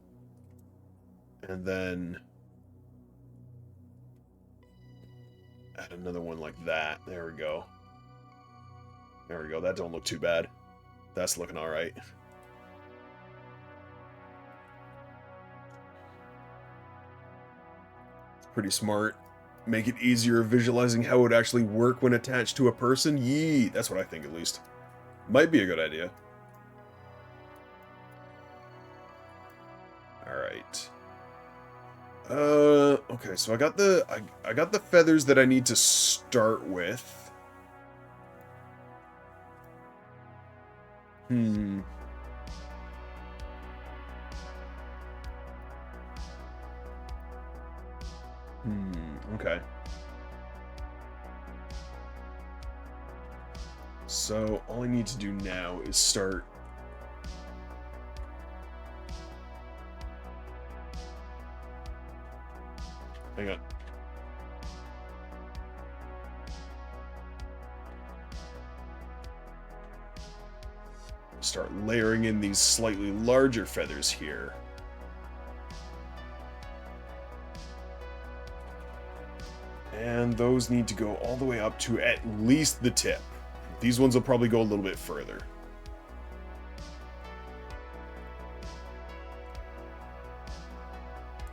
Speaker 1: And then add another one like that. There we go. There we go. That don't look too bad. That's looking alright. Pretty smart. Make it easier visualizing how it would actually work when attached to a person. Yee, that's what I think at least. Might be a good idea. Alright. Okay, so I got the feathers that I need to start with. Okay. So, all I need to do now is start... Hang on. Start layering in these slightly larger feathers here. And those need to go all the way up to at least the tip. These ones will probably go a little bit further.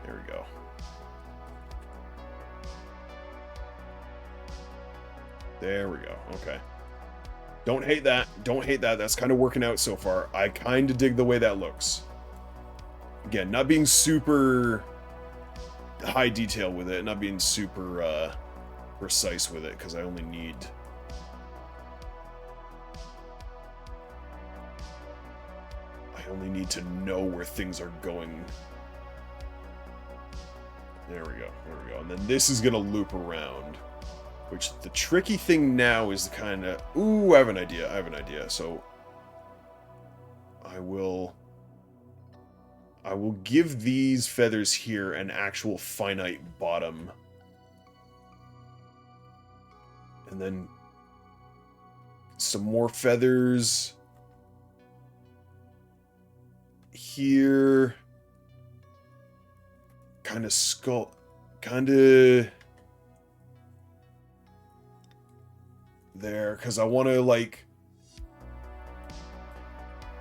Speaker 1: There we go. There we go. Okay. Don't hate that. Don't hate that. That's kind of working out so far. I kind of dig the way that looks. Again, not being super high detail with it, not being super precise with it, because I only need... to know where things are going. There we go. There we go. And then this is going to loop around. Which, the tricky thing now is the kind of... Ooh, I have an idea. I have an idea. So, I will give these feathers here an actual finite bottom. And then some more feathers here. Kind of skull... Kind of... there, because I want to, like...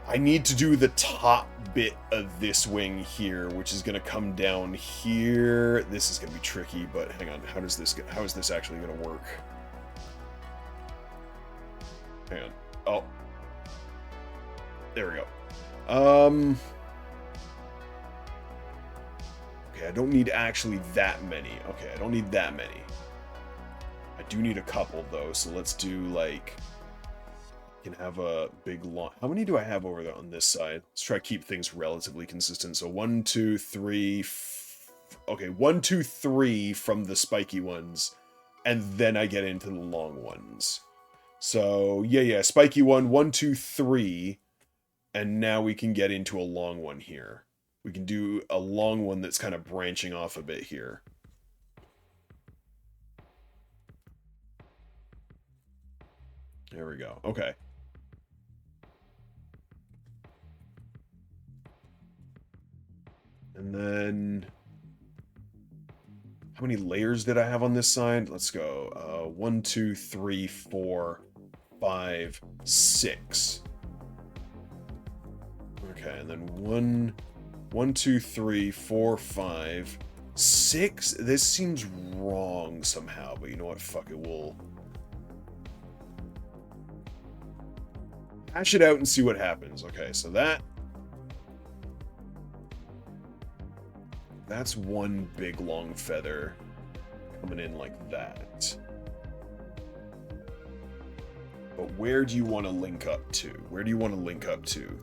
Speaker 1: I need to do the top bit of this wing here, which is going to come down here. This is going to be tricky, but hang on. How is this actually going to work? Hang on. Oh. There we go. Okay, I don't need actually that many. Okay, I don't need that many. I do need a couple, though, so let's do, like... can have a big long... How many do I have over there on this side? Let's try to keep things relatively consistent. So 1, 2, 3... Okay, 1, 2, 3 from the spiky ones, and then I get into the long ones. So, yeah, spiky one, 1, 2, 3, and now we can get into a long one here. We can do a long one that's kind of branching off a bit here. There we go. Okay. And then... how many layers did I have on this side? Let's go. 1, 2, 3, 4, 5, 6. Okay, and then 1, 2, 3, 4, 5, 6. This seems wrong somehow, but you know what? Fuck it. We'll hash it out and see what happens. Okay, so that's one big long feather coming in like that. But where do you want to link up to? Where do you want to link up to?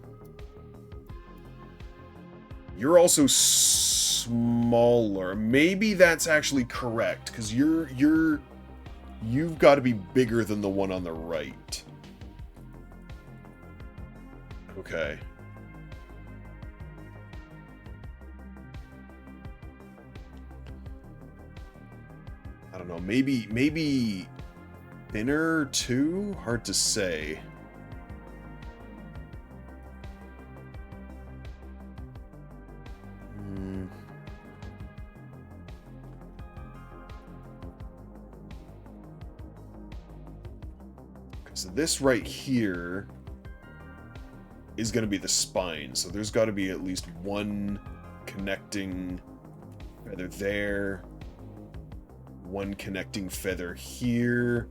Speaker 1: You're also smaller. Maybe that's actually correct, because you've got to be bigger than the one on the right. Okay. I don't know, maybe thinner too? Hard to say. So this right here is going to be the spine, so there's got to be at least one connecting feather there, one connecting feather here,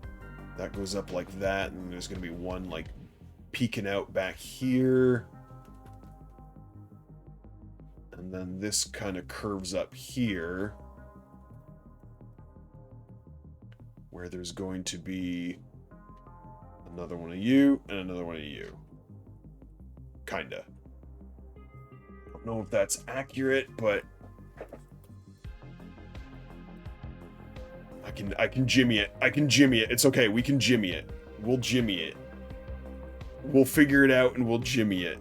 Speaker 1: that goes up like that, and there's going to be one like peeking out back here, and then this kind of curves up here, where there's going to be another one of you and another one of you. Kinda. Don't know if that's accurate, but I can jimmy it. I can jimmy it. It's okay. We can jimmy it. We'll jimmy it. We'll figure it out and we'll jimmy it.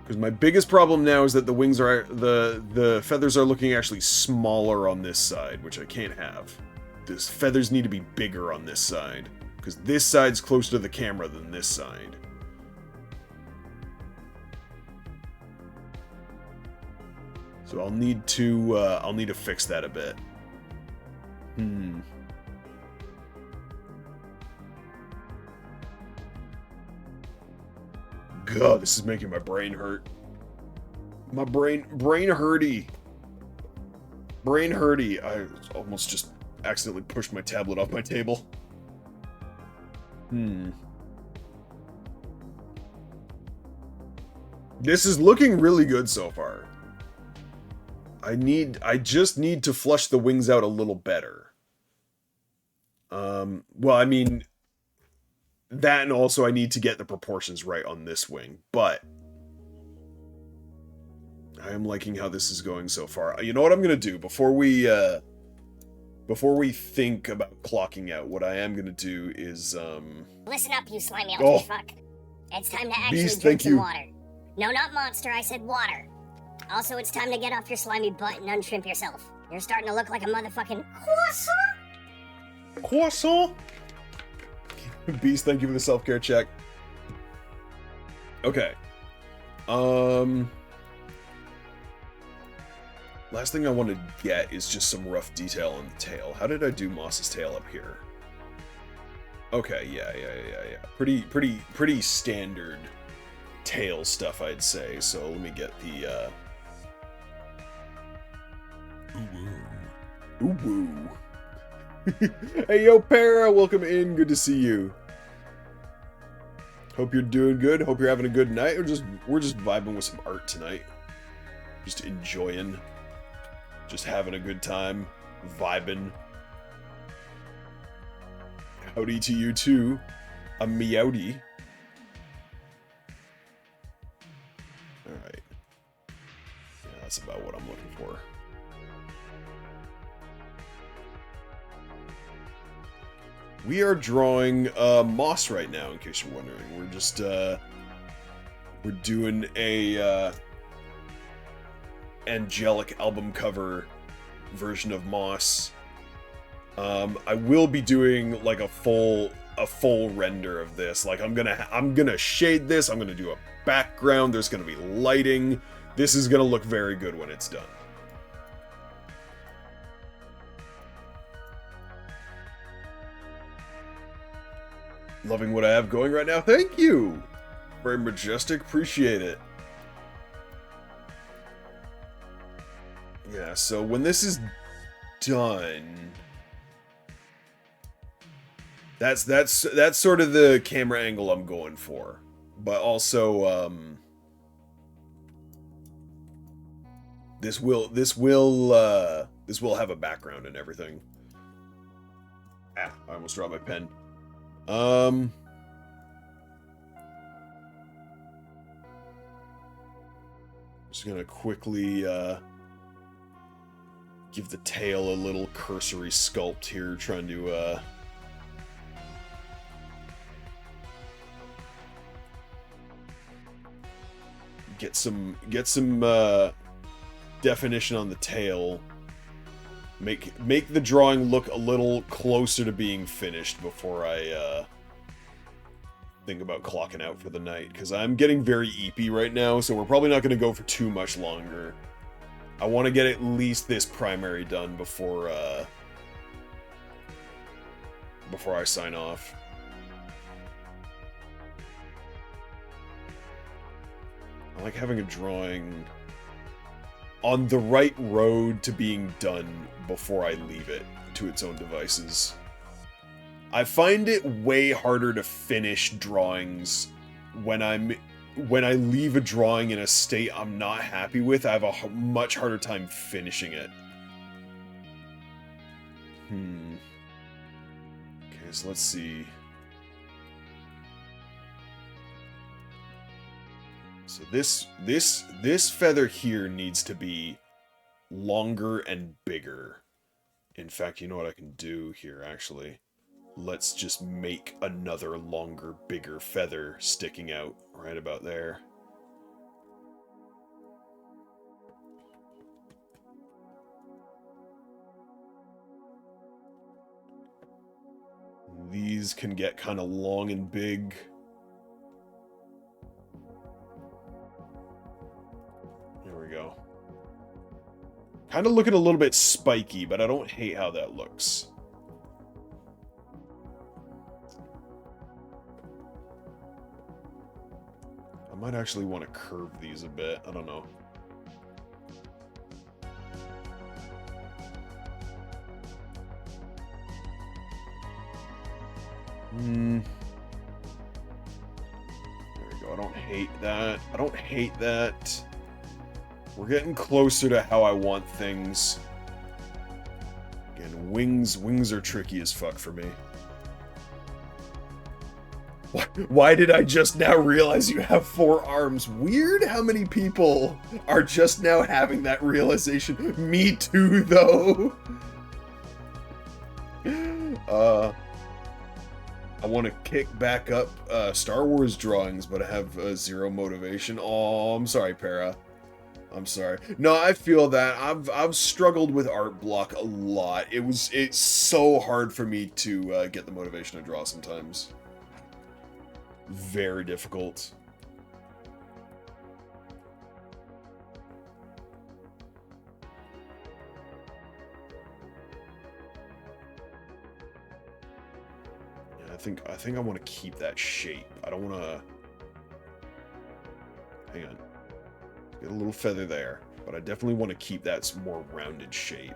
Speaker 1: Because my biggest problem now is that the wings are... the feathers are looking actually smaller on this side, which I can't have. These feathers need to be bigger on this side. Because this side's closer to the camera than this side. So I'll need to fix that a bit. God, this is making my brain hurt. My brain hurty. Brain hurty. I almost just accidentally pushed my tablet off my table. This is looking really good so far. I just need to flush the wings out a little better. Well, I mean, that, and also I need to get the proportions right on this wing, but I am liking how this is going so far. You know what I'm gonna do before we think about clocking out? What I am gonna do is
Speaker 5: Listen up, you slimy old fuck. It's time to actually drink some water. No, not monster. I said water. Also, it's time to get off your slimy butt and unshrimp yourself. You're starting to look like a motherfucking croissant.
Speaker 1: Croissant? Beast, thank you for the self-care check. Okay. Last thing I want to get is just some rough detail on the tail. How did I do Moss's tail up here? Okay, yeah. Pretty standard tail stuff, I'd say. So let me get the Ooh. Hey, yo, Para, welcome in. Good to see you. Hope you're doing good. Hope you're having a good night. We're just vibing with some art tonight. Just enjoying. Just having a good time. Vibing. Howdy to you too. A meowdy. Alright. Yeah, that's about what I'm looking for. We are drawing moss right now, in case you're wondering. We're just we're doing a angelic album cover version of moss. I will be doing like a full render of this. Like I'm gonna shade this. I'm gonna do a background. There's gonna be lighting. This is gonna look very good when it's done. Loving what I have going right now. Thank you! Very majestic. Appreciate it. Yeah, so when this is done... That's sort of the camera angle I'm going for. But also, this will have a background and everything. Ah, I almost dropped my pen. Just gonna quickly give the tail a little cursory sculpt here, trying to get some definition on the tail. Make the drawing look a little closer to being finished before I think about clocking out for the night, because I'm getting very eepy right now, so we're probably not going to go for too much longer. I want to get at least this primary done before I sign off. I like having a drawing on the right road to being done before I leave it to its own devices. I find it way harder to finish drawings when I leave a drawing in a state I'm not happy with. I have a much harder time finishing it. Okay, so let's see. So this feather here needs to be longer and bigger. In fact, you know what I can do here, actually? Let's just make another longer, bigger feather sticking out right about there. These can get kind of long and big. There we go. Kind of looking a little bit spiky, but I don't hate how that looks. I might actually want to curve these a bit. I don't know. There we go. I don't hate that. I don't hate that. We're getting closer to how I want things. Again, wings are tricky as fuck for me. Why did I just now realize you have 4 arms? Weird how many people are just now having that realization. Me too, though. I want to kick back up Star Wars drawings, but I have 0 motivation. Oh, I'm sorry, Para. I'm sorry. No, I feel that. I've struggled with art block a lot. It's so hard for me to get the motivation to draw sometimes. Very difficult. Yeah, I think I want to keep that shape. I don't want to. Hang on. Get a little feather there, but I definitely want to keep that more rounded shape.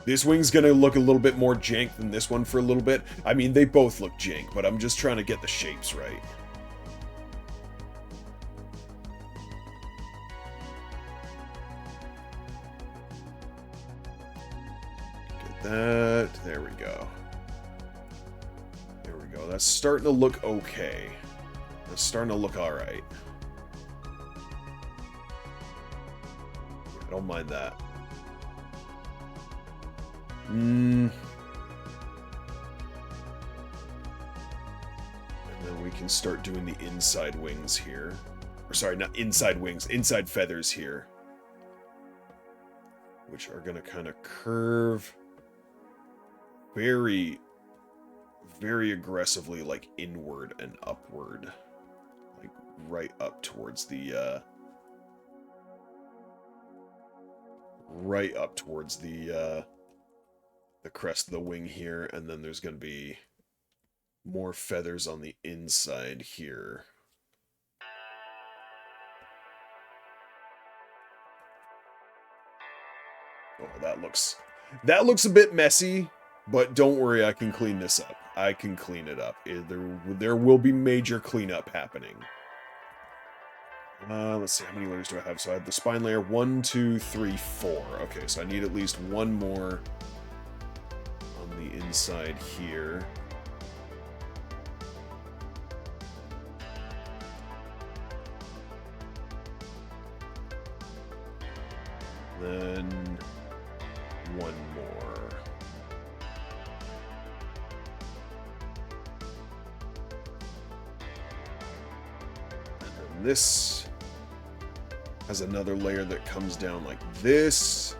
Speaker 1: This wing's gonna look a little bit more jank than this one for a little bit. I mean, they both look jank, but I'm just trying to get the shapes right. Get that. There we go. There we go. That's starting to look okay. That's starting to look alright. I don't mind that. And then we can start doing the inside wings here. Or sorry, not inside wings, inside feathers here. Which are going to kind of curve very, very aggressively, like inward and upward. Like right up towards the, the crest of the wing here, and then there's going to be more feathers on the inside here. Oh, that looks a bit messy, but don't worry, I can clean this up. I can clean it up. There will be major cleanup happening. Let's see, how many layers do I have? So I have the spine layer, 1, 2, 3, 4. Okay, so I need at least one more on the inside here. Then one more. And then this has another layer that comes down like this.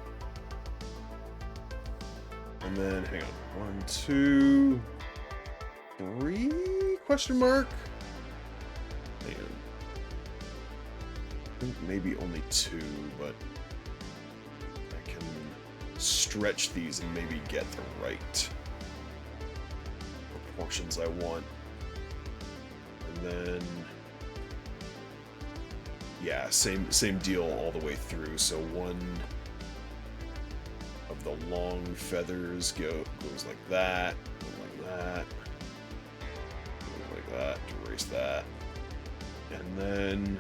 Speaker 1: And then, hang on, 1, 2, 3, question mark? Hang on. I think maybe only 2, but I can stretch these and maybe get the right proportions I want. And then, yeah, same deal all the way through. So one of the long feathers goes like that, like that, goes like that, erase that, and then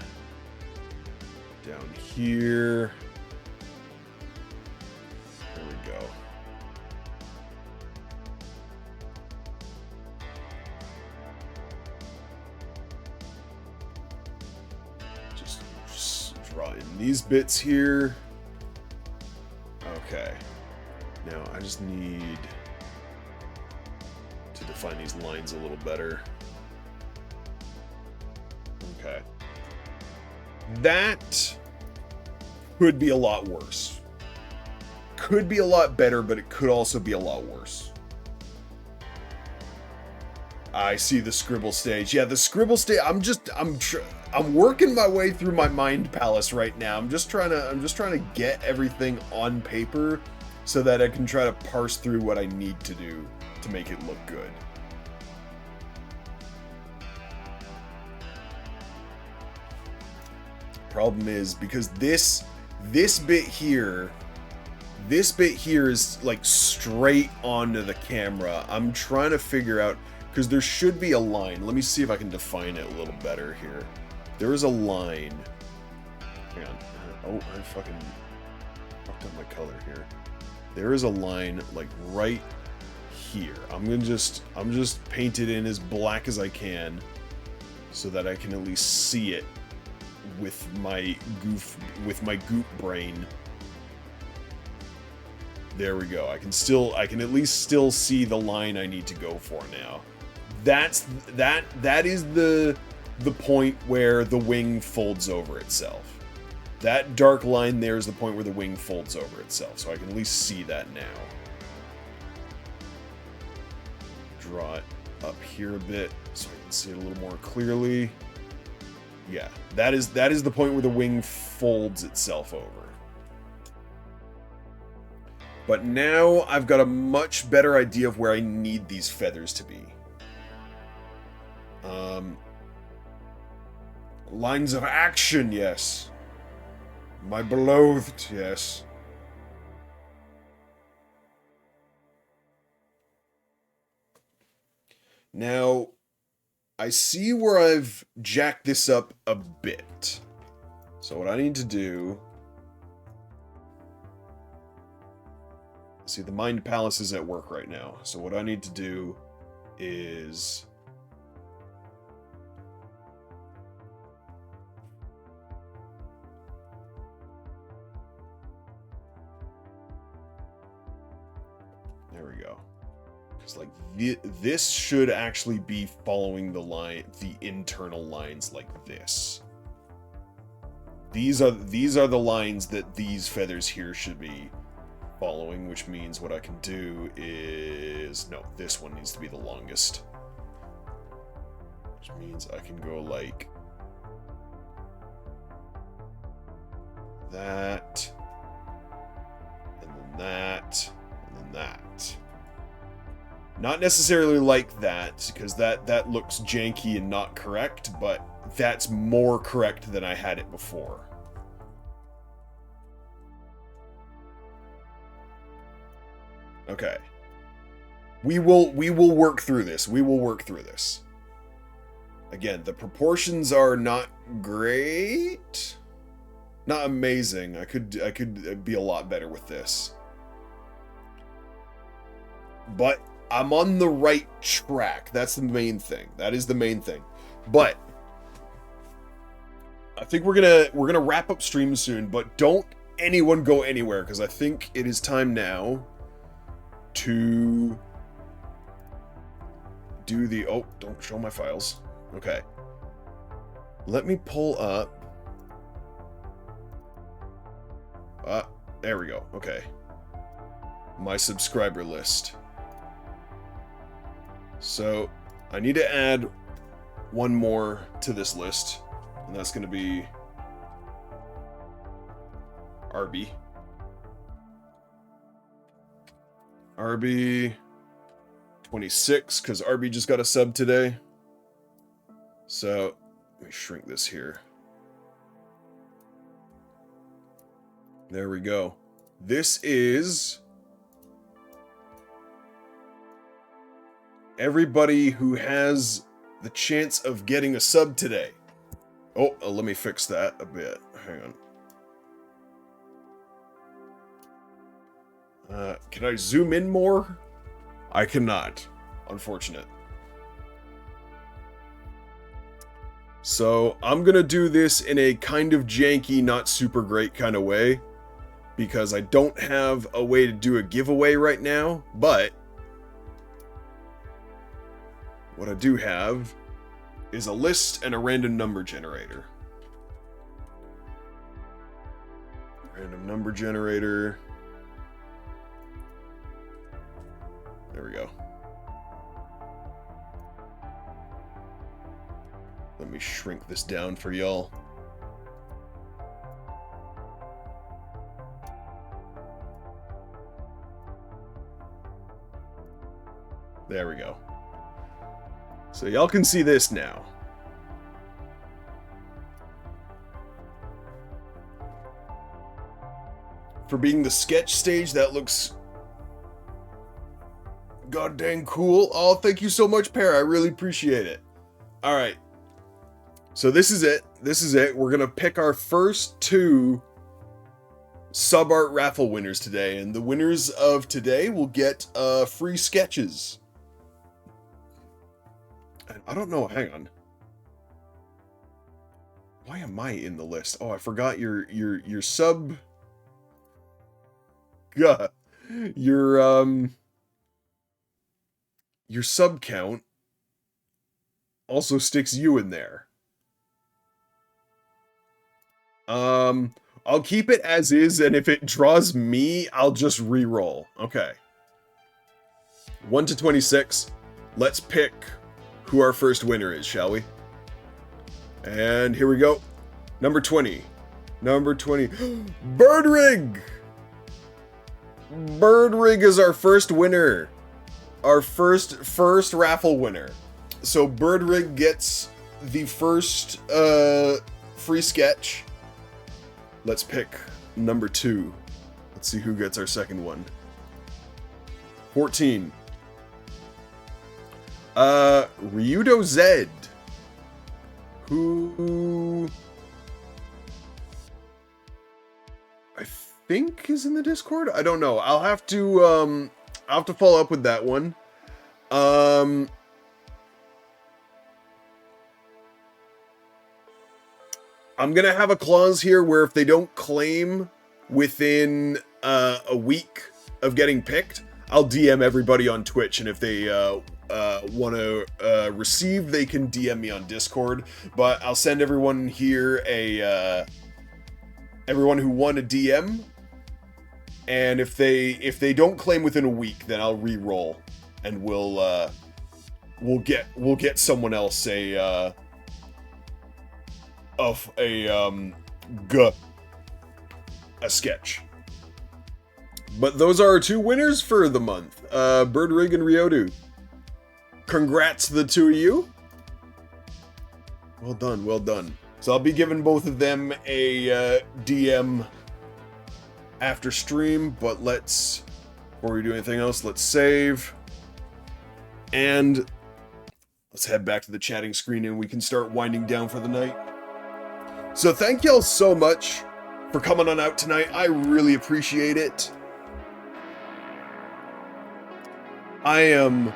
Speaker 1: down here, there we go. Just draw in these bits here. Okay. Now I just need to define these lines a little better. Okay. That could be a lot worse. Could be a lot better, but it could also be a lot worse. I see the scribble stage. Yeah, the scribble stage, I'm working my way through my mind palace right now. I'm just trying to get everything on paper so that I can try to parse through what I need to do to make it look good. Problem is, because this bit here is like straight onto the camera. I'm trying to figure out, because there should be a line. Let me see if I can define it a little better here. There is a line. Hang on. Oh, I fucking fucked up my color here. There is a line like right here. I'm just paint it in as black as I can so that I can at least see it with my goop brain. There we go. I can at least still see the line I need to go for now. That is the point where the wing folds over itself. That dark line there is the point where the wing folds over itself, so I can at least see that now. Draw it up here a bit so I can see it a little more clearly. Yeah, that is the point where the wing folds itself over. But now I've got a much better idea of where I need these feathers to be. Lines of action, yes. My beloved, yes. Now, I see where I've jacked this up a bit. So what I need to do... See, the Mind Palace is at work right now. So what I need to do is... There we go. Because like this should actually be following the internal lines like this. These are the lines that these feathers here should be following, which means what I can do is... No, this one needs to be the longest. Which means I can go like... that. And then that. And then that. Not necessarily like that, because that looks janky and not correct, but that's more correct than I had it before. Okay. We will work through this. We will work through this. Again, the proportions are not great. Not amazing. I could be a lot better with this. But I'm on the right track. That's the main thing. That is the main thing. But I think we're gonna wrap up stream soon, but don't anyone go anywhere, because I think it is time now to do the... Oh, don't show my files. Okay. Let me pull up... there we go. Okay. My subscriber list. So, I need to add one more to this list, and that's going to be Arby. Arby 26, because Arby just got a sub today. So, let me shrink this here. There we go. This is everybody who has the chance of getting a sub today. Oh, let me fix that a bit. Hang on. Can I zoom in more? I cannot. Unfortunate. So, I'm gonna do this in a kind of janky, not super great kind of way, because I don't have a way to do a giveaway right now, but what I do have is a list and a random number generator. Random number generator. There we go. Let me shrink this down for y'all. There we go. So y'all can see this now. For being the sketch stage, that looks goddamn cool. Oh, thank you so much, Pear. I really appreciate it. All right. So this is it. This is it. We're going to pick our first 2 sub-art raffle winners today. And the winners of today will get free sketches. And I don't know. Hang on. Why am I in the list? Oh, I forgot your sub... your sub count also sticks you in there. I'll keep it as is, and if it draws me, I'll just re-roll. Okay. 1 to 26. Let's pick who our first winner is, shall we? And here we go. Number 20. Number 20. Birdrig! Birdrig is our first winner. Our first raffle winner. So Birdrig gets the first free sketch. Let's pick number 2. Let's see who gets our second one. 14. Ryudo Z. Who I think is in the Discord? I don't know. I'll have to follow up with that one. I'm gonna have a clause here where if they don't claim within a week of getting picked, I'll DM everybody on Twitch, and if they want to receive, they can DM me on Discord. But I'll send everyone here everyone who won a DM, and if they don't claim within a week, then I'll re-roll, and we'll get someone else a sketch. But those are our 2 winners for the month, Birdrig and Ryodu. Congrats to the 2 of you. Well done, well done. So I'll be giving both of them a DM after stream, but before we do anything else, let's save. And let's head back to the chatting screen and we can start winding down for the night. So thank y'all so much for coming on out tonight. I really appreciate it. I am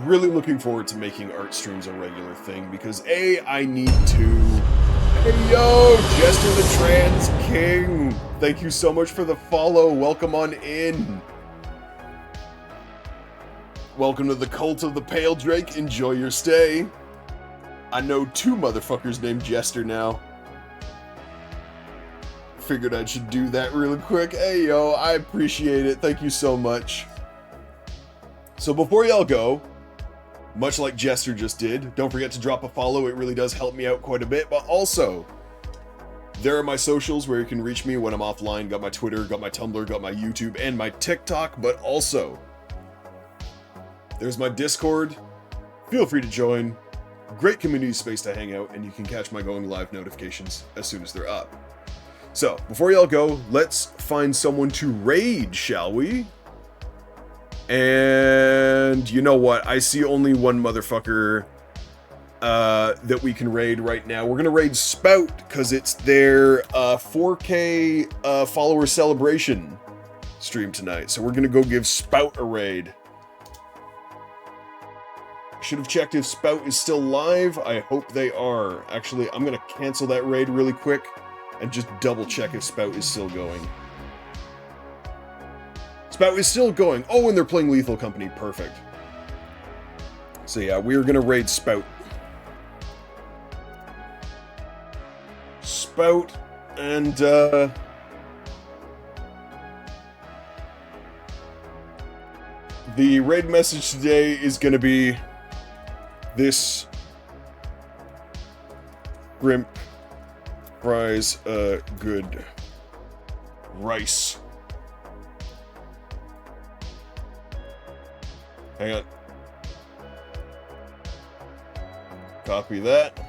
Speaker 1: really looking forward to making art streams a regular thing because I need to. Hey yo, Jester the Trans King. Thank you so much for the follow. Welcome on in. Welcome to the cult of the Pale Drake. Enjoy your stay. I know 2 motherfuckers named Jester now. Figured I should do that really quick. Hey yo, I appreciate it. Thank you so much. So before y'all go, much like Jester just did, don't forget to drop a follow. It really does help me out quite a bit. But also, there are my socials where you can reach me when I'm offline. Got my Twitter, got my Tumblr, got my YouTube, and my TikTok. But also, there's my Discord. Feel free to join. Great community space to hang out, and you can catch my going live notifications as soon as they're up. So, before y'all go, let's find someone to raid, shall we? And you know what? I see only one motherfucker that we can raid right now. We're gonna raid Spout because it's their 4K follower celebration stream tonight. So we're gonna go give Spout a raid. Should have checked if Spout is still live. I hope they are. Actually, I'm gonna cancel that raid really quick and just double check if Spout is still going. Spout is still going. Oh, and they're playing Lethal Company. Perfect. So yeah, we're gonna raid Spout. Spout and the raid message today is gonna be this shrimp, fries, good. Rice. Hang on. Copy that.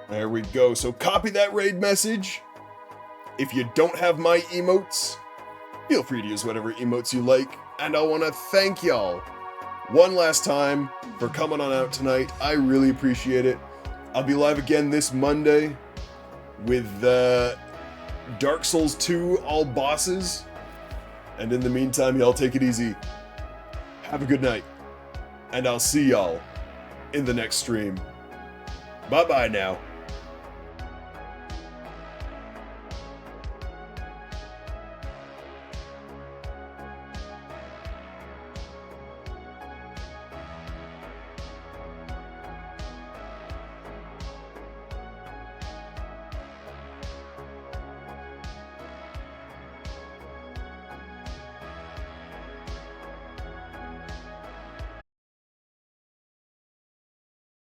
Speaker 1: There we go. So copy that raid message. If you don't have my emotes, feel free to use whatever emotes you like. And I want to thank y'all one last time for coming on out tonight. I really appreciate it. I'll be live again this Monday with Dark Souls 2 all bosses. And in the meantime, y'all take it easy. Have a good night. And I'll see y'all in the next stream. Bye-bye now.